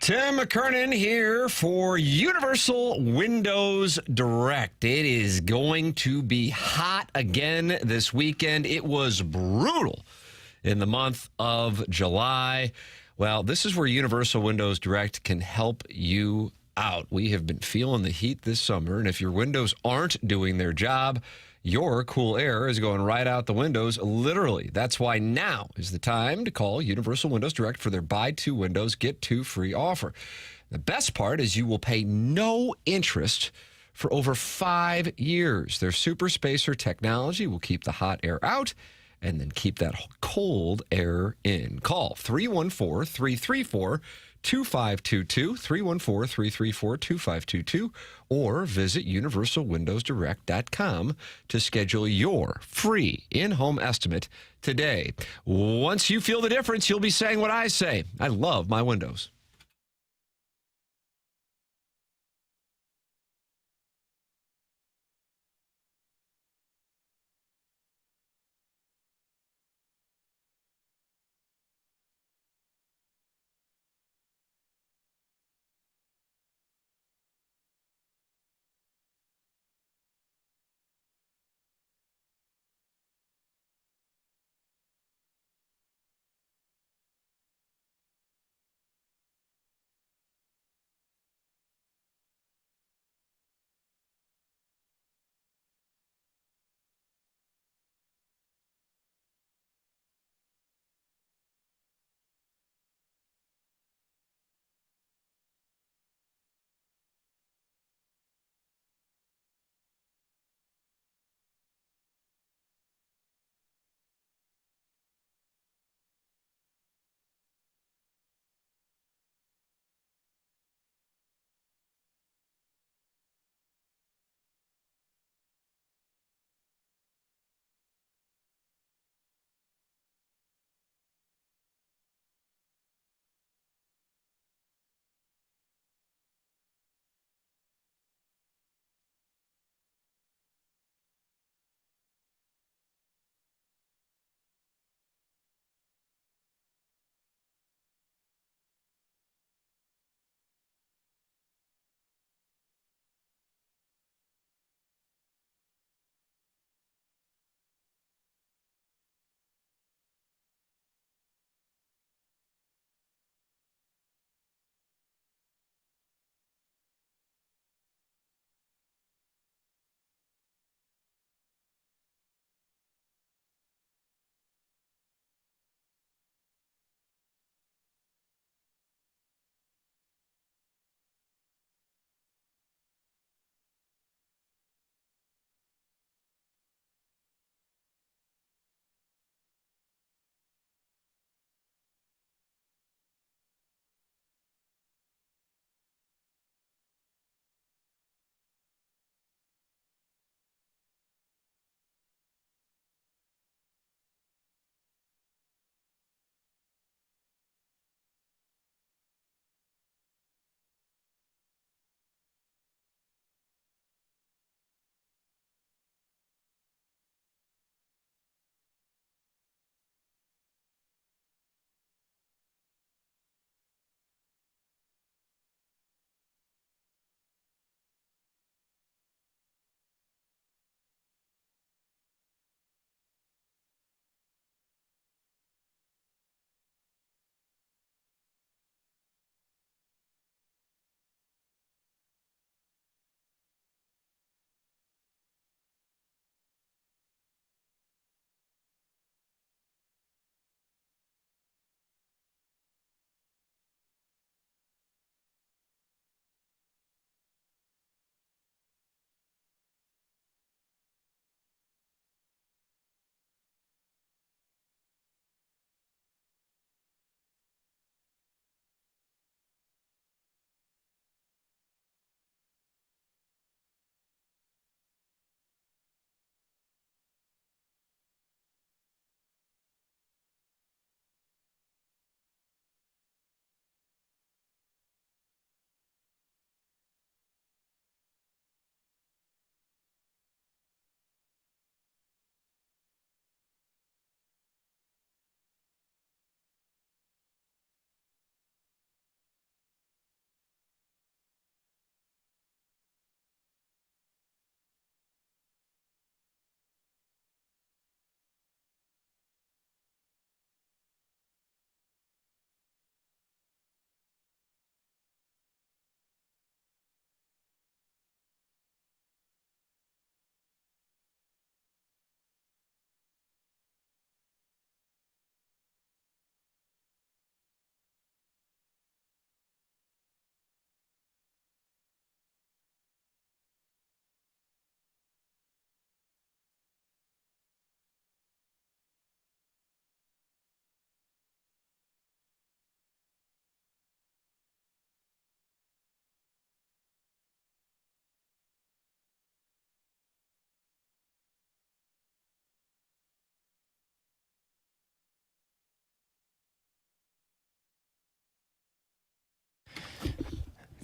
Tim McKernan here for Universal Windows Direct. It is going to be hot again this weekend. It was brutal in the month of July. Well, this is where Universal Windows Direct can help you out. We have been feeling the heat this summer, and if your windows aren't doing their job, your cool air is going right out the windows, literally. That's why now is the time to call Universal Windows Direct for their buy 2 windows, get 2 free offer. The best part is you will pay no interest for over 5 years. Their super spacer technology will keep the hot air out and then keep that cold air in. Call 314-334-2522, 314-334-2522, or visit universalwindowsdirect.com to schedule your free in-home estimate today. Once you feel the difference, you'll be saying what I say. I love my windows.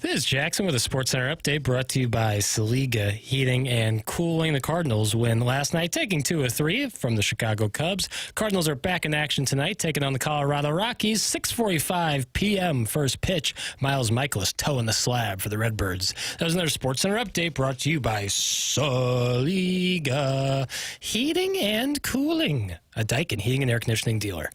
This is Jackson with a Sports Center update brought to you by Saliga Heating and Cooling. The Cardinals win last night, taking 2 of 3 from the Chicago Cubs. Cardinals are back in action tonight, taking on the Colorado Rockies. 6:45 p.m. first pitch. Miles Michaelis toeing the slab for the Redbirds. That was another Sports Center update brought to you by Saliga Heating and Cooling, a Daikin heating and air conditioning dealer.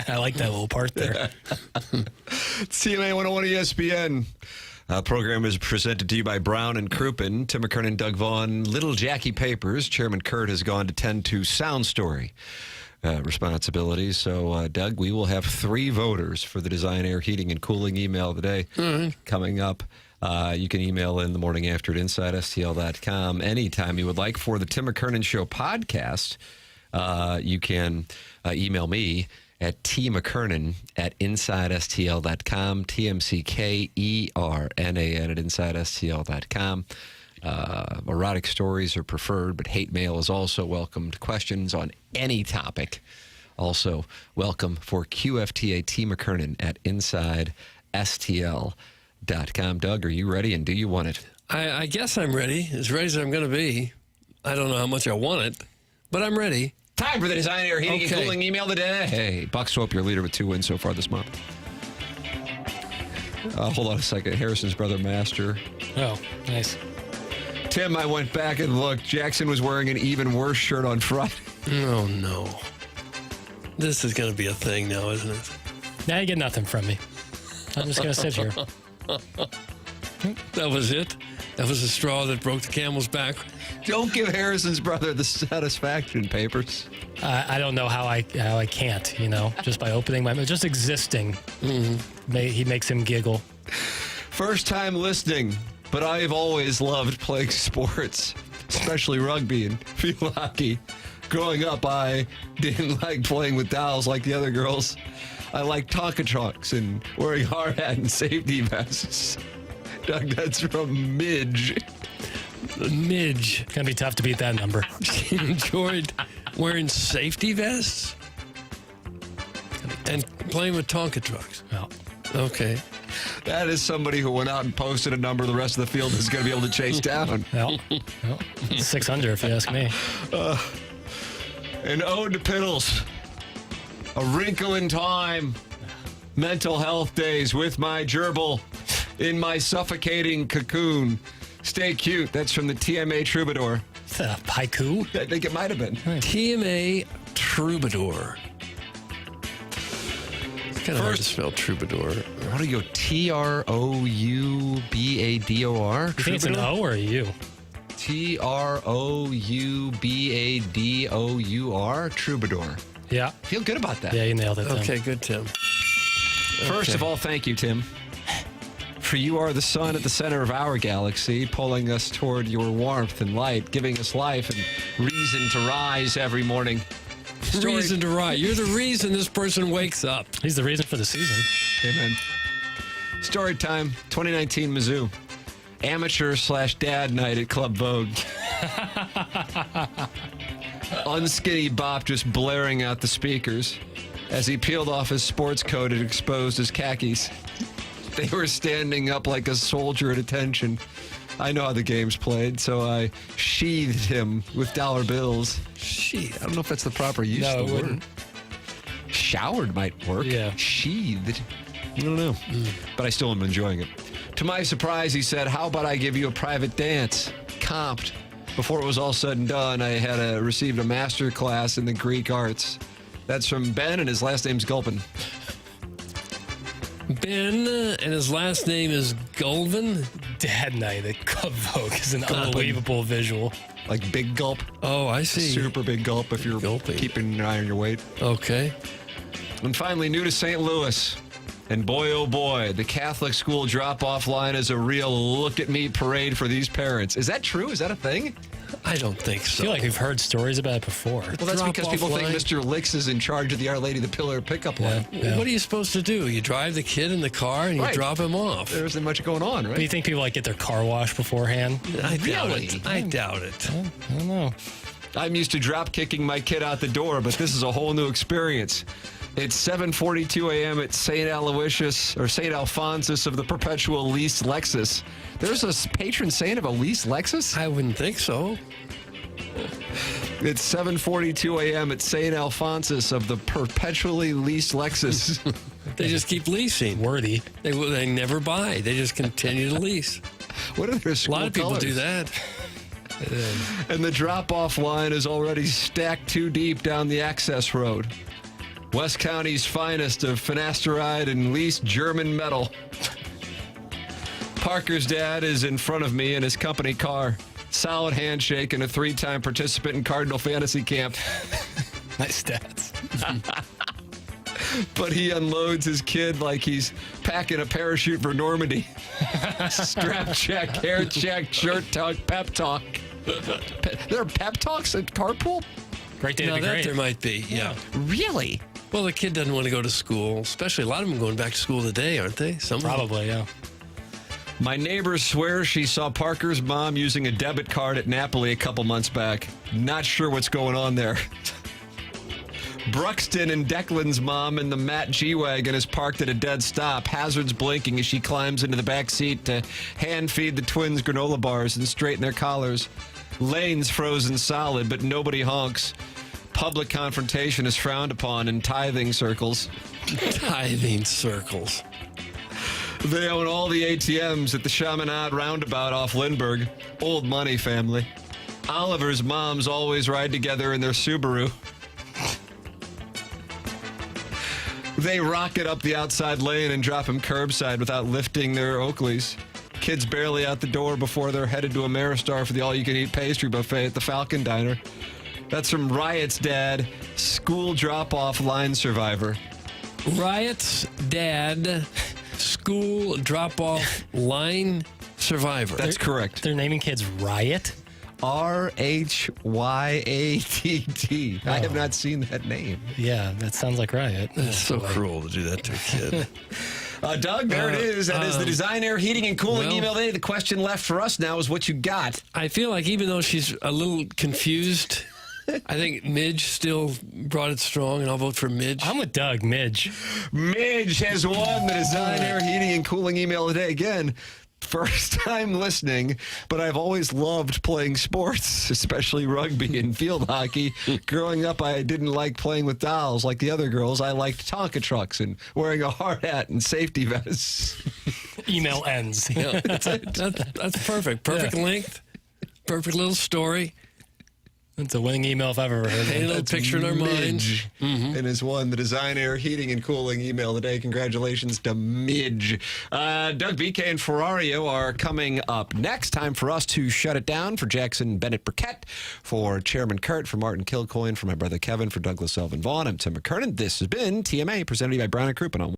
I like that little part there. CMA 101 ESPN. Program is presented to you by Brown and Crouppen, Tim McKernan, Doug Vaughn, Little Jackie Papers. Chairman Kurt has gone to tend to Sound Story responsibilities. So, Doug, we will have 3 voters for the Design Air Heating and Cooling email today coming up. You can email in the morning after at InsideSTL.com anytime you would like. For the Tim McKernan Show podcast, you can email me at tmckernan@InsideSTL.com, TMCKERNAN at InsideSTL.com. Erotic stories are preferred, but hate mail is also welcomed. Questions on any topic also welcome for QFTA tmckernan at InsideSTL.com. Doug, are you ready, and do you want it? I guess I'm ready, as ready as I'm going to be. I don't know how much I want it, but I'm ready. Time for the Design Air Heating and Cooling email today. Hey, Buck Swope, your leader with 2 wins so far this month. Hold on a second. Harrison's brother, Master. Oh, nice. Tim, I went back and looked. Jackson was wearing an even worse shirt on Friday. Oh, no. This is going to be a thing now, isn't it? Now you get nothing from me. I'm just going to sit here. That was it? That was the straw that broke the camel's back? Don't give Harrison's brother the satisfaction papers. I don't know how I can't, just by opening my mouth, just existing. He makes him giggle. First time listening, but I've always loved playing sports, especially rugby and field hockey. Growing up, I didn't like playing with dolls like the other girls. I liked Tonka trucks and wearing hard hat and safety vests. Doug, that's from Midge. Midge. It's going to be tough to beat that number. She enjoyed wearing safety vests and playing with Tonka trucks. Well, okay. That is somebody who went out and posted a number the rest of the field is going to be able to chase down. Well, 600 if you ask me. An ode to Piddles. A wrinkle in time. Mental health days with my gerbil in my suffocating cocoon. Stay cute. That's from the TMA Troubadour. Haiku? I think it might have been. TMA Troubadour. It's kind of hard to spell troubadour. How do you go? TROUBADOR? You think it's an O or a U? TROUBADOUR? Troubadour. Yeah. Feel good about that. Yeah, you nailed it, Tim. Okay, good, Tim. First of all, thank you, Tim. For you are the sun at the center of our galaxy, pulling us toward your warmth and light, giving us life and reason to rise every morning. Reason to rise. You're the reason this person wakes up. He's the reason for the season. Amen. Story time, 2019 Mizzou. Amateur/dad night at Club Vogue. Unskinny Bop just blaring out the speakers as he peeled off his sports coat and exposed his khakis. They were standing up like a soldier at attention. I know how the game's played, so I sheathed him with dollar bills. Sheathed? I don't know if that's the proper use of the word. Showered might work. Yeah. Sheathed. I don't know. But I still am enjoying it. To my surprise, he said, how about I give you a private dance? Comped. Before it was all said and done, I had received a master class in the Greek arts. That's from Ben, and his last name's Gulpin. Ben, and his last name is Gulvin. Dad night at Club Vogue is an unbelievable visual. Like big gulp. Oh, I see. Super big gulp if you're keeping an eye on your weight. Okay. And finally, new to St. Louis. And boy, oh boy, the Catholic school drop-off line is a real look-at-me parade for these parents. Is that true? Is that a thing? I don't think so. I feel like we've heard stories about it before. Well, that's because people think Mr. Licks is in charge of the Our Lady of the Pillar pickup line. What are you supposed to do? You drive the kid in the car and you drop him off. There isn't much going on, right? Do you think people get their car washed beforehand? I doubt it. I doubt it. I don't know. I'm used to drop kicking my kid out the door, but this is a whole new experience. It's 7:42 a.m. at St. Aloysius or St. Alphonsus of the Perpetual Lease Lexus. There's a patron saint of a lease Lexus? I wouldn't think so. It's 7:42 a.m. at St. Alphonsus of the Perpetually Leased Lexus. They just keep leasing. Wordy. They never buy. They just continue to lease. What are their school A lot of people colors? do that. And the drop-off line is already stacked too deep down the access road. West County's finest of finasteride and leased German metal. Parker's dad is in front of me in his company car. Solid handshake and a 3-time participant in Cardinal fantasy camp. Nice stats. But he unloads his kid like he's packing a parachute for Normandy. Strap check, hair check, shirt talk, pep talk. There are pep talks at carpool? Great day to be that great. there might be, yeah. Really? Well, the kid doesn't want to go to school, especially a lot of them going back to school today, aren't they? Some Probably, yeah. My neighbor swears she saw Parker's mom using a debit card at Napoli a couple months back. Not sure what's going on there. Bruxton and Declan's mom in the Matt G-Wagon is parked at a dead stop, hazards blinking as she climbs into the back seat to hand feed the twins granola bars and straighten their collars. Lanes frozen solid, but nobody honks. Public confrontation is frowned upon in tithing circles. Tithing circles. They own all the ATMs at the Chaminade roundabout off Lindbergh. Old money family. Oliver's moms always ride together in their Subaru. They rocket up the outside lane and drop him curbside without lifting their Oakleys. Kids barely out the door before they're headed to Ameristar for the all-you-can-eat pastry buffet at the Falcon Diner. That's from Riot's dad, school drop-off line survivor. Riot's dad, school drop-off line survivor. That's correct. They're naming kids Riot? RHYATT. I have not seen that name. Yeah, that sounds like Riot. It's so cruel to do that to a kid. Doug, there it is. That is the Design Air Heating and Cooling email today. The question left for us now is what you got. I feel like even though she's a little confused, I think Midge still brought it strong, and I'll vote for Midge. I'm with Doug. Midge. Midge has won the Design Air Heating and Cooling email today. Again, first time listening, but I've always loved playing sports, especially rugby and field hockey. Growing up, I didn't like playing with dolls like the other girls. I liked Tonka trucks and wearing a hard hat and safety vests. Email ends. Yeah, that's perfect. Perfect length. Perfect little story. That's a winning email if I've ever heard Paint a it. little picture in our minds. And has won the Design Air Heating and Cooling email today. Congratulations to Midge. Doug, BK, and Ferrario are coming up next. Time for us to shut it down. For Jackson Burkett, for Chairman Kurt, for Martin Kilcoyne, for my brother Kevin, for Douglas Elvin Vaughn, I'm Tim McKernan. This has been TMA, presented by Brown & Crouppen on